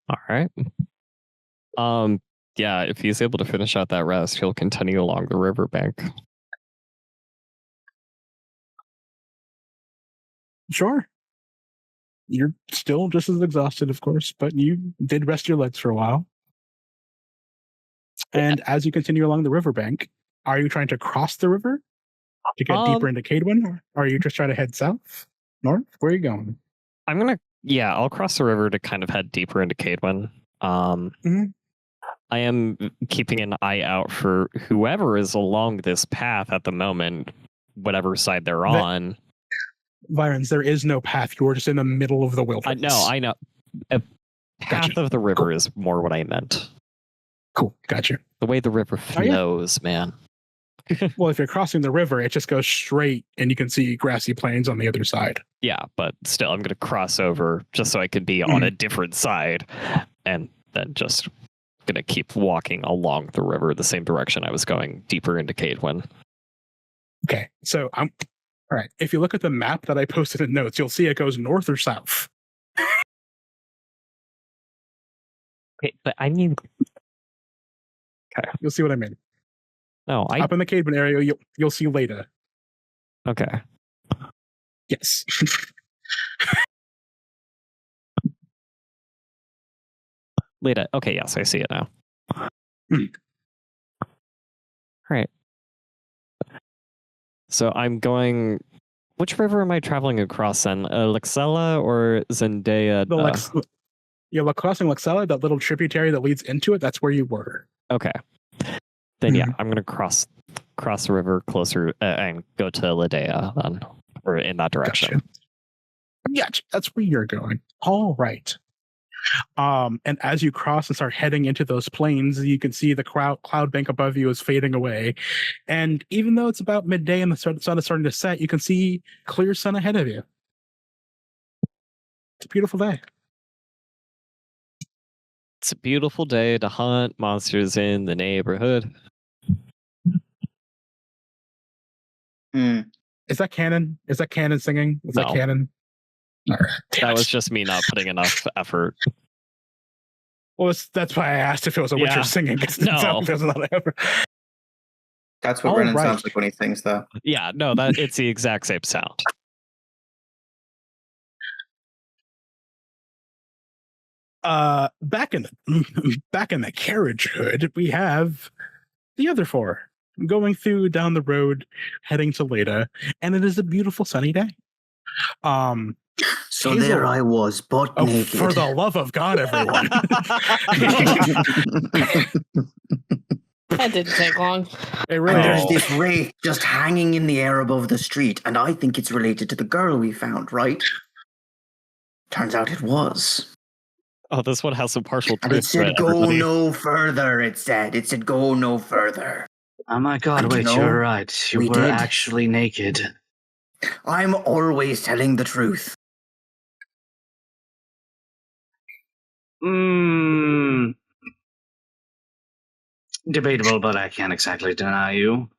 All right. Yeah, if he's able to finish out that rest, he'll continue along the riverbank. Sure. You're still just as exhausted, of course, but you did rest your legs for a while. And as you continue along the riverbank, are you trying to cross the river to get deeper into Kaedwen, or are you just trying to head south? North? Where are you going? I'll cross the river to kind of head deeper into Kaedwen. I am keeping an eye out for whoever is along this path at the moment, whatever side they're on. Vironz, there is no path. You are just in the middle of the wilderness. I know. A path of the river is more what I meant. Cool, gotcha. The way the river flows, man. Well, if you're crossing the river, it just goes straight, and you can see grassy plains on the other side. Yeah, but still, I'm going to cross over just so I could be on a different side, and then just going to keep walking along the river the same direction I was going, deeper into Kaedwen. Okay, so all right. If you look at the map that I posted in notes, you'll see it goes north or south. Okay, but I mean, okay, you'll see what I mean. No, up in the Kaedwen area, you'll see Leda. Okay. Yes. Leda. Okay, yes, I see it now. Right. So I'm going. Which river am I traveling across then? Lexella or Zendaya? You're crossing Lexella, that little tributary that leads into it. That's where you were. Okay. Then I'm going to cross the river closer and go to Ledea then, or in that direction. Gotcha. Yeah, that's where you're going. All right. And as you cross and start heading into those plains, you can see the cloud bank above you is fading away. And even though it's about midday and the sun is starting to set, you can see clear sun ahead of you. It's a beautiful day. It's a beautiful day to hunt monsters in the neighborhood. Is that canon? Is that canon singing? Is that canon? Right. That was just me not putting enough effort. Well, that's why I asked if it was a Witcher singing. No. There's a lot of effort. That's what Rennen sounds like when he sings, though. Yeah, no, it's the exact same sound. Back in the carriage hood, we have the other four going down the road, heading to Leda, and it is a beautiful sunny day. So Hazel, there I was, butt naked. For the love of God, everyone! That didn't take long. And there's this wraith just hanging in the air above the street, and I think it's related to the girl we found, right? Turns out it was. Oh, this one has some partial truth. And it said, "Go no further." It said, "Go no further." Oh my God! Wait, you're right. You were actually naked. I'm always telling the truth. Debatable, but I can't exactly deny you.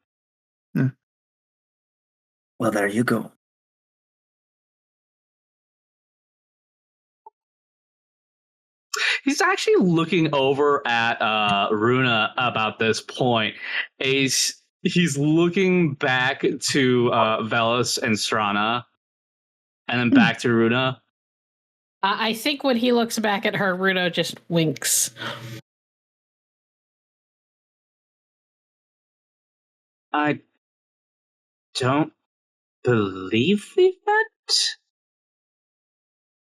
Well, there you go. He's actually looking over at Rúna about this point. He's looking back to Vellis and Strana, and then back to Rúna. I think when he looks back at her, Rúna just winks. I don't believe we've met.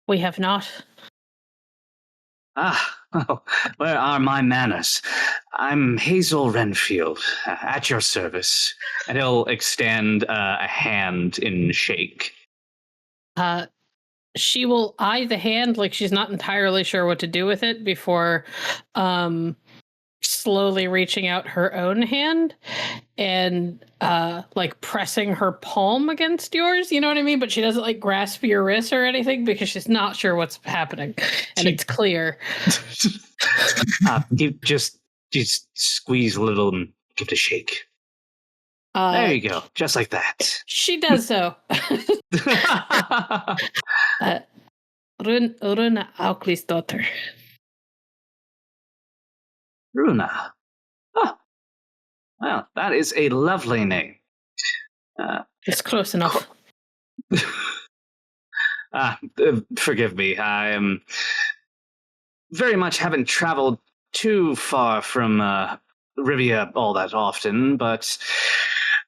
We have not. Where are my manners? I'm Hazel Renfield, at your service. And he'll extend a hand in shake. She will eye the hand like she's not entirely sure what to do with it before slowly reaching out her own hand and like pressing her palm against yours, you know what I mean? But she doesn't like grasp your wrist or anything because she's not sure what's happening. And it's clear. You just squeeze a little and give it a shake. There you go. Just like that. She does so. Rúna Ákisdottir. Rúna. Oh. Well, that is a lovely name. It's close enough. Forgive me. I am very much haven't traveled too far from Rivia all that often, but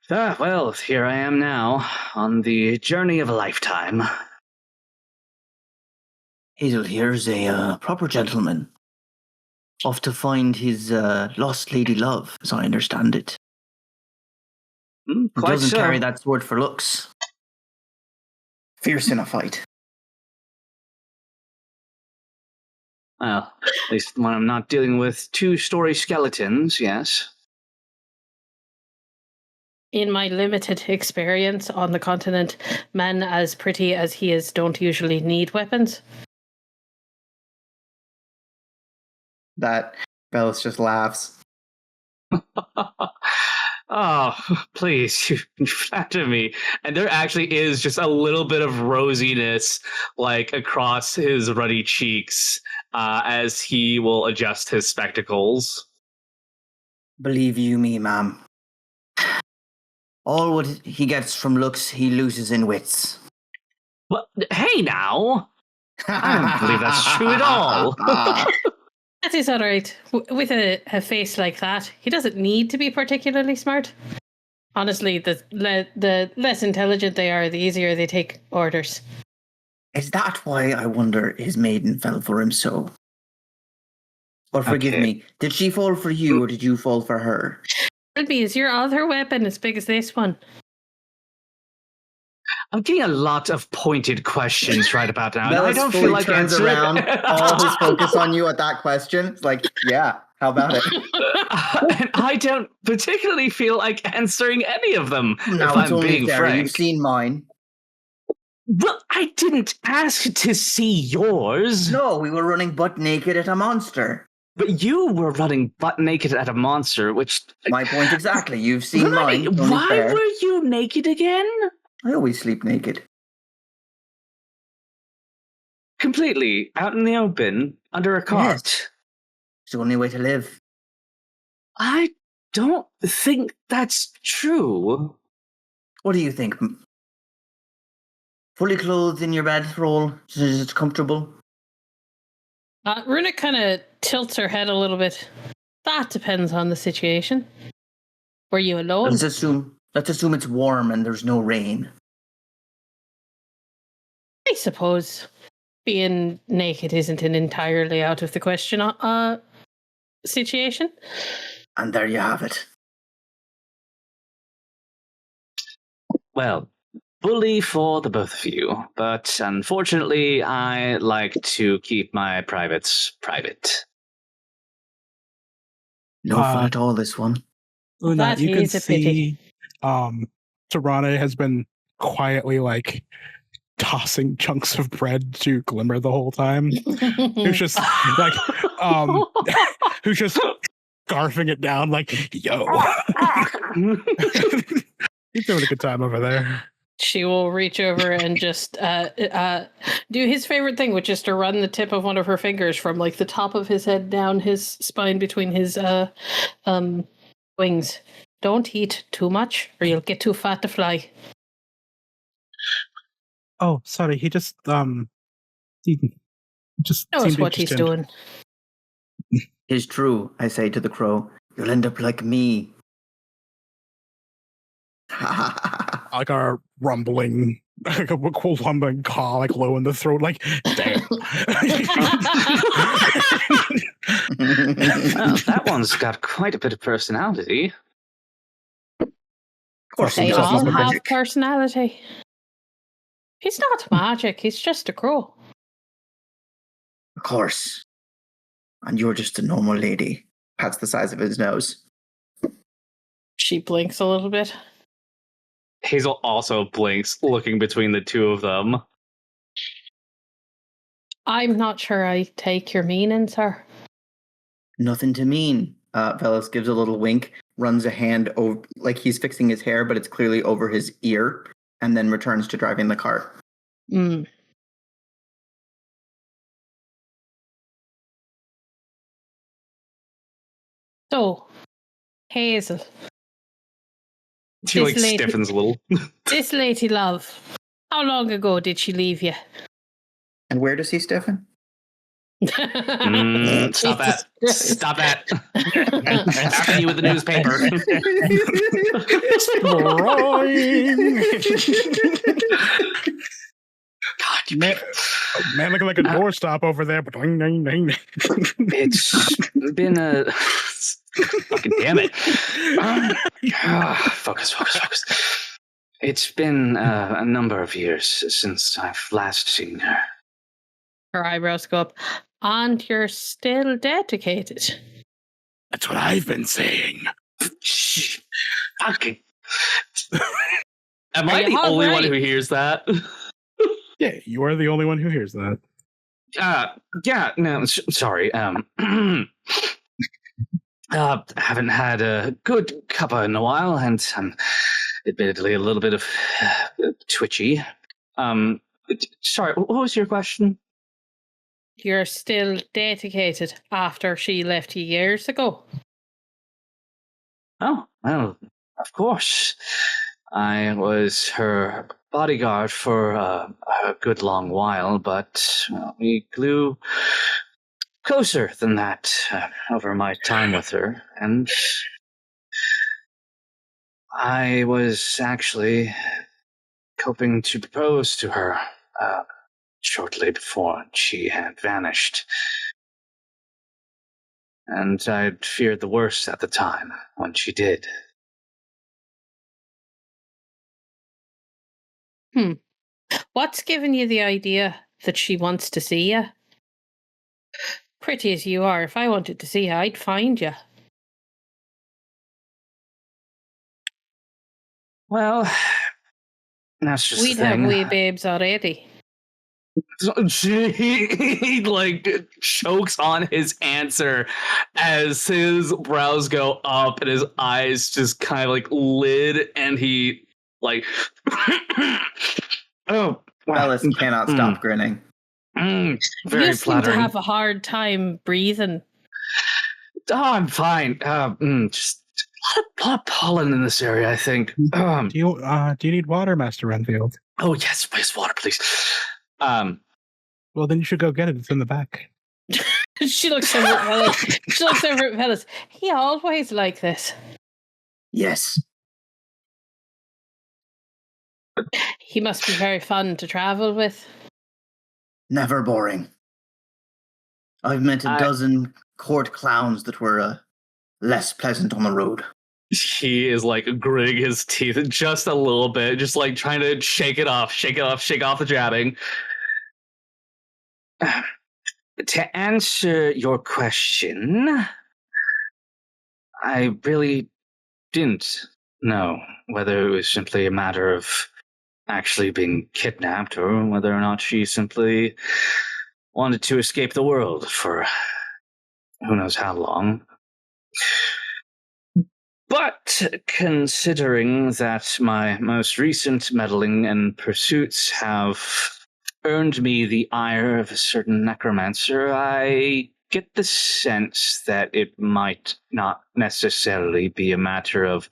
well, here I am now on the journey of a lifetime. Hazel here's a proper gentleman. Off to find his lost lady love, as I understand it. He doesn't carry that sword for looks. Fierce in a fight. Well, at least when I'm not dealing with two-story skeletons, yes. In my limited experience on the continent, men as pretty as he is don't usually need weapons. That Vellis just laughs. Oh, please, you flatter me. And there actually is just a little bit of rosiness, like, across his ruddy cheeks, as he will adjust his spectacles. Believe you me, ma'am. All what he gets from looks, he loses in wits. Well, hey now! I don't believe that's true at all. That is all right. With a face like that, he doesn't need to be particularly smart. Honestly, the less intelligent they are, the easier they take orders. Is that why I wonder his maiden fell for him so? Or forgive me, did she fall for you or did you fall for her? Is your other weapon as big as this one? I'm getting a lot of pointed questions right about now. And I don't feel like turns answering. around, all his focus on you at that question. It's like, yeah, how about it? And I don't particularly feel like answering any of them, No, if it's I'm only being fair. frank. You've seen mine. Well, I didn't ask to see yours. No, we were running butt naked at a monster. But you were running butt naked at a monster, which... My point exactly. You've seen mine. It's only Why fair. were you naked again? I always sleep naked. Completely out in the open, under a cart. Yes. It's the only way to live. I don't think that's true. What do you think? Fully clothed in your bedroll? Is it comfortable? Rúna kind of tilts her head a little bit. That depends on the situation. Were you alone? Let's assume it's warm and there's no rain. I suppose being naked isn't an entirely out of the question situation. And there you have it. Well, bully for the both of you, but unfortunately I like to keep my privates private. No fun at all, this one. Rúna, That you can is a pity. see Tarana has been quietly like tossing chunks of bread to Glimmer the whole time. Who's just like who's just scarfing it down like, yo. He's having a good time over there. She will reach over and just do his favorite thing, which is to run the tip of one of her fingers from like the top of his head down his spine between his wings. Don't eat too much or you'll get too fat to fly. Oh, sorry, he just Knows seemed what he's interested. doing. It's true, I say to the crow. You'll end up like me. Like a rumbling, like a rumbling caw, like low in the throat, like damn. Well, that one's got quite a bit of personality. Of course, They he all does. have personality. He's not magic, he's just a crow. Of course. And you're just a normal lady. Pats the size of his nose. She blinks a little bit. Hazel also blinks, looking between the two of them. I'm not sure I take your meaning, sir. Nothing to mean. Vellis gives a little wink, runs a hand over, like he's fixing his hair, but it's clearly over his ear, and then returns to driving the car. Mm. So, Hazel. She This like lady- stiffens a little. This lady love, how long ago did she leave you? And where does he stiffen? Stop that. Stop that. After you with the newspaper. God Man looking like a doorstop over there. It's been a... Fucking damn it. Focus. It's been a number of years since I've last seen her. Her eyebrows go up. And you're still dedicated. That's what I've been saying. Fucking... Am I the only one who hears that? Yeah, you are the only one who hears that. Sorry. Haven't had a good cuppa in a while, and I'm admittedly a little bit of twitchy. Sorry, what was your question? You're still dedicated after she left you years ago. Oh, well, of course. I was her bodyguard for a good long while, but we grew closer than that over my time with her, and I was actually hoping to propose to her shortly before she had vanished. And I'd feared the worst at the time when she did. What's given you the idea that she wants to see you? Pretty as you are, if I wanted to see you, I'd find you. Well, that's just We'd the thing. have wee babes already. He like chokes on his answer as his brows go up and his eyes just kind of like lid, and he like oh, Vellis cannot stop grinning. Very You seem flattering. to have a hard time breathing. Oh, I'm fine. Just a lot of pollen in this area, I think. Do you need water, Master Renfield? Oh yes, please, water, please. Well, then you should go get it. It's in the back. She looks over at Vellis. She looks over at Vellis. He always like this. Yes. He must be very fun to travel with. Never boring. I've met a dozen court clowns that were less pleasant on the road. He is like gritting his teeth just a little bit, just like trying to shake off the jabbing. To answer your question, I really didn't know whether it was simply a matter of actually being kidnapped or whether or not she simply wanted to escape the world for who knows how long. But considering that my most recent meddling and pursuits have earned me the ire of a certain necromancer, I get the sense that it might not necessarily be a matter of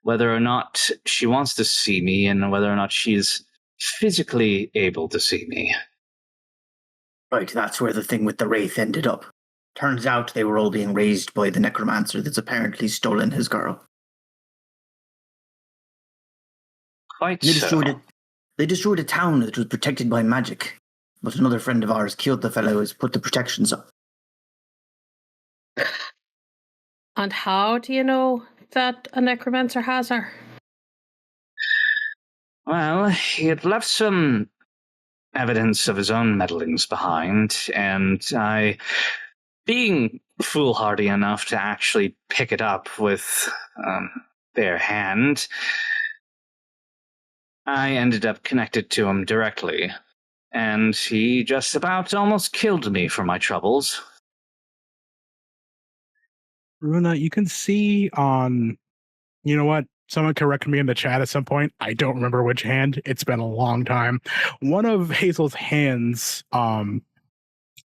whether or not she wants to see me and whether or not she's physically able to see me. Right, that's where the thing with the Wraith ended up. Turns out they were all being raised by the necromancer that's apparently stolen his girl. Quite They so. destroyed it. They destroyed a town that was protected by magic, but another friend of ours killed the fellow who's put the protections up. And how do you know that a necromancer has her? Well, he had left some evidence of his own meddlings behind, and I, being foolhardy enough to actually pick it up with bare hand, I ended up connected to him directly, and he just about almost killed me for my troubles. Rúna, you can see on, you know what? Someone correct me in the chat at some point. I don't remember which hand. It's been a long time. One of Hazel's hands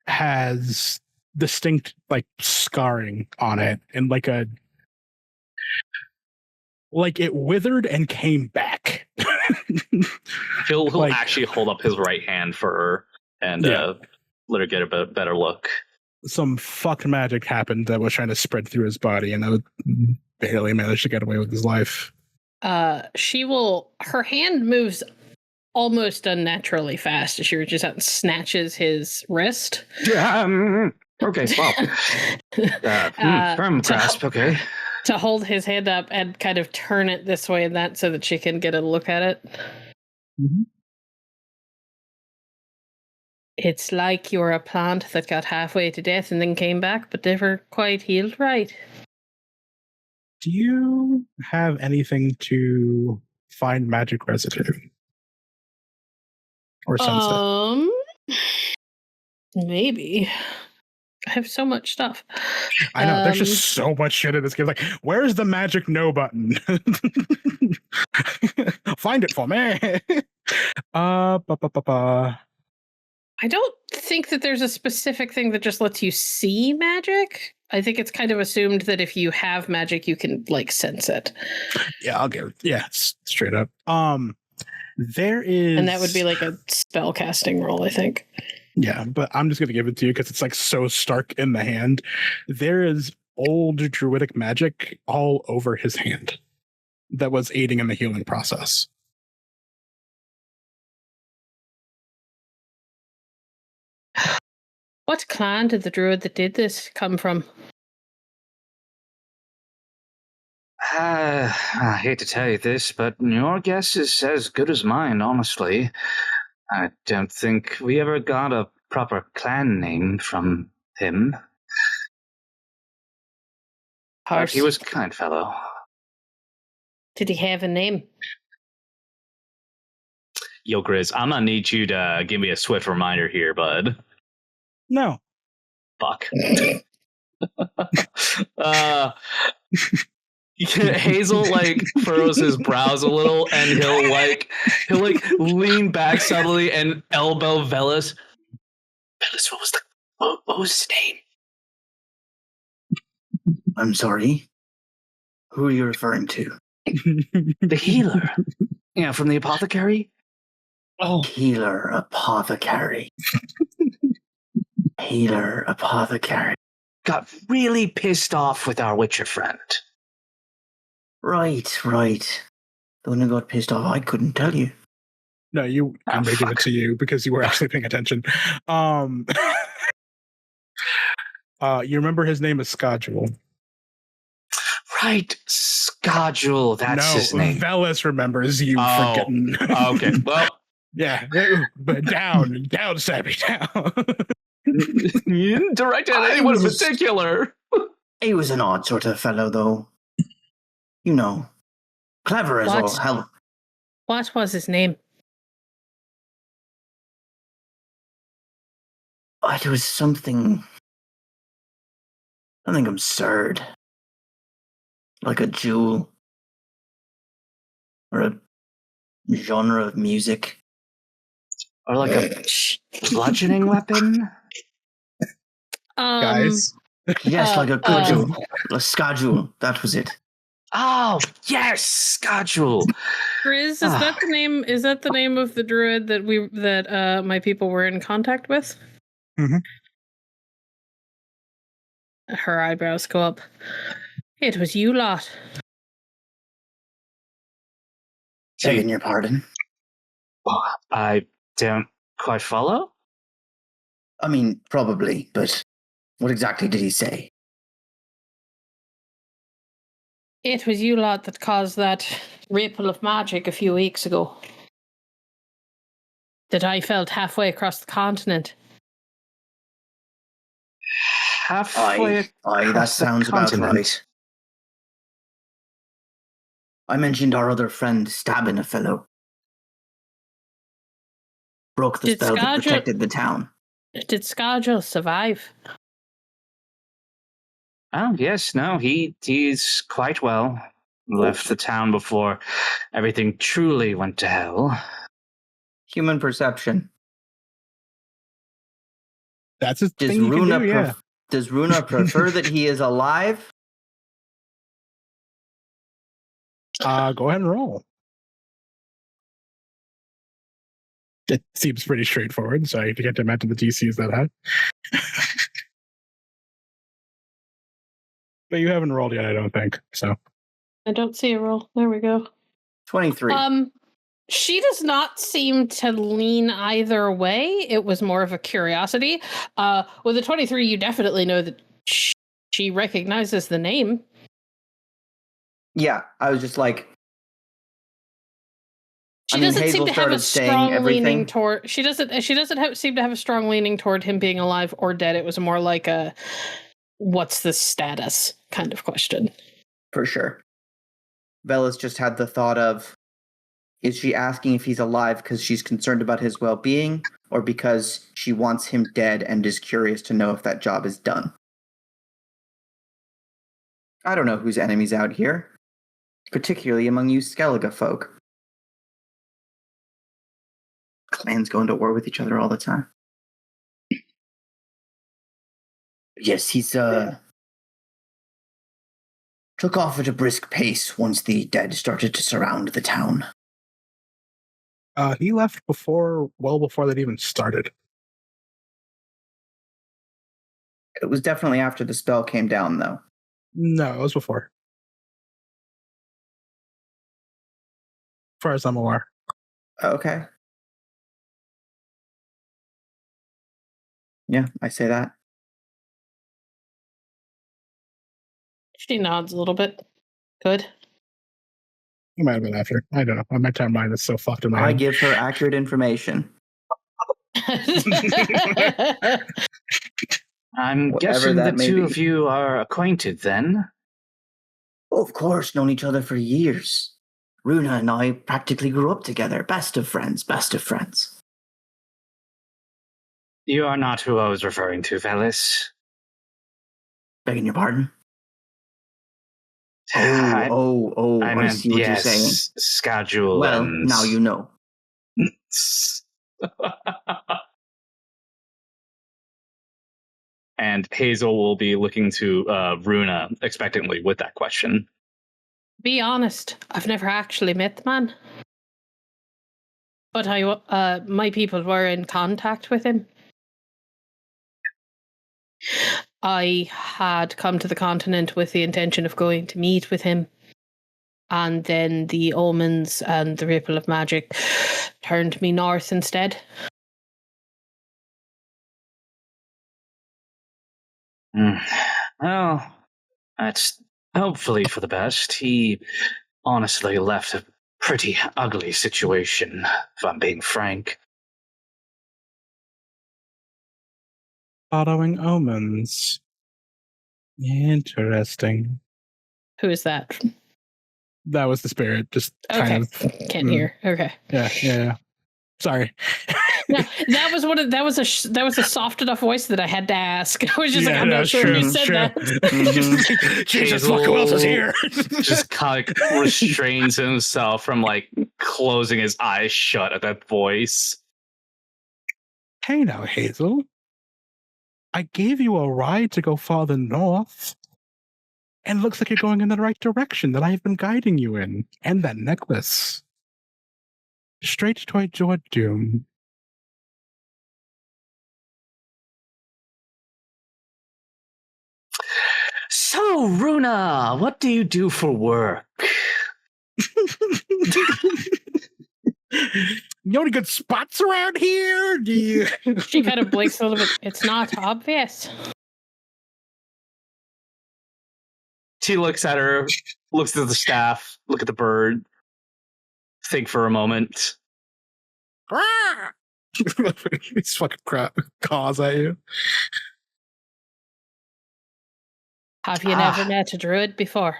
has distinct like scarring on it, and like it withered and came back. He'll Like- actually hold up his right hand for her and let her get a better look. Some fucked magic happened that was trying to spread through his body, and I barely managed to get away with his life. Her hand moves almost unnaturally fast as she reaches out and snatches his wrist. Okay, well. Firm grasp, okay. To hold his hand up and kind of turn it this way and that so that she can get a look at it. Mm-hmm. It's like you're a plant that got halfway to death and then came back, but never quite healed right. Do you have anything to find magic residue? Or sense it? Maybe. I have so much stuff. I know, there's just so much shit in this game. Like, where's the magic no button? Find it for me. I don't think that there's a specific thing that just lets you see magic. I think it's kind of assumed that if you have magic, you can, like, sense it. Yeah, I'll give it. Yeah, straight up. There is... And that would be like a spell casting roll, I think. Yeah, but I'm just going to give it to you because it's, like, so stark in the hand. There is old druidic magic all over his hand that was aiding in the healing process. What clan did the druid that did this come from? I hate to tell you this, but your guess is as good as mine, honestly. I don't think we ever got a proper clan name from him. But he was a kind fellow. Did he have a name? Yo, Grizz, I'm gonna need you to give me a swift reminder here, bud. No. Fuck. Hazel like furrows his brows a little, and he'll lean back subtly and elbow Vellis. Vellis, what was his name? I'm sorry. Who are you referring to? The healer. Yeah, from the apothecary. Oh, healer, apothecary. Healer, apothecary. Got really pissed off with our Witcher friend. Right. The one who got pissed off, I couldn't tell you. No, I'm going to give it to you because you were actually paying attention. You remember his name is Schedule. Right, Schedule. That's his name. Vellis remembers you forgetting. Okay, well. Yeah, but down, Stabby, down. You didn't direct at anyone in particular. He was an odd sort of fellow, though. You know, clever as all hell. What was his name? It was something absurd. Like a jewel. Or a genre of music. Or like a bludgeoning weapon? Guys? Yes, like a cudgel. A schedule. That was it. Oh, yes, Schedule. Grizz, is that the name? Is that the name of the druid that my people were in contact with? Mm-hmm. Her eyebrows go up. It was you lot. Begging your pardon. I don't quite follow. I mean, probably, but what exactly did he say? It was you lot that caused that ripple of magic a few weeks ago. That I felt halfway across the continent. Halfway Aye, that sounds about right. I mentioned our other friend stabbing a fellow. Broke the spell that protected the town. Did Schedule survive? Oh, yes, no, he's quite well. Left the town before everything truly went to hell. Human perception. That's a thing you can do, yeah. Does Rúna prefer that he is alive? Go ahead and roll. It seems pretty straightforward, so I can't imagine the DC is that high. But you haven't rolled yet, I don't think. So I don't see a roll. There we go. 23. She does not seem to lean either way. It was more of a curiosity. With a 23, you definitely know that she recognizes the name. Yeah, I was just like... She doesn't seem to have a strong leaning toward... She doesn't seem to have a strong leaning toward him being alive or dead. It was more like a, what's the status kind of question. For sure. Vellis just had the thought of, is she asking if he's alive because she's concerned about his well-being, or because she wants him dead and is curious to know if that job is done? I don't know whose enemies out here, particularly among you Skellige folk. Clans go into war with each other all the time. Yes, he's took off at a brisk pace once the dead started to surround the town. He left well before that even started. It was definitely after the spell came down, though. No, it was before. As far as I'm aware. Okay. Yeah, I say that. She nods a little bit. Good. It might have been after. I don't know. My timeline is so fucked in my I head. give her accurate information. I'm Whatever guessing the that may two be. of you are acquainted then. Oh, of course, known each other for years. Rúna and I practically grew up together. Best of friends, best of friends. You are not who I was referring to, Vellis. Begging your pardon? I I meant, see what you're saying. Schedule. Well, and... now you know. And Hazel will be looking to Rúna expectantly with that question. Be honest, I've never actually met the man. But my people were in contact with him. I had come to the continent with the intention of going to meet with him. And then the omens and the ripple of magic turned me north instead. Well, that's hopefully for the best. He honestly left a pretty ugly situation, if I'm being frank. Following omens. Interesting. Who is that? That was the spirit. Just Okay. kind of. Can't hear. Okay. Yeah. Sorry. No, that was a soft enough voice that I had to ask. I was just I'm not sure true, who said that. Mm-hmm. Jesus, fuck, who else is here? Just kind of restrains himself from closing his eyes shut at that voice. Hey now, Hazel. I gave you a ride to go farther north. And it looks like you're going in the right direction that I've been guiding you in. And that necklace. Straight toward your doom. So, Rúna, what do you do for work? You know any good spots around here? Do you? She kind of blinks a little bit. It's not obvious. She looks at her, looks at the staff, look at the bird, think for a moment. He's fucking caws at you. Have you never met a druid before?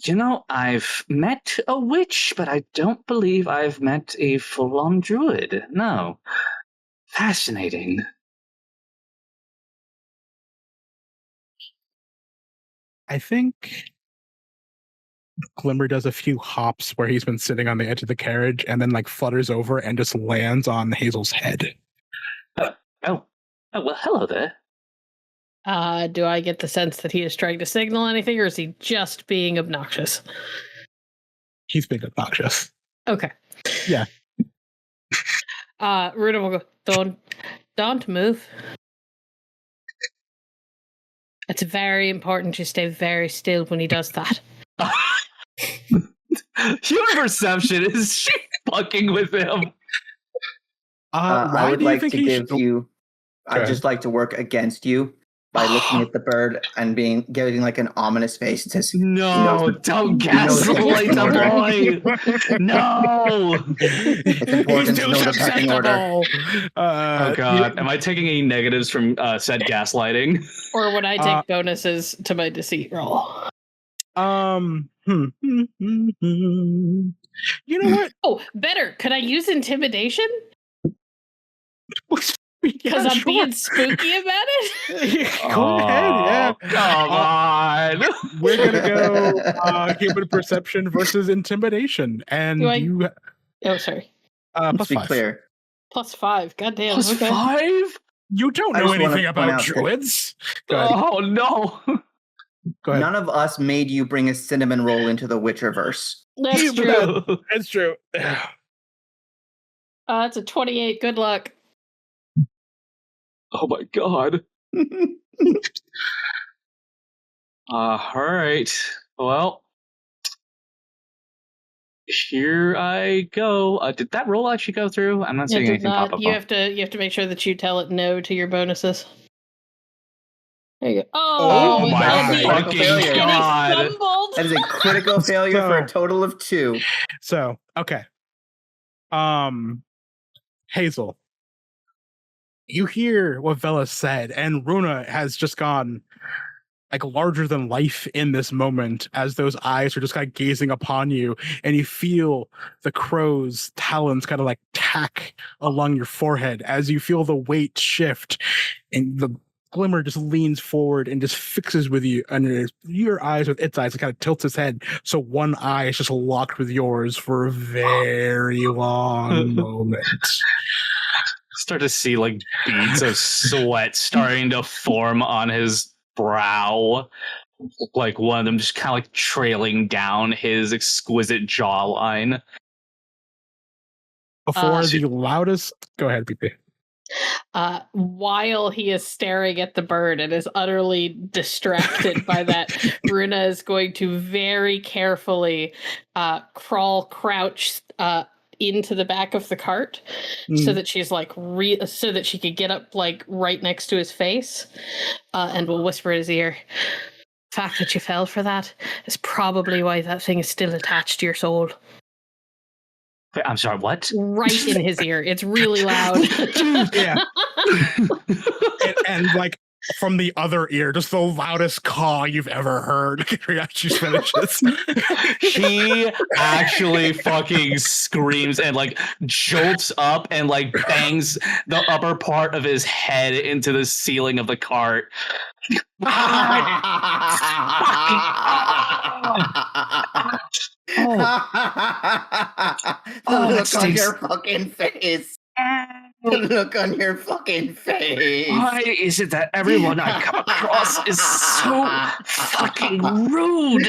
You know, I've met a witch, but I don't believe I've met a full-on druid. No. Fascinating. I think Glimmer does a few hops where he's been sitting on the edge of the carriage and then flutters over and just lands on Hazel's head. Oh, well, hello there. Do I get the sense that he is trying to signal anything, or is he just being obnoxious? He's being obnoxious. Okay. Yeah. Rúna will go, don't move. It's very important you stay very still when he does that. Human perception, is she fucking with him? I would like to give you. I'd ahead. just like to work against you by looking at the bird and giving like an ominous face. It says, No, don't gaslight the boy. No. "It's important to know the pecking order." Oh god, am I taking any negatives from said gaslighting? Or would I take bonuses to my deceit roll? You know what? Oh, better. Could I use intimidation? Because I'm being spooky about it? Go ahead, yeah. Come on. We're gonna go human perception versus intimidation. And you Oh, sorry. plus Be 5. clear. +5. Goddamn. Plus okay. 5? You don't I know just wanna anything point about out that- druids. Go ahead. Oh no. Go ahead. None of us made you bring a cinnamon roll into the Witcherverse. That's true. That's true. It's a 28. Good luck. Oh my god. Alright. Well, here I go. Did that roll actually go through? I'm not seeing anything pop up. You have to make sure that you tell it no to your bonuses. There you go. Oh my and fucking he god. stumbled. That is a critical failure for a total of 2. So, okay. Hazel, you hear what Vellis said, and Rúna has just gone like larger than life in this moment as those eyes are just kind of gazing upon you, and you feel the crow's talons kind of like tack along your forehead as you feel the weight shift, and the glimmer just leans forward and just fixes with you under your eyes with its eyes. It kind of tilts its head, so one eye is just locked with yours for a very long moment. Start to see like beads of sweat starting to form on his brow. Like one of them just kind of like trailing down his exquisite jawline. Before the loudest... Go ahead, PP. While he is staring at the bird and is utterly distracted by that, Rúna is going to very carefully crouch into the back of the cart so that she's like so that she could get up like right next to his face, and will whisper in his ear, "The fact that you fell for that is probably why that thing is still attached to your soul." I'm sorry, what? Right in his ear. It's really loud. Yeah. and like from the other ear, just the loudest caw you've ever heard. She finishes. He actually fucking screams and like jolts up and like bangs the upper part of his head into the ceiling of the cart. The look on your fucking face. The look on your fucking face. Why is it that everyone I come across is so fucking rude?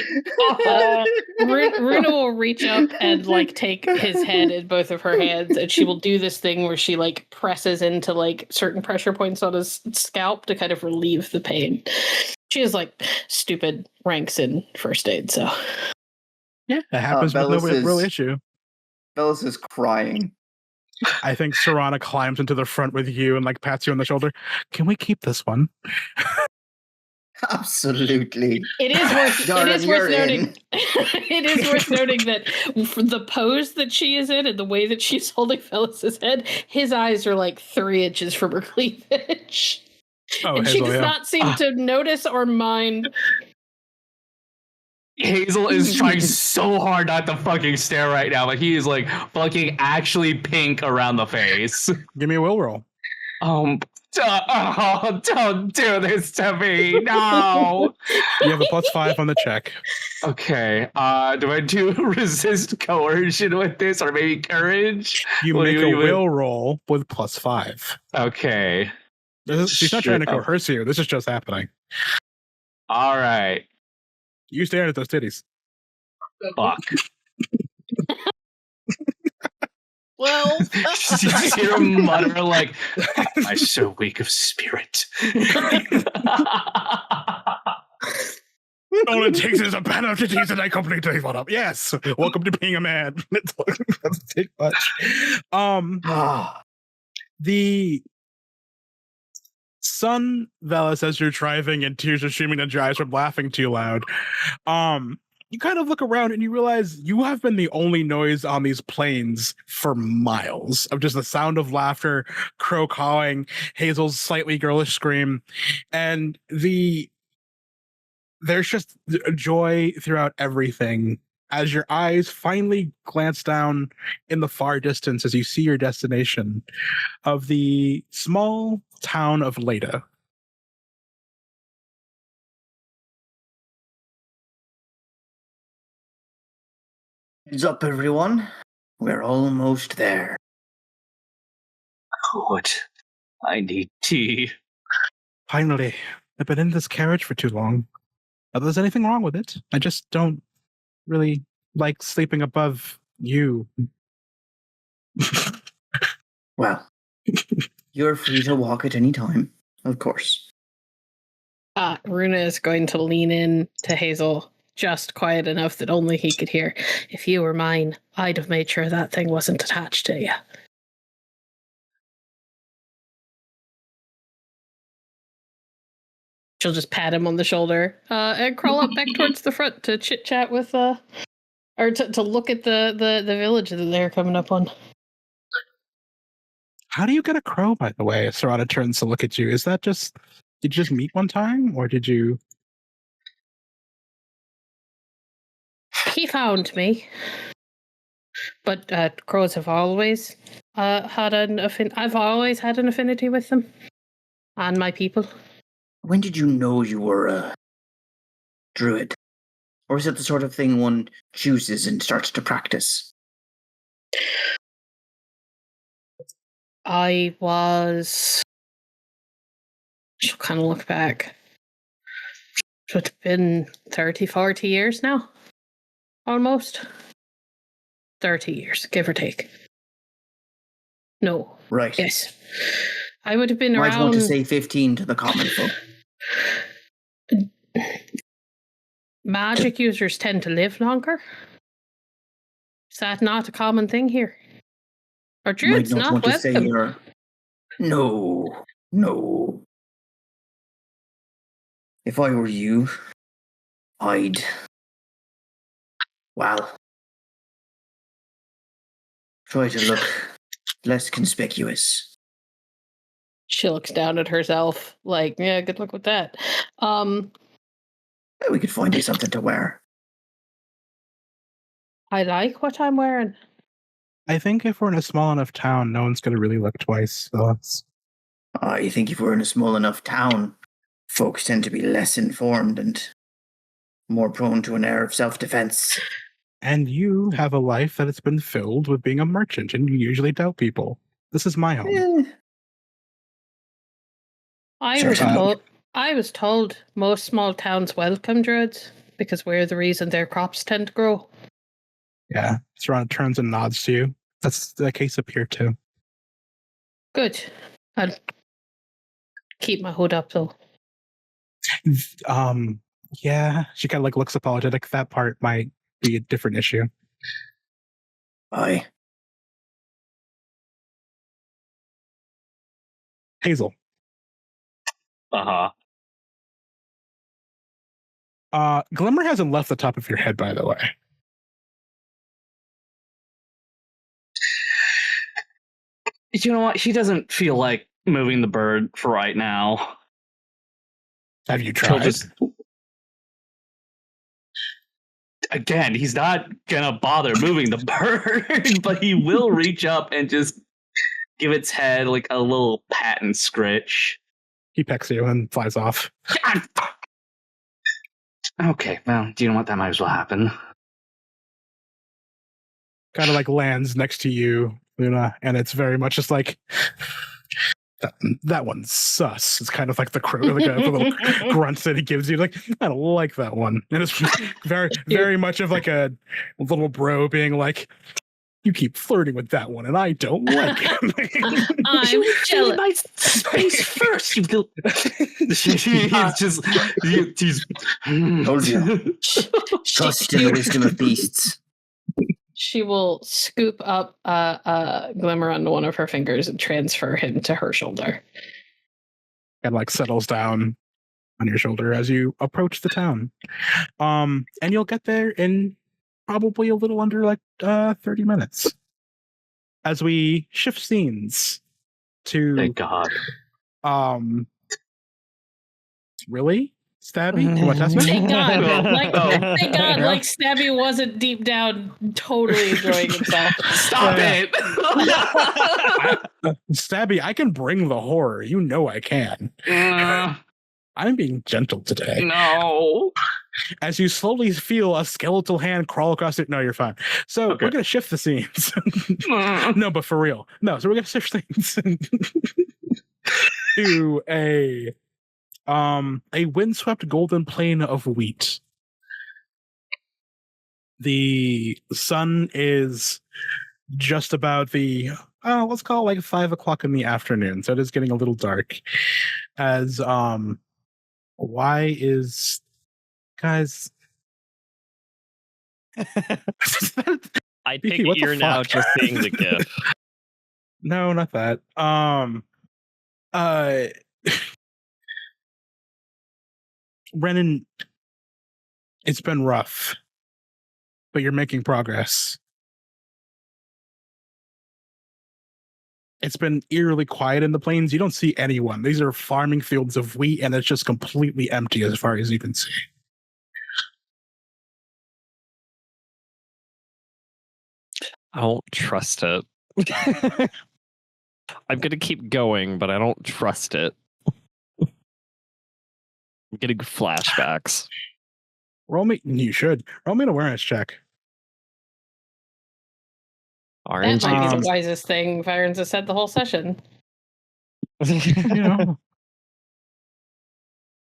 Rúna will reach up and like take his head in both of her hands, and she will do this thing where she like presses into like certain pressure points on his scalp to kind of relieve the pain. She has like stupid ranks in first aid, so yeah, that happens with no real issue. Vellis is crying. I think Serana climbs into the front with you and like pats you on the shoulder. Can we keep this one? Absolutely. It is worth noting. It is worth noting that for the pose that she is in and the way that she's holding Vellis's head, his eyes are like 3 inches from her cleavage. Oh, and Hazel, she does not seem to notice or mind. Hazel is trying so hard not to fucking stare right now, but he is like fucking actually pink around the face. Give me a will roll. Don't do this to me. No. You have a +5 on the check. Okay. Do I do resist coercion with this, or maybe courage? You make a will roll with +5. Okay. She's not trying to coerce you. This is just happening. All right. You staring at those titties. Fuck. Well, you hear him mutter like, "I'm so weak of spirit." All it takes is a pen of titties and I completely thought up. Yes, welcome to being a man. It doesn't take much. The sun, Vellis, as you're driving and tears are streaming down your eyes from laughing too loud. You kind of look around and you realize you have been the only noise on these plains for miles of just the sound of laughter, crow cawing, Hazel's slightly girlish scream, and there's just joy throughout everything as your eyes finally glance down in the far distance as you see your destination of the small town of Leda. Heads up, everyone. We're almost there. Good. I need tea. Finally. I've been in this carriage for too long. Not that there's anything wrong with it. I just don't really like sleeping above you. Well, you're free to walk at any time, of course. Rúna is going to lean in to Hazel, just quiet enough that only he could hear. If you were mine, I'd have made sure that thing wasn't attached to you. She'll just pat him on the shoulder and crawl up back towards the front to chit-chat with, or to look at the village that they're coming up on. How do you get a crow, by the way? Serana turns to look at you. Is that just... Did you just meet one time, or did you... He found me. But crows have always had an I've always had an affinity with them. And my people. When did you know you were a druid? Or is it the sort of thing one chooses and starts to practice? I was... She'll kind of look back. So it's been 30, 40 years now. Almost. 30 years, give or take. No. Right. Yes. I would have been Might around... want to say 15 to the common folk. Magic users tend to live longer. Is that not a common thing here? Or druids Might not want to with say them? you're... No. If I were you, I'd... Well... try to look less conspicuous. She looks down at herself like, yeah, good luck with that. We could find you something to wear. I like what I'm wearing. I think if we're in a small enough town, no one's going to really look twice. So that's... I think if we're in a small enough town, folks tend to be less informed and more prone to an air of self-defense. And you have a life that has been filled with being a merchant, and you usually doubt people. This is my home. I was told most small towns welcome druids because we're the reason their crops tend to grow. Yeah, Serana turns and nods to you. That's the case up here too. Good. I'll keep my hood up though. Yeah, she kind of like looks apologetic. That part might be a different issue. Aye. Hazel. Uh-huh. Glimmer hasn't left the top of your head, by the way. You know what? She doesn't feel like moving the bird for right now. Have you tried? Again, he's not gonna bother moving the bird, but he will reach up and just give its head like a little pat and scritch. He pecks you and flies off. Okay, well, do you know what? That might as well happen. Kind of like lands next to you, Rúna, and it's very much just like that one's sus. It's kind of like the crow, like the little grunt that he gives you. Like, I don't like that one, and it's very, very much of like a little bro being like, You keep flirting with that one, and I don't like it. I'm jealous. My space first, you little. He's just. He's. Told you. Trust in the wisdom of beasts. She will scoop up Glimmer onto one of her fingers and transfer him to her shoulder. And like settles down on your shoulder as you approach the town. And you'll get there in probably a little under like 30 minutes. As we shift scenes to Thank God. Really? Stabby? You want to test me? Thank God. Oh. Thank God, like Stabby wasn't deep down totally enjoying himself. Stop it! Stabby, I can bring the horror. You know I can. I'm being gentle today. No. As you slowly feel a skeletal hand crawl across it. No, you're fine. So Okay. we're going to shift the scenes. No, but for real. No, so we're going to shift things to a windswept golden plain of wheat. The sun is just about the let's call it like 5 o'clock in the afternoon, so it is getting a little dark. As why is guys? I Beefy, think what the you're now fuck? just seeing the GIF. No, not that. Rennen, it's been rough, but you're making progress. It's been eerily quiet in the plains. You don't see anyone. These are farming fields of wheat, and it's just completely empty as far as you can see. I don't trust it. I'm going to keep going, but I don't trust it. I'm getting flashbacks. You should. Roll me an awareness check. That might be Um, the wisest thing Vironz has said the whole session. You know,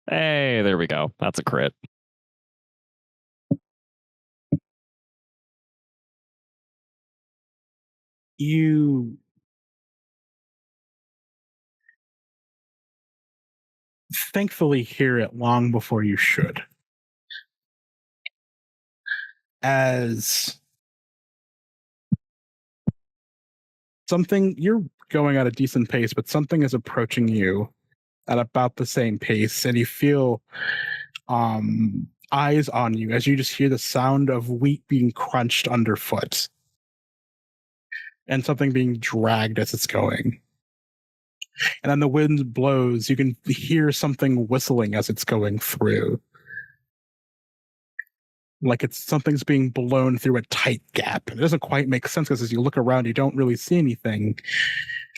Hey, there we go. That's a crit. you thankfully hear it long before you should. As something, you're going at a decent pace, but something is approaching you at about the same pace, and you feel eyes on you as you just hear the sound of wheat being crunched underfoot and something being dragged as it's going. And then the wind blows, you can hear something whistling as it's going through. Like something's being blown through a tight gap. And it doesn't quite make sense because as you look around, you don't really see anything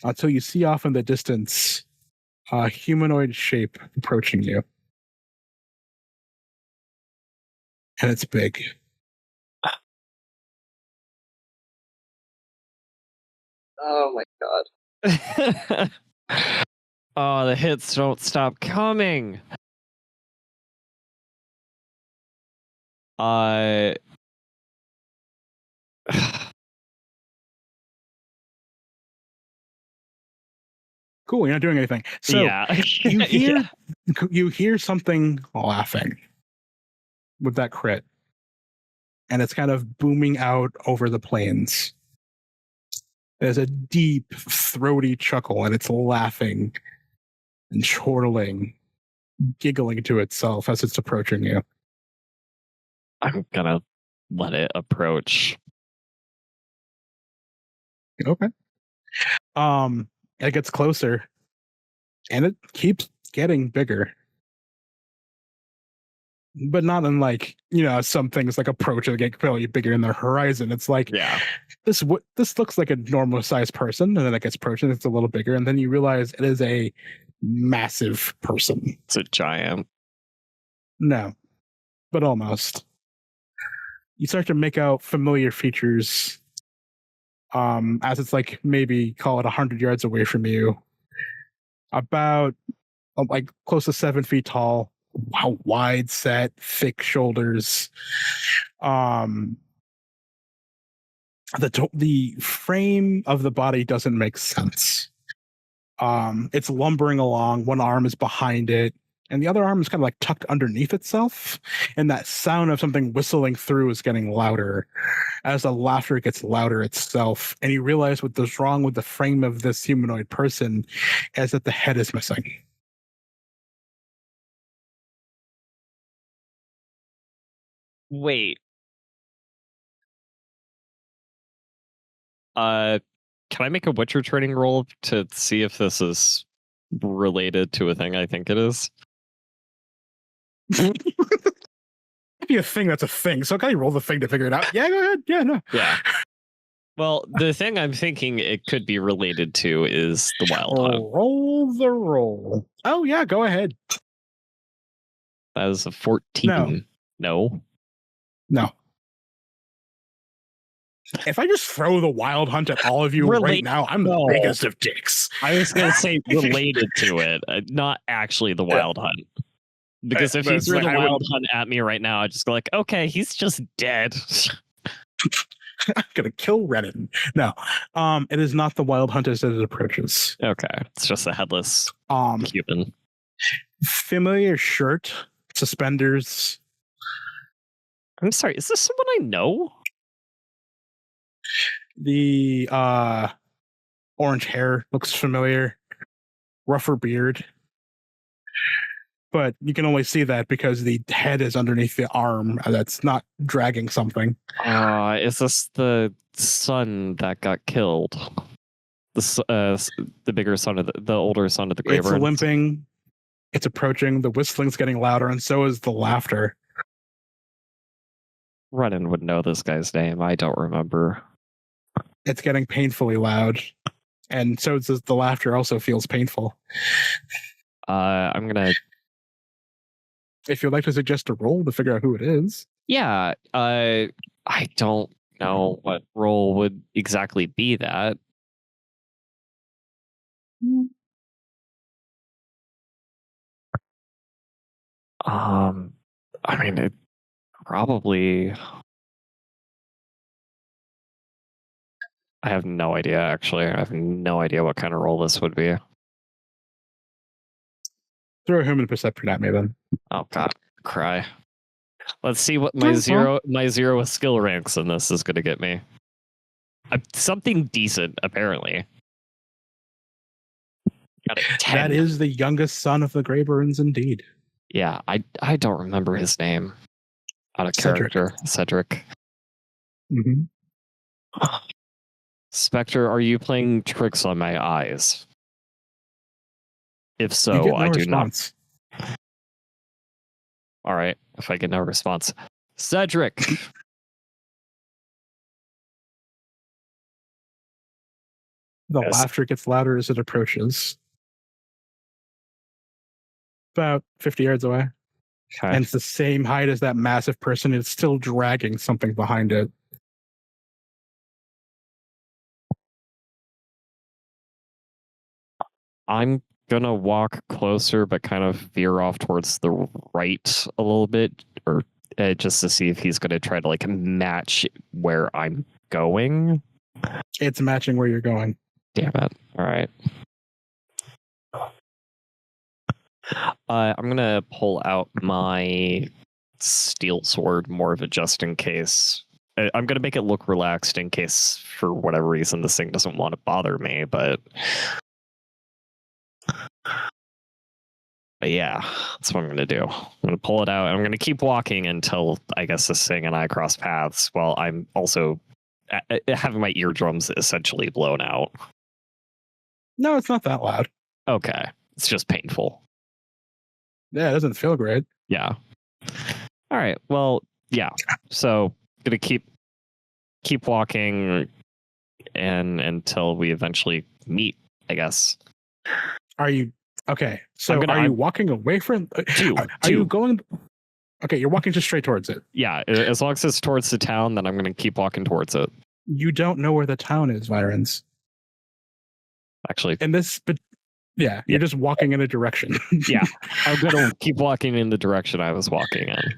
until you see off in the distance a humanoid shape approaching you. And it's big. Oh my god. Oh, the hits don't stop coming. Cool, you're not doing anything. So yeah. you hear Yeah. you hear something laughing with that crit. And it's kind of booming out over the plains. There's a deep, throaty chuckle, and it's laughing and chortling, giggling to itself as it's approaching you. I'm gonna let it approach. Okay. It gets closer, and it keeps getting bigger. But not in like, some things like approach and get fairly bigger in the horizon. It's like, Yeah. this looks like a normal sized person, and then it gets approaching, it's a little bigger, and then you realize it is a massive person. It's a giant. No, but almost. You start to make out familiar features as it's like maybe call it 100 yards away from you. About like close to 7 feet tall. Wow, wide set, thick shoulders. The frame of the body doesn't make sense. It's lumbering along. One arm is behind it, and the other arm is kind of like tucked underneath itself. And that sound of something whistling through is getting louder as the laughter gets louder itself. And you realize what is wrong with the frame of this humanoid person is that the head is missing. Wait. Can I make a Witcher training roll to see if this is related to a thing I think it is? It'd be a thing that's a thing. So can you roll the thing to figure it out? Yeah, go ahead. Yeah, no. Yeah. Well, the thing I'm thinking it could be related to is the Wild Hunt. Roll the roll. Oh, yeah, go ahead. That is a 14. No. If I just throw the Wild Hunt at all of you right now, I'm the biggest of dicks. I was going to say related to it, not actually the Wild Hunt. Because if you threw the Wild Hunt at me right now, I'd just go like, okay, he's just dead. I'm going to kill Rennen. No, it is not the Wild Hunt as it approaches. Okay, it's just a headless human. Familiar shirt, suspenders. I'm sorry, is this someone I know? The orange hair looks familiar. Rougher beard. But you can only see that because the head is underneath the arm that's not dragging something. Is this the son that got killed? The bigger son of the older son of the Grey It's Burns? limping. It's approaching. The whistling's getting louder, and so is the laughter. Rennen would know this guy's name. I don't remember. It's getting painfully loud, and so does the laughter. Also feels painful. I'm gonna. If you'd like to suggest a roll to figure out who it is. Yeah. I don't know what role would exactly be that. I mean, it probably. I have no idea, actually. I have no idea what kind of role this would be. Throw a human perception at me, then. Oh, God. Cry. Let's see what my zero skill ranks in this is going to get me. Something decent, apparently. Got a 10. That is the youngest son of the Grey Burns, indeed. Yeah, I don't remember his name. Out of character. Cedric. Mm-hmm. Spectre, are you playing tricks on my eyes? If so, I do not. All right, if I get no response. Cedric! The laughter gets louder as it approaches. About 50 yards away. Okay. And it's the same height as that massive person. It's still dragging something behind it. I'm gonna walk closer, but kind of veer off towards the right a little bit, or just to see if he's gonna try to like match where I'm going. It's matching where you're going. Damn it! All right. I'm gonna pull out my steel sword, more of a just in case. I'm gonna make it look relaxed in case, for whatever reason, this thing doesn't want to bother me, but yeah, that's what I'm going to do. I'm going to pull it out. I'm going to keep walking until, I guess, this thing and I cross paths while I'm also having my eardrums essentially blown out. No, it's not that loud. Okay. It's just painful. Yeah, it doesn't feel great. Yeah. All right. Well, yeah. So going to keep walking and until we eventually meet, I guess. Are you okay? So are you walking away from? Are you going? Okay, you're walking just straight towards it. Yeah, as long as it's towards the town, then I'm going to keep walking towards it. You don't know where the town is, Vironz. Actually, in this, but yeah, you're just walking in a direction. Yeah, I'm going to keep walking in the direction I was walking in.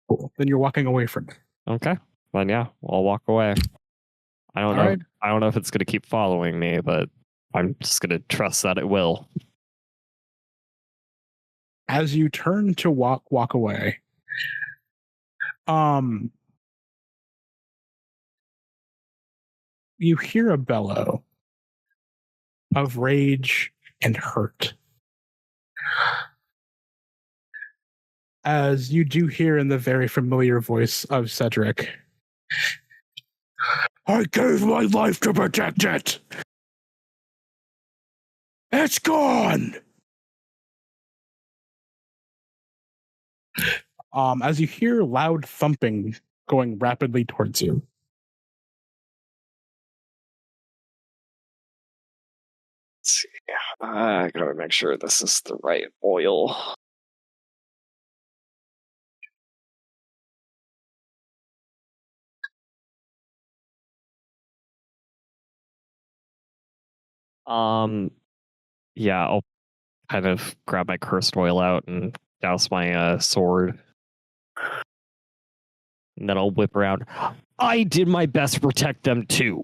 Cool. Then you're walking away from it. Okay. Then yeah, I'll walk away. I don't All know. right. I don't know if it's going to keep following me, but I'm just going to trust that it will. As you turn to walk away, you hear a bellow of rage and hurt. As you do hear in the very familiar voice of Cedric, I gave my life to protect it. It's gone. As you hear loud thumping going rapidly towards you. Let's see. I gotta make sure this is the right oil. Yeah, I'll kind of grab my cursed oil out and douse my sword. And then I'll whip around. I did my best to protect them too.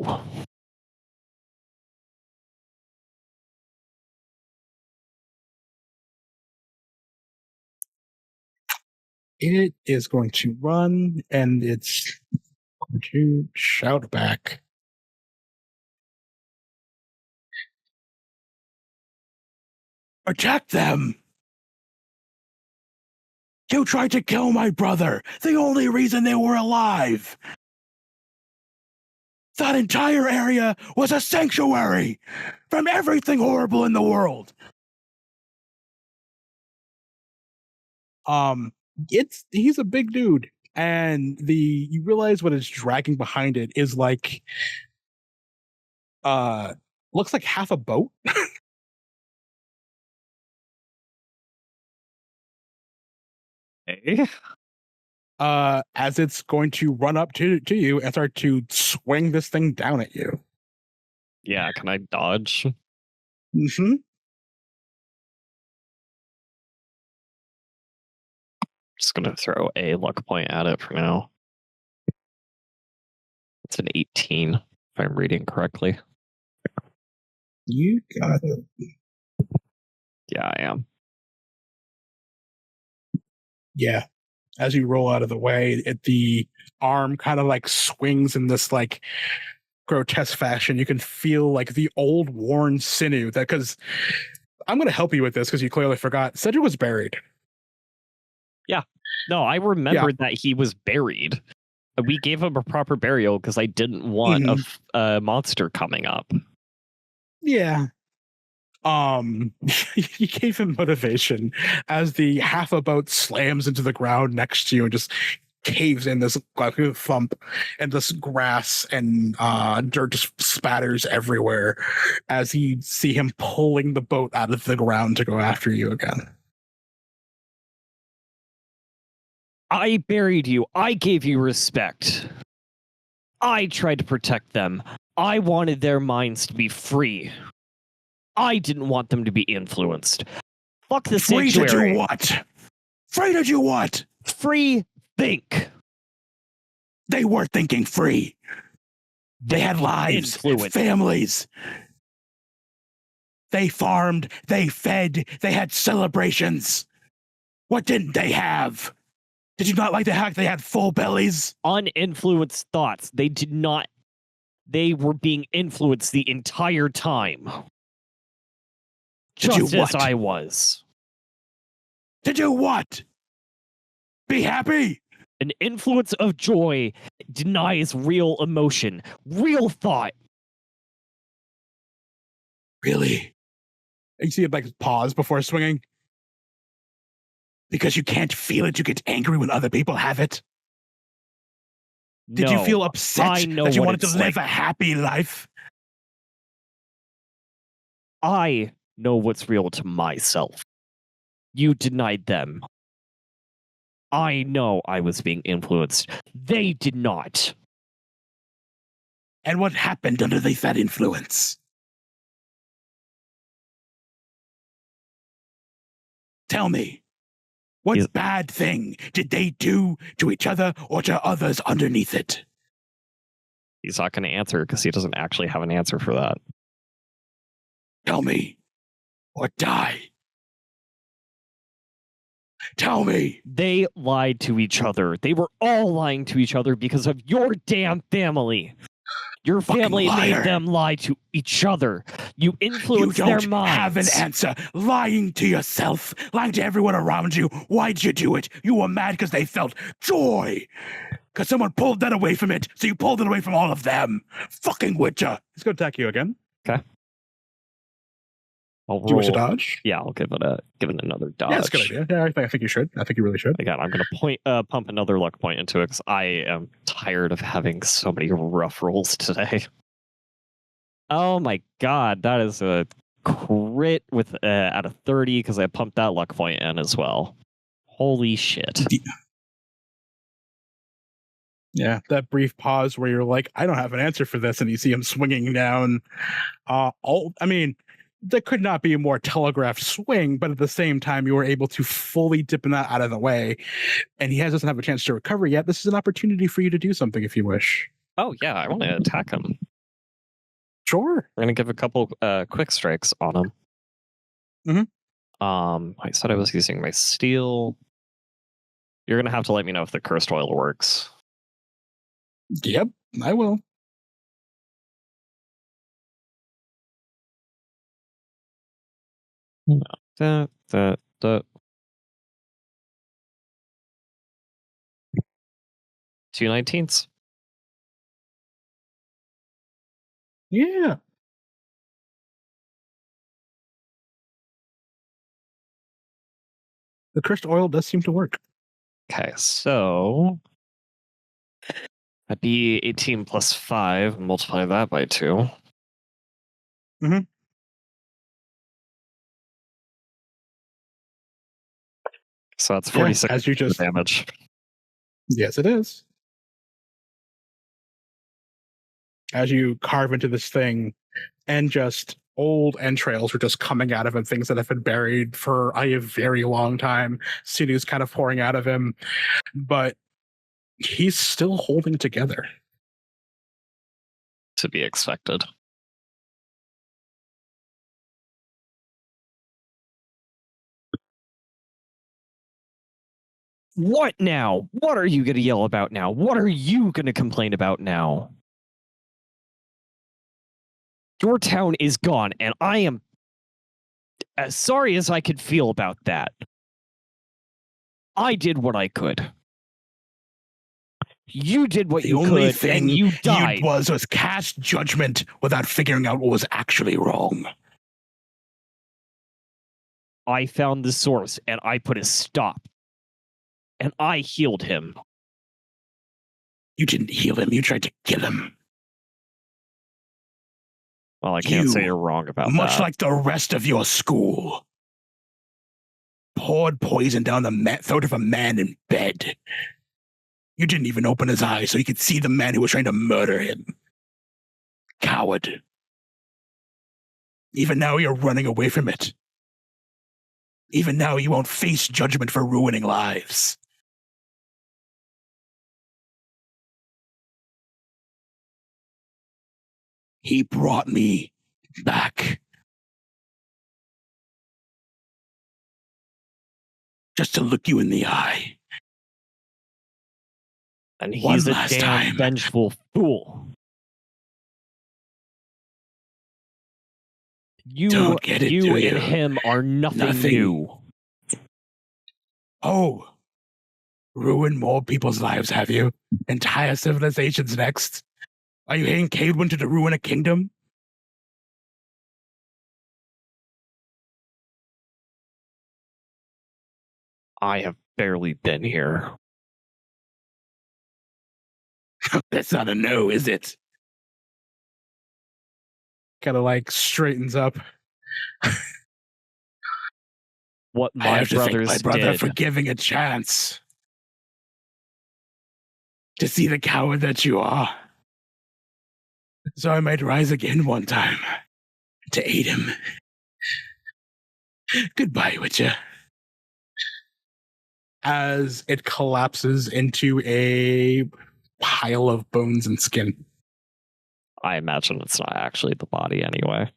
It is going to run, and it's going to shout back. Attack them! You tried to kill my brother, the only reason they were alive! That entire area was a sanctuary from everything horrible in the world! He's a big dude, and you realize what is dragging behind it is like looks like half a boat. Hey. As it's going to run up to you and start to swing this thing down at you. Yeah, can I dodge? Mm-hmm. Just gonna throw a luck point at it for now. It's an 18, if I'm reading correctly. You got it. Yeah, I am. Yeah. As you roll out of the way, the arm kind of like swings in this like grotesque fashion. You can feel like the old worn sinew that, because I'm going to help you with this because you clearly forgot. Cedric was buried. Yeah. No, I remembered that he was buried. We gave him a proper burial because I didn't want a monster coming up. Yeah. You gave him motivation as the half a boat slams into the ground next to you and just caves in this like thump, and this grass and dirt just spatters everywhere as you see him pulling the boat out of the ground to go after you again. I buried you. I gave you respect. I tried to protect them. I wanted their minds to be free. I didn't want them to be influenced. Fuck the sanctuary. Free to do what? Free to do what? Free think. They were thinking free. They had lives, families. They farmed, they fed, they had celebrations. What didn't they have? Did you not like the fact they had full bellies? Uninfluenced thoughts. They did not. They were being influenced the entire time. Just as I was. To do what? Be happy? An influence of joy denies real emotion, real thought. Really? You see it like pause before swinging? Because you can't feel it, you get angry when other people have it? Did you feel upset that you wanted to live a happy life? I know what's real to myself. You denied them. I know I was being influenced. They did not. And what happened underneath that influence? Tell me, what bad thing did they do to each other or to others underneath it? He's not going to answer because he doesn't actually have an answer for that. Tell me, or die. Tell me. They lied to each other. They were all lying to each other because of your damn family. Your family made them lie to each other. You influenced their minds. You don't have an answer. Lying to yourself, lying to everyone around you. Why'd you do it? You were mad because they felt joy. Because someone pulled that away from it, so you pulled it away from all of them. Fucking Witcher. He's going to attack you again. Okay. Do you wish to dodge? Yeah, I'll give it another dodge. Yeah, that's a good idea. Yeah, I think you should. I think you really should. Again, I'm going to pump another luck point into it because I am tired of having so many rough rolls today. Oh my god, that is a crit with out of 30 because I pumped that luck point in as well. Holy shit. Yeah, that brief pause where you're like, I don't have an answer for this, and you see him swinging down. There could not be a more telegraphed swing, but at the same time, you were able to fully dip that out of the way, and he doesn't have a chance to recover yet. This is an opportunity for you to do something if you wish. Oh, yeah, I want to attack him. Sure. I'm going to give a couple quick strikes on him. I said I was using my steel. You're going to have to let me know if the cursed oil works. Yep, I will. No. 2 19s. Yeah. The cursed oil does seem to work. Okay, so that'd be 18 plus 5. Multiply that by 2. So that's 46 as you just damage. Yes, it is. As you carve into this thing, and just old entrails are just coming out of him, things that have been buried for a very long time. Sinews kind of pouring out of him, but he's still holding together. To be expected. What now? What are you going to yell about now? What are you going to complain about now? Your town is gone, and I am as sorry as I could feel about that. I did what I could. You did what you could, and you died. The only thing was cast judgment without figuring out what was actually wrong. I found the source, and I put a stop. And I healed him. You didn't heal him. You tried to kill him. Well, I can't say you're wrong about that. Much like the rest of your school. Poured poison down the throat of a man in bed. You didn't even open his eyes so he could see the man who was trying to murder him. Coward. Even now you're running away from it. Even now you won't face judgment for ruining lives. He brought me back. Just to look you in the eye. And he's a damn vengeful fool. You and him are nothing new. Oh. Ruin more people's lives, have you? Entire civilizations next? Are you hitting Kaedwen to ruin a kingdom? I have barely been here. That's not a no, is it? Kind of straightens up. What my brothers my brother did. For giving a chance to see the coward that you are. So I might rise again one time to aid him. Goodbye, Witcher. As it collapses into a pile of bones and skin. I imagine it's not actually the body anyway.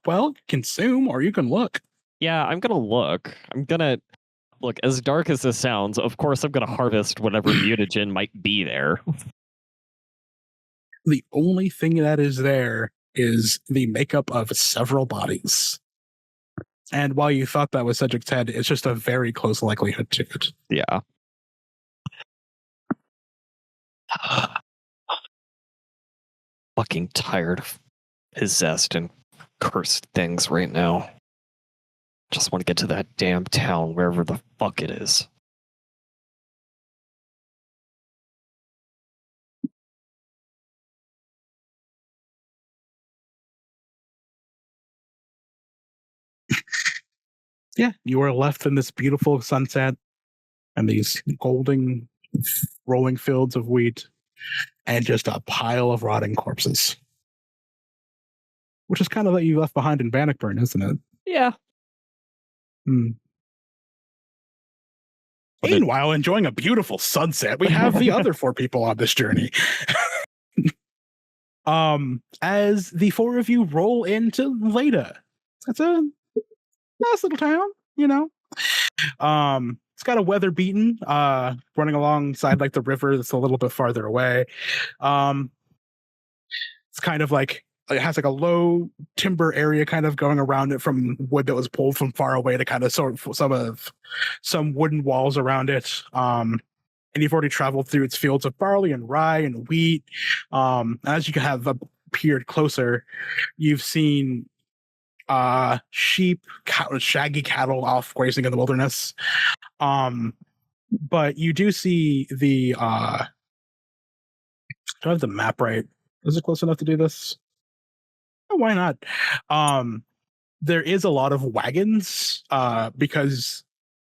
Well, consume or you can look. Yeah, I'm gonna look. Look, as dark as this sounds, of course I'm gonna harvest whatever mutagen might be there. The only thing that is there is the makeup of several bodies. And while you thought that was Cedric's head, it's just a very close likelihood to it. Yeah. Fucking tired of possessed and cursed things right now. Just want to get to that damn town, wherever the fuck it is. Yeah, you are left in this beautiful sunset and these golden rolling fields of wheat and just a pile of rotting corpses. Which is kind of what you left behind in Bannockburn, isn't it? Yeah. Meanwhile, enjoying a beautiful sunset, we have the other 4 people on this journey. As the 4 of you roll into Leda. It's a nice little town, you know. It's got a weather beaten, running alongside like the river that's a little bit farther away. It's kind of like it has like a low timber area kind of going around it from wood that was pulled from far away to kind of sort of some wooden walls around it. And you've already traveled through its fields of barley and rye and wheat. As you have appeared closer, you've seen sheep, shaggy cattle off grazing in the wilderness. But you do see the do I have the map right? Is it close enough to do this? Oh, why not? There is a lot of wagons, because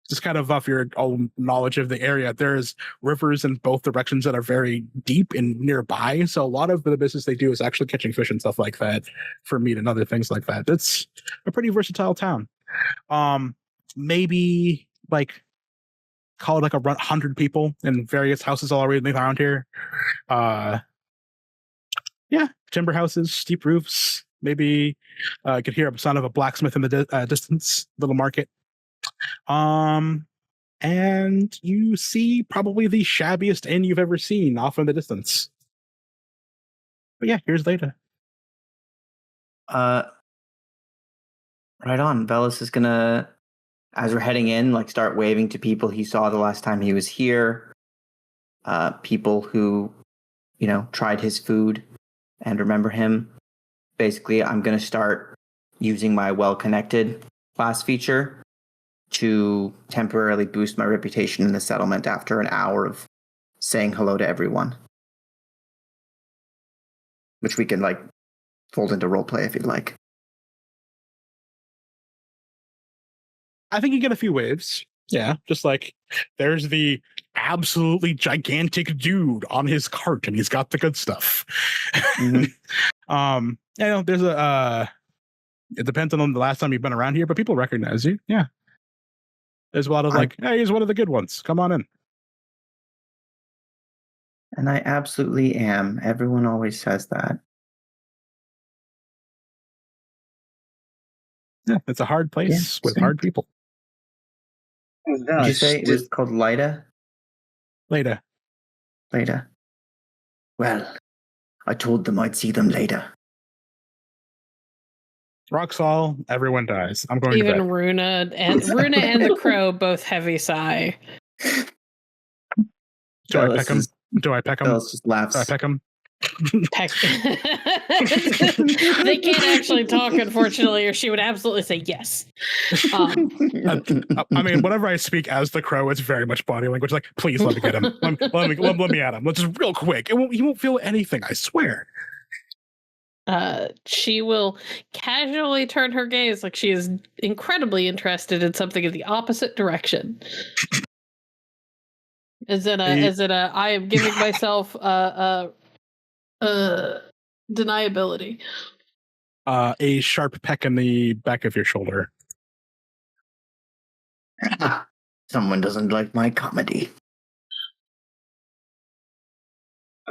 just kind of off your own knowledge of the area, there's rivers in both directions that are very deep and nearby. So a lot of the business they do is actually catching fish and stuff like that for meat and other things like that. It's a pretty versatile town. Maybe like call it like 100 people in various houses all around here. Yeah, timber houses, steep roofs. Maybe I could hear a sound of a blacksmith in the distance, little market. And you see probably the shabbiest inn you've ever seen off in the distance. But yeah, here's Leda. Right on. Vellis is gonna, as we're heading in, like start waving to people he saw the last time he was here. People who, you know, tried his food and remember him. Basically, I'm gonna start using my well-connected class feature to temporarily boost my reputation in the settlement after an hour of saying hello to everyone. Which we can like fold into roleplay if you'd like. I think you get a few waves. Yeah, just like there's the absolutely gigantic dude on his cart and he's got the good stuff. Mm-hmm. You know, there's it depends on the last time you've been around here, but people recognize you. Yeah. There's a lot of like, hey, he's one of the good ones. Come on in. And I absolutely am. Everyone always says that. Yeah, it's a hard place with hard people. Did you say it was called Leda? Leda. Well, I told them I'd see them later. Roxall, everyone dies. I'm going even to bed. Rúna and the crow both heavy sigh. Do I peck him? Vellis just laughs. Do I peck him? Peck. They can't actually talk, unfortunately, or she would absolutely say yes. I mean, whenever I speak as the crow, it's very much body language. Like, please let me get him. Let me at him. Let's just real quick. He won't feel anything. I swear. She will casually turn her gaze like she is incredibly interested in something in the opposite direction. I am giving myself deniability. A sharp peck in the back of your shoulder. Someone doesn't like my comedy.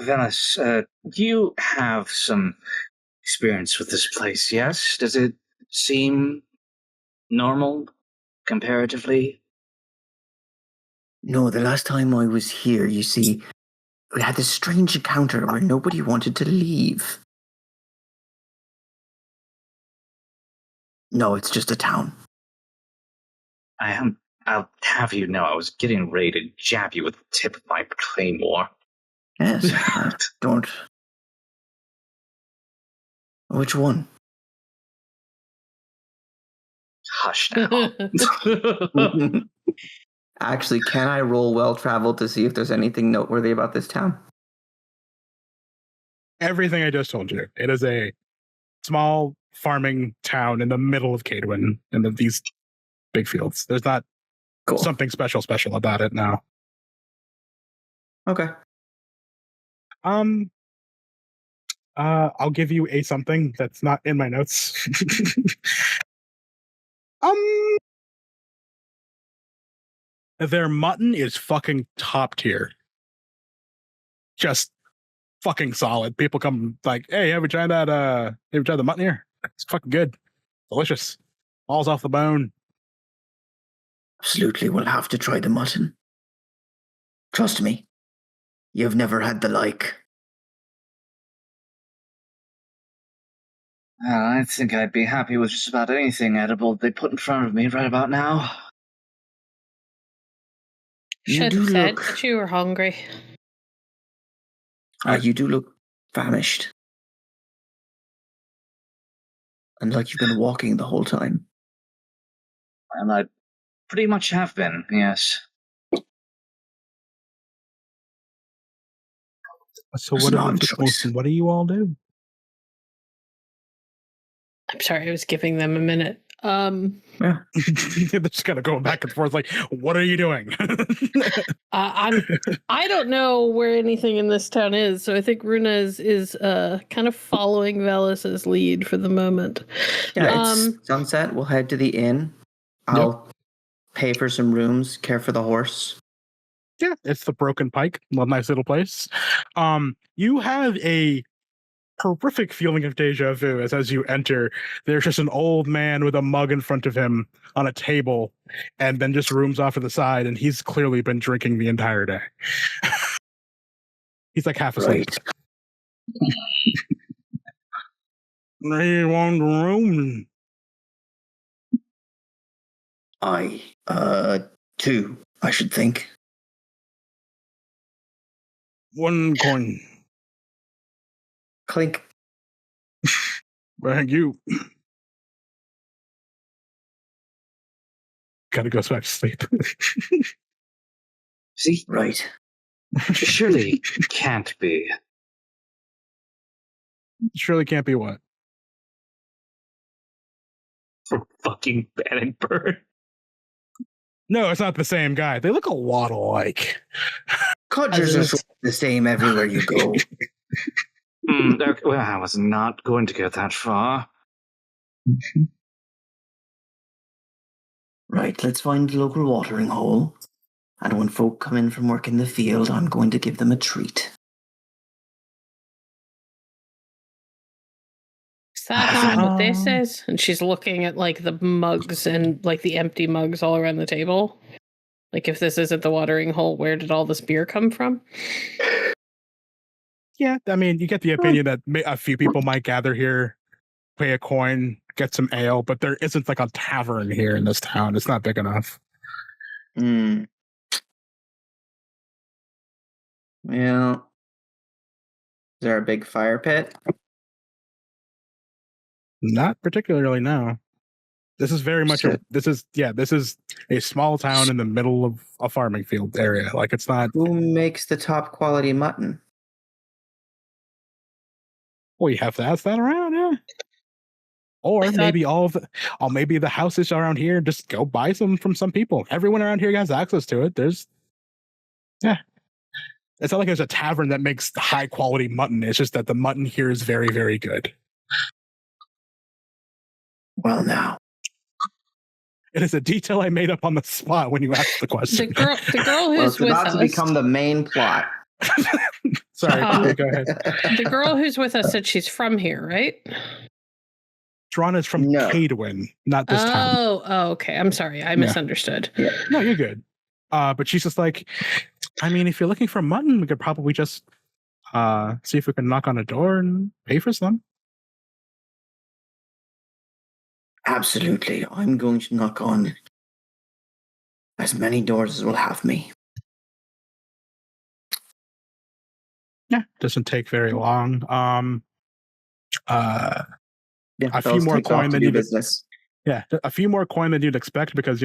Vellis, you have some experience with this place, yes? Does it seem normal, comparatively? No, the last time I was here, you see, we had this strange encounter where nobody wanted to leave. No, it's just a town. I'll have you know I was getting ready to jab you with the tip of my claymore. Yes, don't. Which one? Hush now. Actually, can I roll well-traveled to see if there's anything noteworthy about this town? Everything I just told you. It is a small farming town in the middle of Kaedwen in these big fields. There's not something special about it now. Okay. I'll give you a something that's not in my notes. Their mutton is fucking top tier. Just fucking solid. People come like, hey, have you tried that? Have you tried the mutton here? It's fucking good. Delicious. Falls off the bone. Absolutely, we'll have to try the mutton. Trust me. You've never had the like. I think I'd be happy with just about anything edible they put in front of me right about now. Should have said that you were hungry. You do look famished. And like you've been walking the whole time. Well, I pretty much have been, yes. So what do you all do? I'm sorry, I was giving them a minute. Yeah. They're just kind of going back and forth like, what are you doing? I don't know where anything in this town is, so I think Rúna is kind of following Vellis's lead for the moment. Yeah, it's sunset. We'll head to the inn. I'll pay for some rooms, care for the horse. Yeah, it's the Broken Pike. A nice little place. You have a horrific feeling of deja vu as you enter. There's just an old man with a mug in front of him on a table, and then just rooms off to the side, and he's clearly been drinking the entire day. He's like half asleep. Right. You want room? Two, I should think. 1 coin. Clink. Thank you. Gotta go back to sleep. See? Right. Surely can't be. Surely can't be what? For fucking Bannockburn. No, it's not the same guy. They look a lot alike. Codgers are the same everywhere you go. Okay, well, I was not going to get that far. Right, let's find the local watering hole. And when folk come in from work in the field, I'm going to give them a treat. Is that not what this is? And she's looking at like the mugs and like the empty mugs all around the table. Like if this isn't the watering hole, where did all this beer come from? Yeah, I mean, you get the opinion that a few people might gather here, pay a coin, get some ale, but there isn't like a tavern here in this town. It's not big enough. Well, is there a big fire pit? Not particularly, no. This is very much this is a small town in the middle of a farming field area. Like it's not. Who makes the top quality mutton? Well, you have to ask that around, yeah. Or maybe maybe the houses around here, just go buy some from some people. Everyone around here has access to it. It's not like there's a tavern that makes high quality mutton. It's just that the mutton here is very, very good. Well, now. It is a detail I made up on the spot when you asked the question. The girl who's it's with about us to become the main plot. Sorry, go ahead. The girl who's with us said she's from here, right? Rúna is from No. Kaedwen, not this town. Oh, okay. I'm sorry. I misunderstood. Yeah. No, you're good. But she's just like, I mean, if you're looking for mutton, we could probably just see if we can knock on a door and pay for some. Absolutely. I'm going to knock on as many doors as will have me. Yeah, doesn't take very long. Yeah, A few more coin than business. Yeah, a few more coin than you'd expect because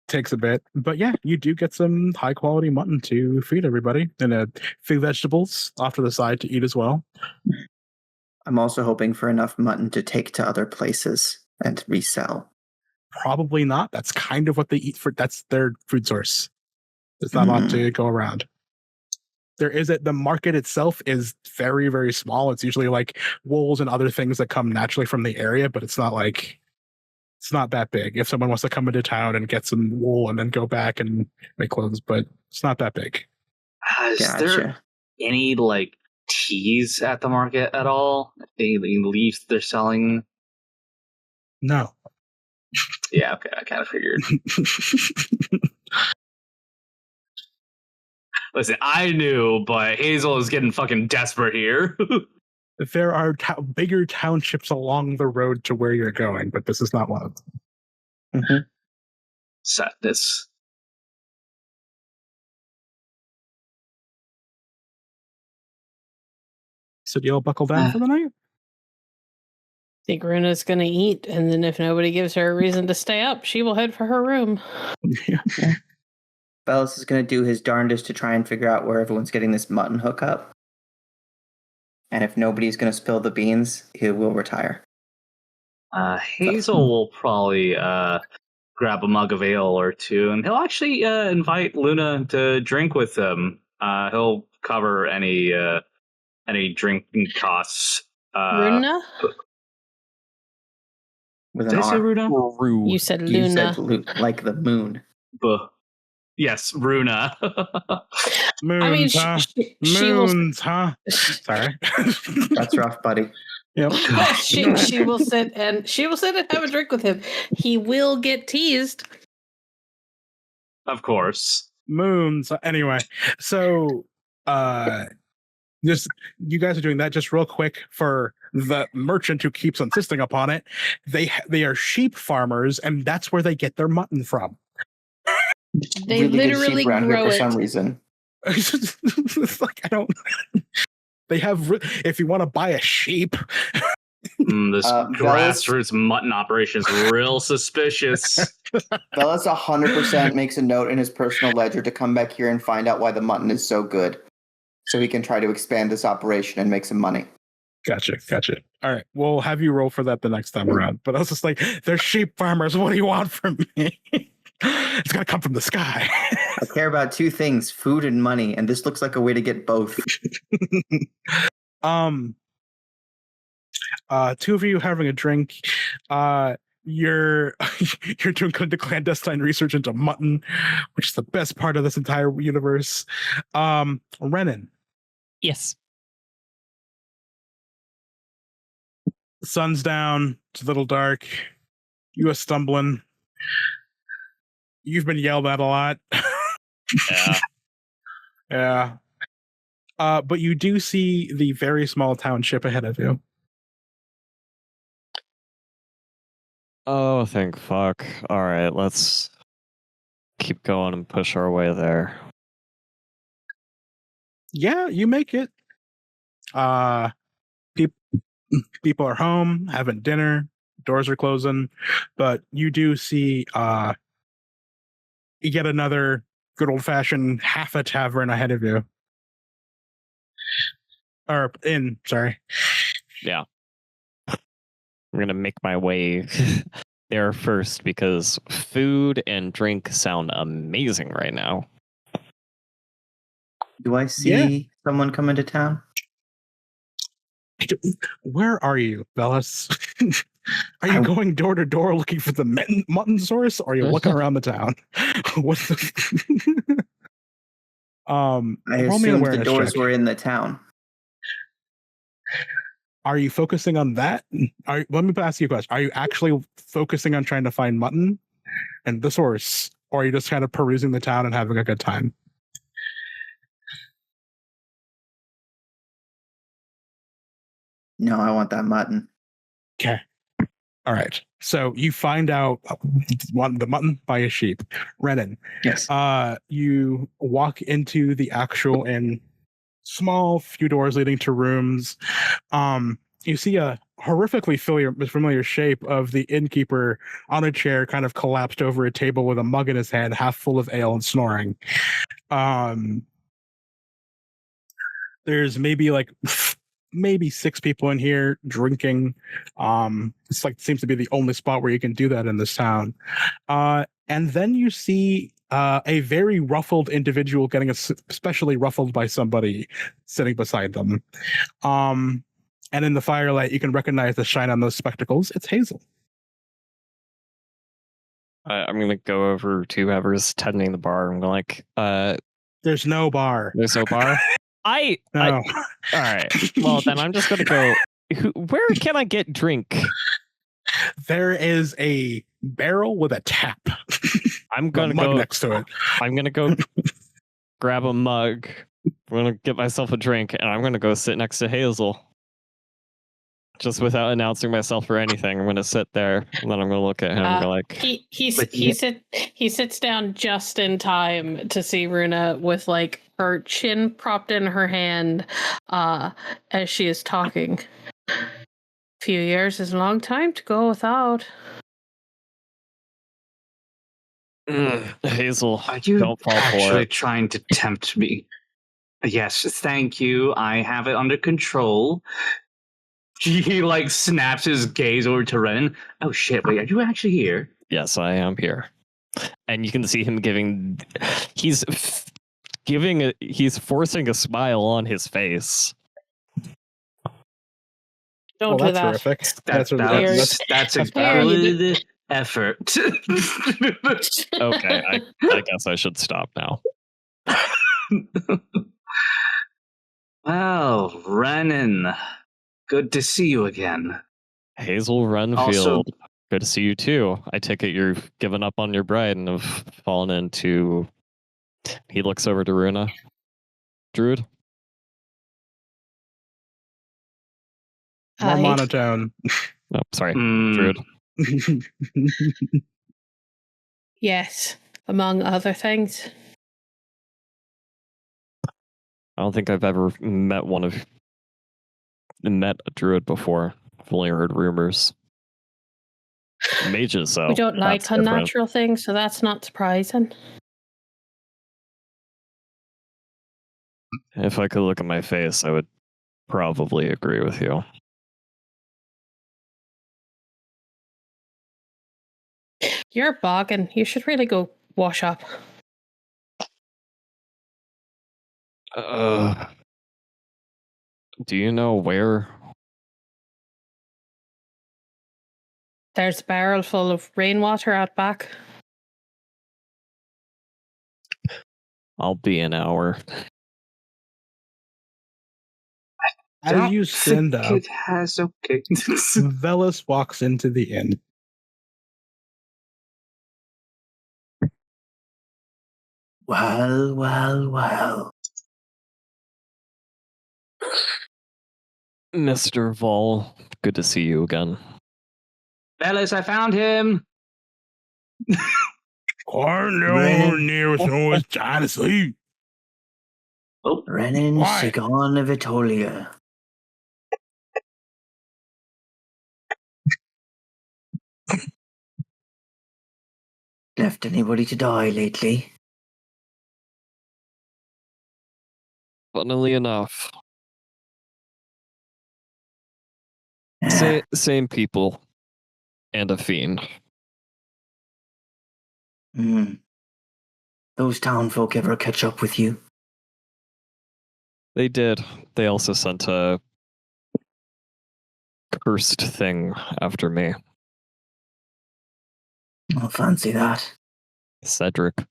takes a bit. But yeah, you do get some high quality mutton to feed everybody, and a few vegetables off to the side to eat as well. I'm also hoping for enough mutton to take to other places and resell. Probably not. That's kind of what they eat that's their food source. There's not a lot to go around. The market itself is very, very small. It's usually like wools and other things that come naturally from the area, but it's not that big. If someone wants to come into town and get some wool and then go back and make clothes, but it's not that big. Is there any teas at the market at all? Any leaves they're selling? No. Yeah, okay, I kind of figured. Listen, I knew, but Hazel is getting fucking desperate here. There are bigger townships along the road to where you're going, but this is not one of them. Mm-hmm. Sadness. So do you all buckle down for the night? I think Rúna's going to eat, and then if nobody gives her a reason to stay up, she will head for her room. Yeah. Vellis is going to do his darndest to try and figure out where everyone's getting this mutton hookup. And if nobody's going to spill the beans, he will retire. Hazel will probably grab a mug of ale or two, and he'll actually invite Rúna to drink with him. He'll cover any drinking costs. Rúna? With Did an I say R. Rúna? You said You Luna. said like the moon. Yes, Rúna. Moons, I mean, huh? she will. Moons, huh? Sorry. That's rough, buddy. Yep. she will sit and have a drink with him. He will get teased. Of course. Moons. Anyway, so just you guys are doing that just real quick for the merchant who keeps insisting upon it. They are sheep farmers, and that's where they get their mutton from. They really literally good sheep around here grow for it. some reason. It's like I don't. They have. If you want to buy a sheep, This grassroots mutton operation is real suspicious. Vellis 100% makes a note in his personal ledger to come back here and find out why the mutton is so good, so he can try to expand this operation and make some money. Gotcha. All right, we'll have you roll for that the next time around. But I was just like, they're sheep farmers. What do you want from me? It's gonna come from the sky. I care about two things: food and money, and this looks like a way to get both. Two of you having a drink. You're doing clandestine research into mutton, which is the best part of this entire universe. Rennen. Yes. Sun's down. It's a little dark. You are stumbling. You've been yelled at a lot. Yeah. Yeah. But you do see the very small township ahead of you. Oh, thank fuck. All right, let's keep going and push our way there. Yeah, you make it. People are home, having dinner, doors are closing, but you do see you get another good old-fashioned half a tavern ahead of you. Or inn, sorry. Yeah. I'm going to make my way there first because food and drink sound amazing right now. Do I see someone come into town? Where are you, Vellis? Are you going door to door looking for the mutton source, or are you looking around the town? What's the I roll me an assumed the awareness doors check. were in the town. Are you focusing on that? Let me ask you a question. Are you actually focusing on trying to find Mutton and the source, or are you just kind of perusing the town and having a good time? No, I want that mutton. Okay. All right. So you find out the mutton by a sheep. Rennen. Yes. You walk into the actual and small few doors leading to rooms. You see a horrifically familiar shape of the innkeeper on a chair, kind of collapsed over a table with a mug in his hand, half full of ale and snoring. There's maybe 6 people in here drinking. It's seems to be the only spot where you can do that in this town. And then you see a very ruffled individual getting especially ruffled by somebody sitting beside them. And in the firelight, you can recognize the shine on those spectacles. It's Hazel. I'm going to go over to whoever's tending the bar. I'm going There's no bar. There's no bar? No. All right. Well, then I'm just going to go. Where can I get drink? There is a barrel with a tap. I'm going to go go next to it. I'm going to go grab a mug. I'm going to get myself a drink, and I'm going to go sit next to Hazel. Just without announcing myself or anything, I'm going to sit there, and then I'm going to look at him and go like... He sits down just in time to see Rúna with her chin propped in her hand as she is talking. A few years is a long time to go without. Hazel, Are you don't fall for actually it. trying to tempt me? Yes, thank you. I have it under control. He snaps his gaze over to Rennen. Oh shit, wait, are you actually here? Yes, I am here. And you can see him he's forcing a smile on his face. Don't do that. Terrific. That's a good effort. Okay, I guess I should stop now. Well, Rennen, good to see you again. Hazel Renfield, good to see you too. I take it you've given up on your bride and have fallen into... He looks over to Rúna. Druid? More monotone. Oh, sorry. Druid. Yes, among other things. I don't think I've ever met a druid before. I've only heard rumors. Mages, though. We don't like that's different. unnatural things, so that's not surprising. If I could look at my face, I would probably agree with you. You're bogging. You should really go wash up. Do you know where? There's a barrel full of rainwater out back. I'll be an hour. As you stand up, Okay. Vellis walks into the inn. Well. Mr. Vhal, good to see you again. Vellis, I found him. Near with no one's trying to sleep. Oh, Rennen, Why? Cigon of Etolia. Left anybody to die lately? Funnily enough, Ah, same people and a fiend. Those town folk ever catch up with you? They did. They also sent a cursed thing after me. I'll fancy that. Cedric.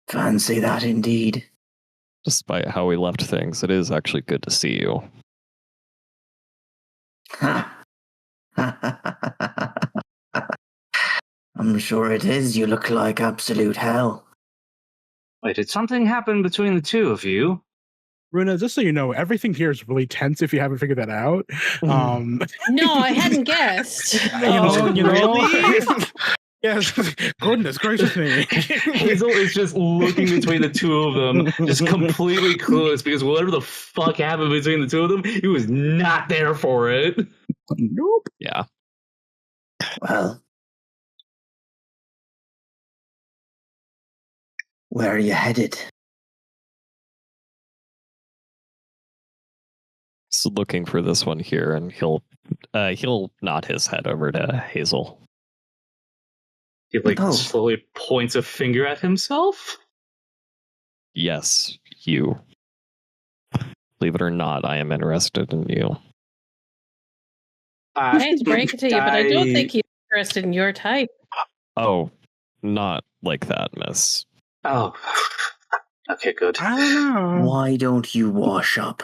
Fancy that indeed. Despite how we left things, it is actually good to see you. I'm sure it is. You look like absolute hell. Wait, did something happen between the two of you? Rúna, just so you know, everything here is really tense if you haven't figured that out. No, I hadn't guessed. Yes, goodness gracious me. Hazel is just looking between the two of them, just completely clueless, because whatever the fuck happened between the two of them, he was not there for it. Nope. Yeah. Well, where are you headed? So looking for this one here, and he'll nod his head over to Hazel. He slowly points a finger at himself. Yes, you. Believe it or not, I am interested in you. I hate to break it to you, but I don't think he's interested in your type. Oh, not like that, miss. Oh, okay, good. I don't know. Why don't you wash up?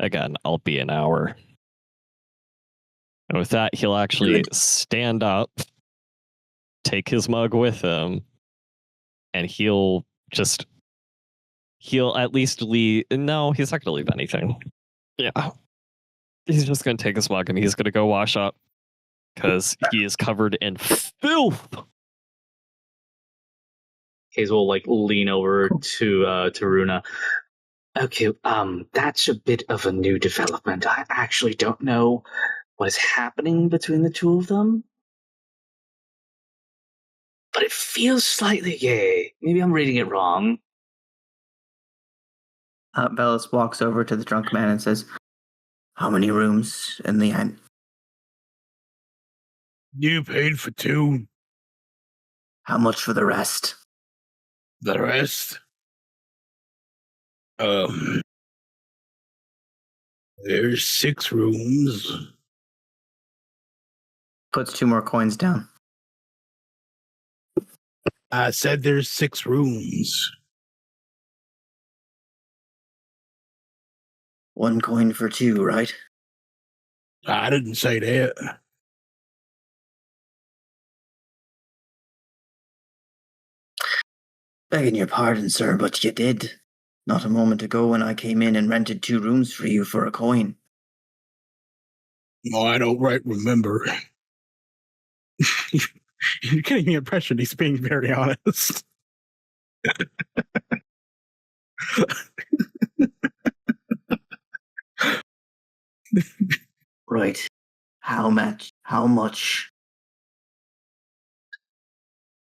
Again, I'll be an hour. And with that, he'll actually stand up, take his mug with him, and he'll at least leave. No, he's not going to leave anything. Yeah. He's just going to take his mug and he's going to go wash up because he is covered in filth. Hazel will lean over to Rúna. Okay, that's a bit of a new development. I actually don't know what is happening between the two of them. But it feels slightly gay. Maybe I'm reading it wrong. Vellis walks over to the drunk man and says, "How many rooms in the inn?" You paid for 2. How much for the rest? The rest? There's 6 rooms. Puts 2 more coins down. I said there's 6 rooms. 1 coin for 2, right? I didn't say that. Begging your pardon, sir, but you did. Not a moment ago when I came in and rented 2 rooms for you for a coin. No, I don't right remember. You're getting the impression he's being very honest. Right. How much? How much?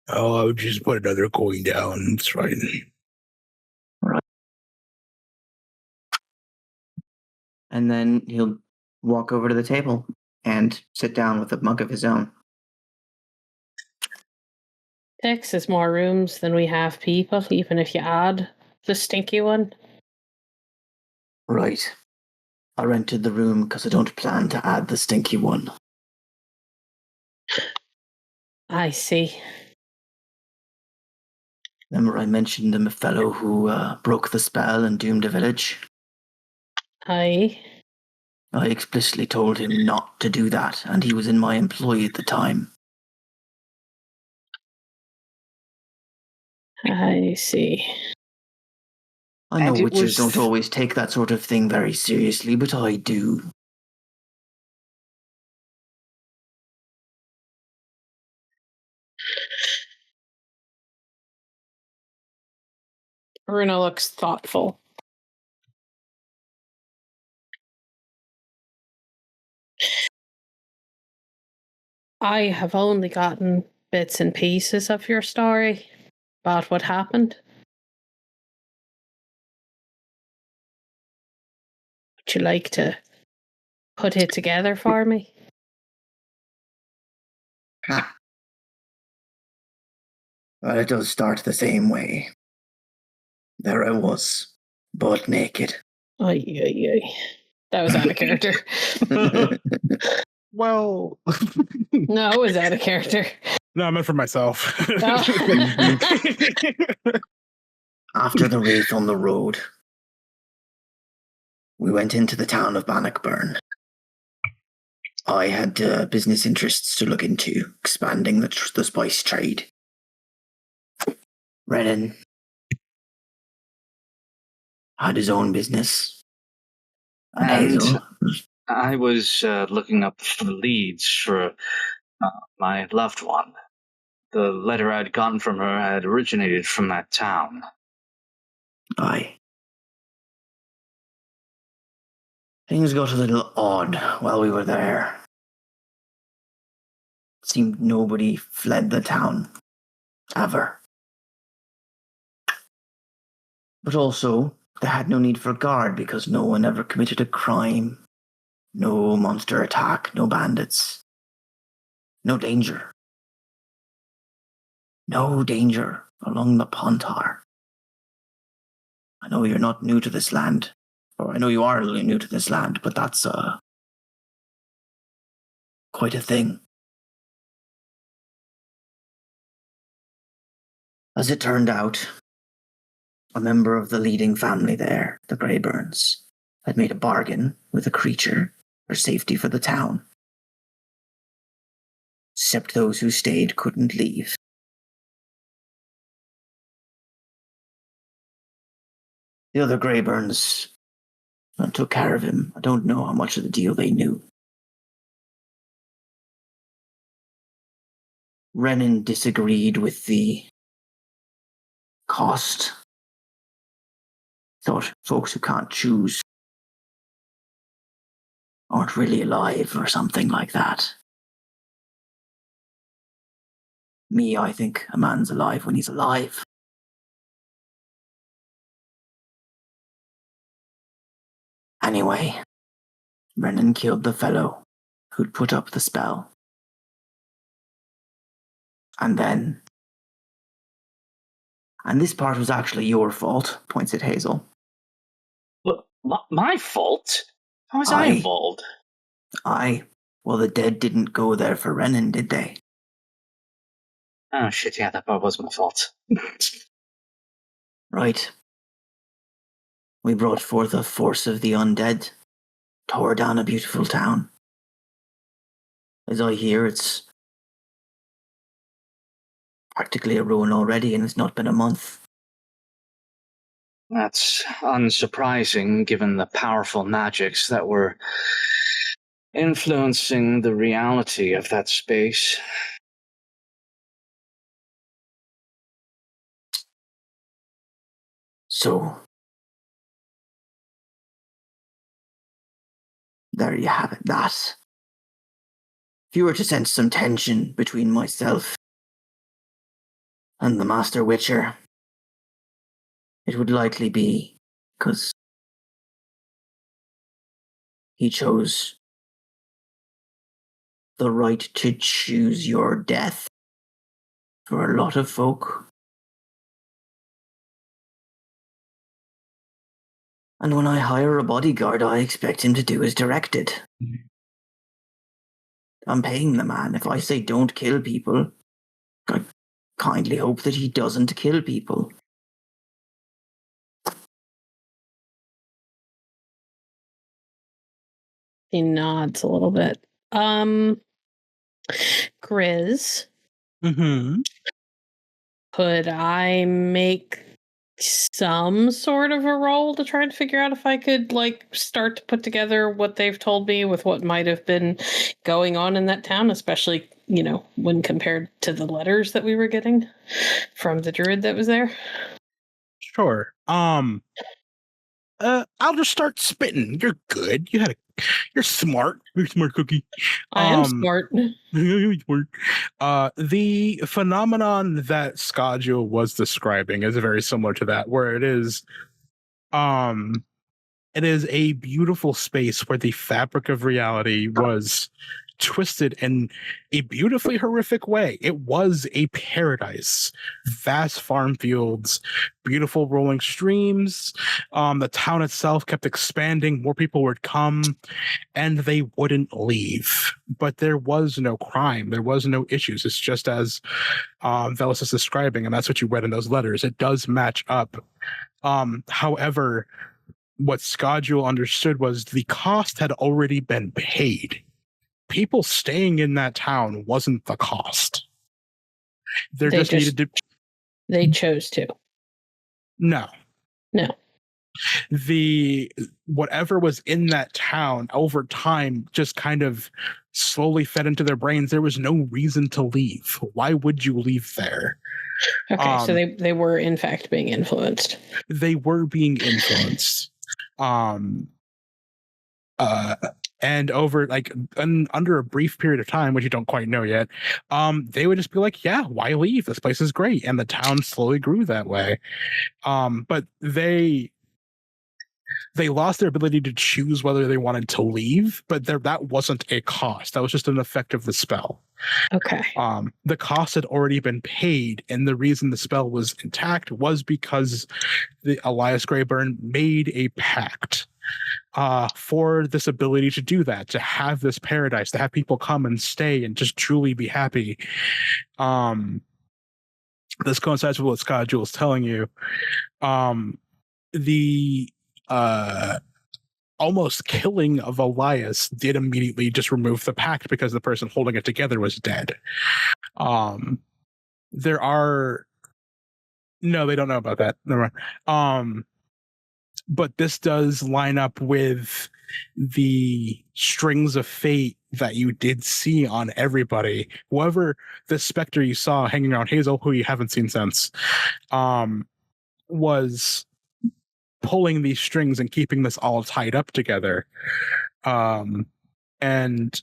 Oh, I would just put another coin down. That's right. Right. And then he'll walk over to the table and sit down with a mug of his own. 6 is more rooms than we have people, even if you add the stinky one. Right. I rented the room because I don't plan to add the stinky one. I see. Remember I mentioned him a fellow who broke the spell and doomed a village? I explicitly told him not to do that, and he was in my employ at the time. I see. I know And it witches was- don't always take that sort of thing very seriously, but I do. Rúna looks thoughtful. I have only gotten bits and pieces of your story about what happened. Would you like to put it together for me? Well, it does start the same way. There I was, butt naked. Ay. That was out of character. Well, No, it was out of character. No, I meant for myself. After the wraith on the road, we went into the town of Bannockburn. I had business interests to look into, expanding the spice trade. Rennen had his own business. And Hazel. I was looking up the leads for my loved one. The letter I'd gotten from her had originated from that town. Aye. Things got a little odd while we were there. It seemed nobody fled the town. Ever. But also, they had no need for guard because no one ever committed a crime. No monster attack, no bandits. No danger. No danger along the Pontar. I know you're not new to this land. Or I know you are really new to this land, but that's quite a thing. As it turned out, a member of the leading family there, the Greyburns, had made a bargain with a creature for safety for the town. Except those who stayed couldn't leave. The other Greyburns took care of him. I don't know how much of the deal they knew. Rennen disagreed with the cost. Thought folks who can't choose aren't really alive or something like that. Me, I think a man's alive when he's alive. Anyway, Rennen killed the fellow who'd put up the spell. And then... And this part was actually your fault, points at Hazel. What? My fault? How was I involved? Aye. Well, the dead didn't go there for Rennen, did they? Oh, shit, yeah, that part was my fault. Right. We brought forth a force of the undead, tore down a beautiful town. As I hear, it's practically a ruin already, and it's not been a month. That's unsurprising, given the powerful magics that were influencing the reality of that space. So, there you have it, that. If you were to sense some tension between myself and the Master Witcher, it would likely be because he chose the right to choose your death for a lot of folk. And when I hire a bodyguard, I expect him to do as directed. I'm paying the man. If I say don't kill people, I kindly hope that he doesn't kill people. He nods a little bit. Grizz. Mm-hmm. Could I make some sort of a roll to try to figure out if I could, like, start to put together what they've told me with what might have been going on in that town, especially, you know, when compared to the letters that we were getting from the druid that was there? Sure. I'll just start spitting. You're good. You're smart. You're a smart cookie. I am smart. Smart. The phenomenon that Skajo was describing is very similar to that, where it is a beautiful space where the fabric of reality was twisted in a beautifully horrific way. It was a paradise. Vast farm fields, beautiful rolling streams. The town itself kept expanding. More people would come, and they wouldn't leave. But there was no crime. There was no issues. It's just as Vellis is describing, and that's what you read in those letters. It does match up. However, what Scodule understood was the cost had already been paid. People staying in that town wasn't the cost. They needed to. They chose to. No. Whatever was in that town over time just kind of slowly fed into their brains. There was no reason to leave. Why would you leave there? Okay, so they were in fact being influenced. They were being influenced. And over under a brief period of time, which you don't quite know yet, they would just be like, yeah, why leave? This place is great. And the town slowly grew that way. But they lost their ability to choose whether they wanted to leave, but that wasn't a cost. That was just an effect of the spell. Okay. The cost had already been paid, and the reason the spell was intact was because the Elias Greyburn made a pact for this ability to do that, to have this paradise, to have people come and stay and just truly be happy. This coincides with what Scodule is telling you. The almost killing of Elias did immediately just remove the pact because the person holding it together was dead. They don't know about that. Never mind. But this does line up with the strings of fate that you did see on everybody. Whoever the specter you saw hanging around Hazel, who you haven't seen since, was pulling these strings and keeping this all tied up together. And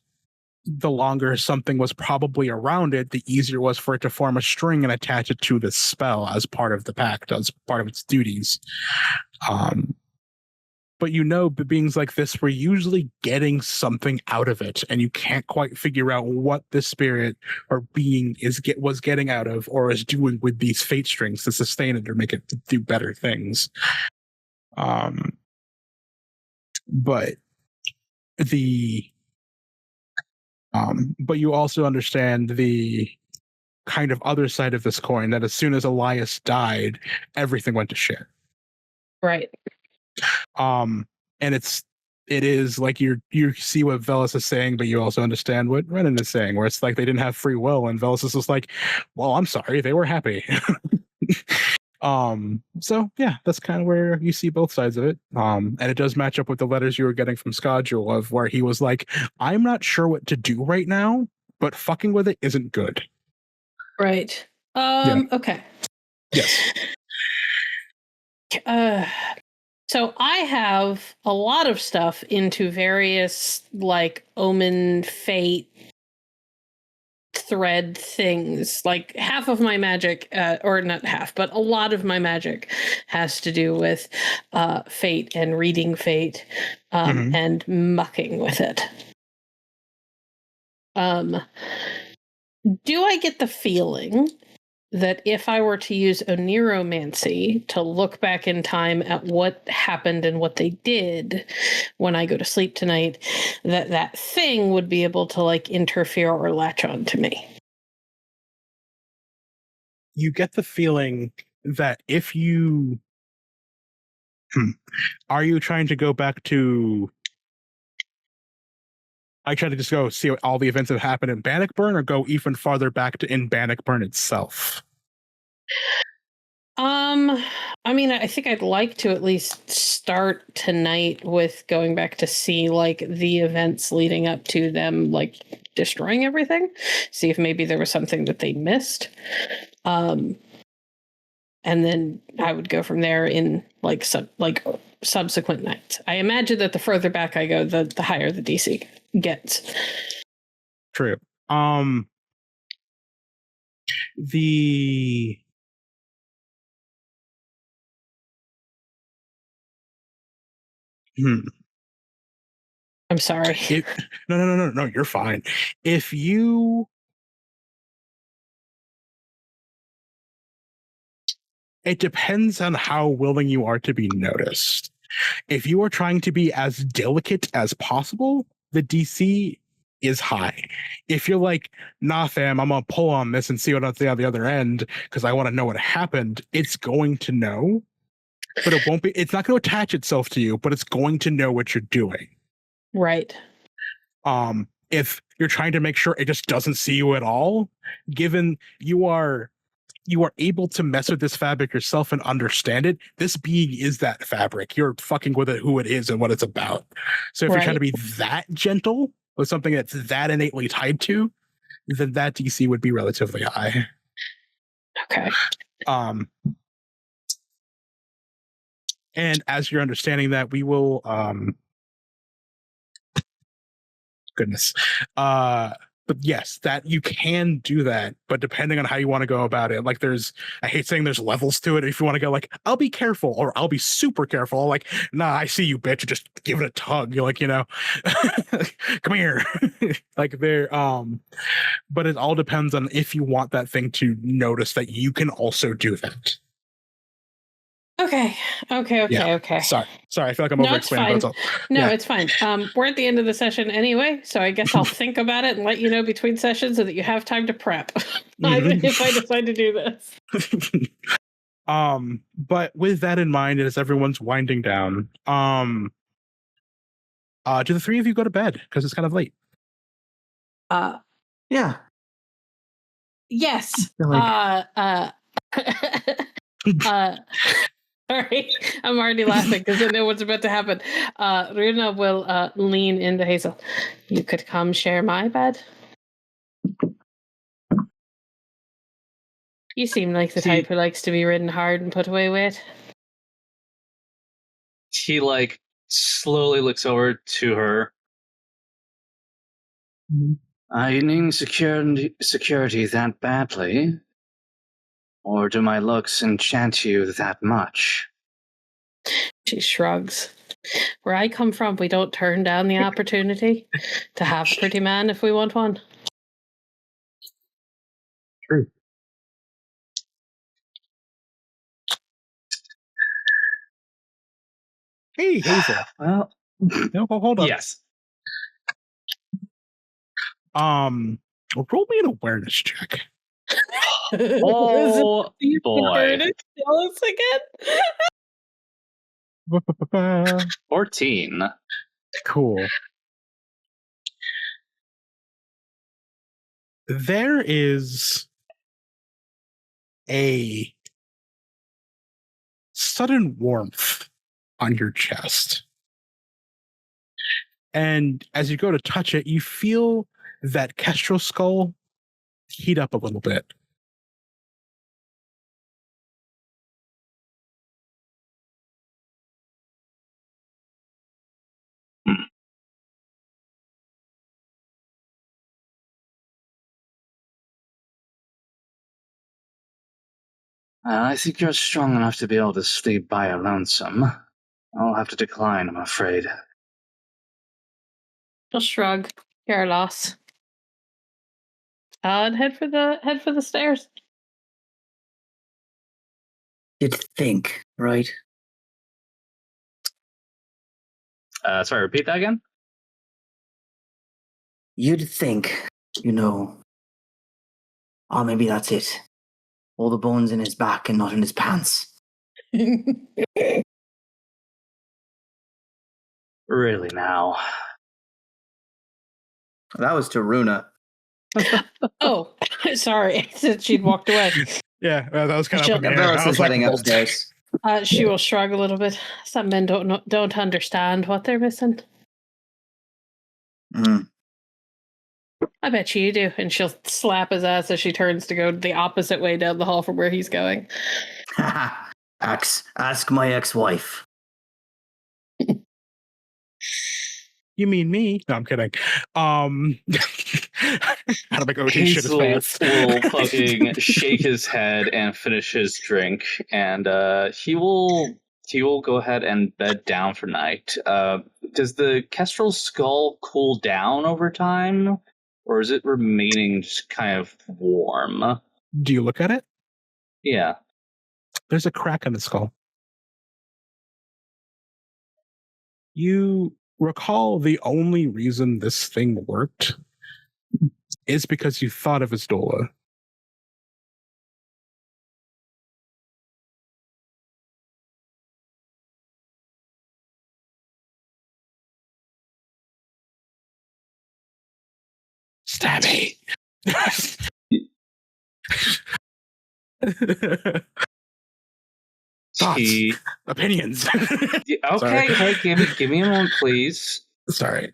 the longer something was probably around it, the easier it was for it to form a string and attach it to the spell as part of the pact, as part of its duties. But beings like this were usually getting something out of it, and you can't quite figure out what the spirit or being was getting out of or is doing with these fate strings to sustain it or make it do better things. But you also understand the kind of other side of this coin, that as soon as Elias died, everything went to shit. Right. And it is like you see what Vellis is saying, but you also understand what Rennen is saying, where it's like they didn't have free will, and Vellis is just like, well, I'm sorry, they were happy. So yeah, that's kind of where you see both sides of it. And it does match up with the letters you were getting from Scodule, of where he was like, I'm not sure what to do right now, but fucking with it isn't good. Right. Okay. Yes. So I have a lot of stuff into various omen, fate, thread things. Like half of my magic, or not half, but a lot of my magic has to do with fate and reading fate, and mucking with it. Do I get the feeling that if I were to use Oniromancy to look back in time at what happened and what they did when I go to sleep tonight, that thing would be able to interfere or latch on to me? You get the feeling that if you... Are you trying to go back to... I try to just go see what all the events that happened in Bannockburn, or go even farther back to in Bannockburn itself? I mean, I think I'd like to at least start tonight with going back to see the events leading up to them destroying everything. See if maybe there was something that they missed. And then I would go from there in subsequent nights. I imagine that the further back I go, the higher the DC gets. True. I'm sorry. No, you're fine. If you... It depends on how willing you are to be noticed. If you are trying to be as delicate as possible, the DC is high. If you're like, nah, fam, I'm gonna pull on this and see what's on the other end because I want to know what happened, it's going to know, but it won't be. It's not going to attach itself to you, but it's going to know what you're doing. Right. If you're trying to make sure it just doesn't see you at all, given you are able to mess with this fabric yourself and understand it, this being is that fabric. You're fucking with it, who it is and what it's about. So if you're trying to be that gentle with something that's that innately tied to, then that DC would be relatively high. Okay. And as you're understanding that, we will but yes, that you can do that, but depending on how you want to go about it, like I hate saying there's levels to it. If you want to go like, I'll be careful or I'll be super careful, like, nah, I see you, bitch, just give it a tug. You're like, come here. Like but it all depends on if you want that thing to notice that you can also do that. Okay. Sorry. I feel like I'm over-explaining. It's fine. It's fine. We're at the end of the session anyway, so I guess I'll think about it and let you know between sessions so that you have time to prep if I decide to do this. But with that in mind, as everyone's winding down, do the three of you go to bed because it's kind of late? Yeah. Yes. Sorry, I'm already laughing because I know what's about to happen. Rúna will lean into Hazel. You could come share my bed. You seem like the type who likes to be ridden hard and put away with. He slowly looks over to her. Are you needing security that badly? Or do my looks enchant you that much? She shrugs. Where I come from, we don't turn down the opportunity to have a pretty man if we want one. True. Hey, Hazel. Well, no, hold on. Yes. Roll me an awareness check. Oh, boy. Tell us again. 14. Cool. There is a sudden warmth on your chest. And as you go to touch it, you feel that kestrel skull heat up a little bit. I think you're strong enough to be able to sleep by your lonesome. I'll have to decline, I'm afraid. Just shrug. Your loss. And head for the stairs. You'd think, right? Sorry, repeat that again? You'd think, oh, maybe that's it. All the bones in his back and not in his pants. Really now? That was to Rúna. Oh, sorry. I said she'd walked away. Yeah, that was kind of... Vellis is heading upstairs. She will shrug a little bit. Some men don't understand what they're missing. I bet you do. And she'll slap his ass as she turns to go the opposite way down the hall from where he's going. Ask my ex-wife. You mean me? No, I'm kidding. How to make OT shit his pants. Will fucking shake his head and finish his drink, and he will go ahead and bed down for night. does the Kestrel skull cool down over time, or is it remaining just kind of warm? Do you look at it? Yeah. There's a crack in the skull. You recall the only reason this thing worked is because you thought of Azdola. Stabby. Thoughts, opinions. Okay, hey, give me a moment, please. Sorry.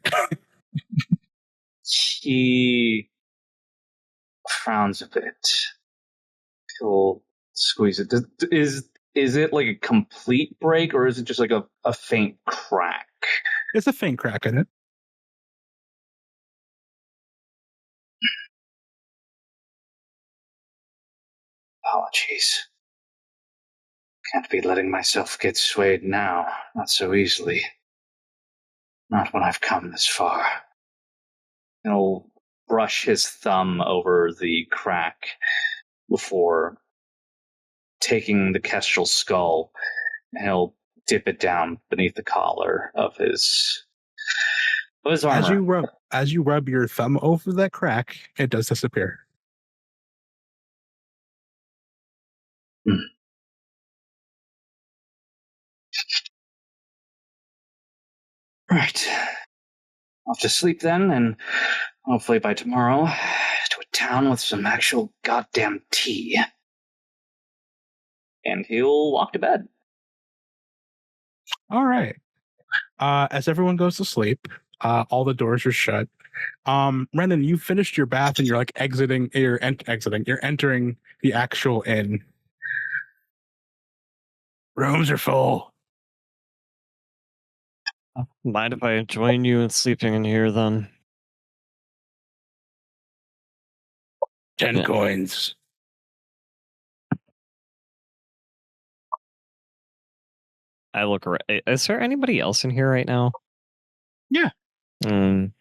He frowns a bit. He'll squeeze it. Is it like a complete break, or is it just like a faint crack? There's a faint crack in it. Apologies. Can't be letting myself get swayed now. Not so easily. Not when I've come this far. He'll brush his thumb over the crack before taking the Kestrel skull, and he'll dip it down beneath the collar of his armor. As you rub your thumb over that crack, it does disappear. Right. Off to sleep then, and hopefully by tomorrow, to a town with some actual goddamn tea. And he'll walk to bed. All right. As everyone goes to sleep, all the doors are shut. Rennen, you finished your bath and you're like you're entering the actual inn. Rooms are full. Mind if I join you in sleeping in here then? 10 coins. I look around. Is there anybody else in here right now? Yeah. 5.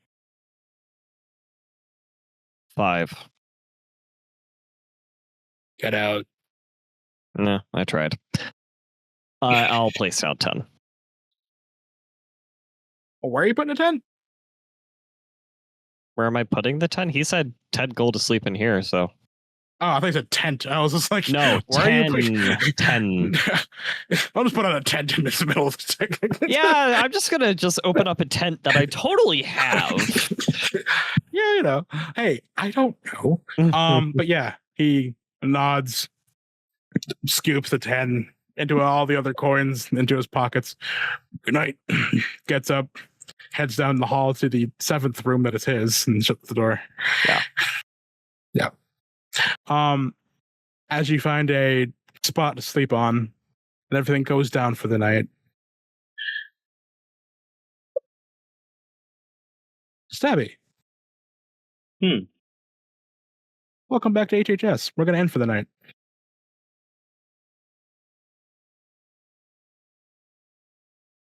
Get out. No, I tried. I'll place out 10. Where are you putting a 10? Where am I putting the 10? He said 10 gold to sleep in here, so. Oh, I think it's a tent. I was just like, no, where 10. Are you 10. I'll just put on a tent in the middle of the Yeah, I'm just going to open up a tent that I totally have. Yeah, you know. Hey, I don't know. But yeah, he nods, scoops the 10 into all the other coins into his pockets. Good night. Gets up, heads down the hall to the 7th room that is his, and shuts the door. Yeah. Yeah. As you find a spot to sleep on, and everything goes down for the night. Stabby. Welcome back to HHS. We're going to end for the night.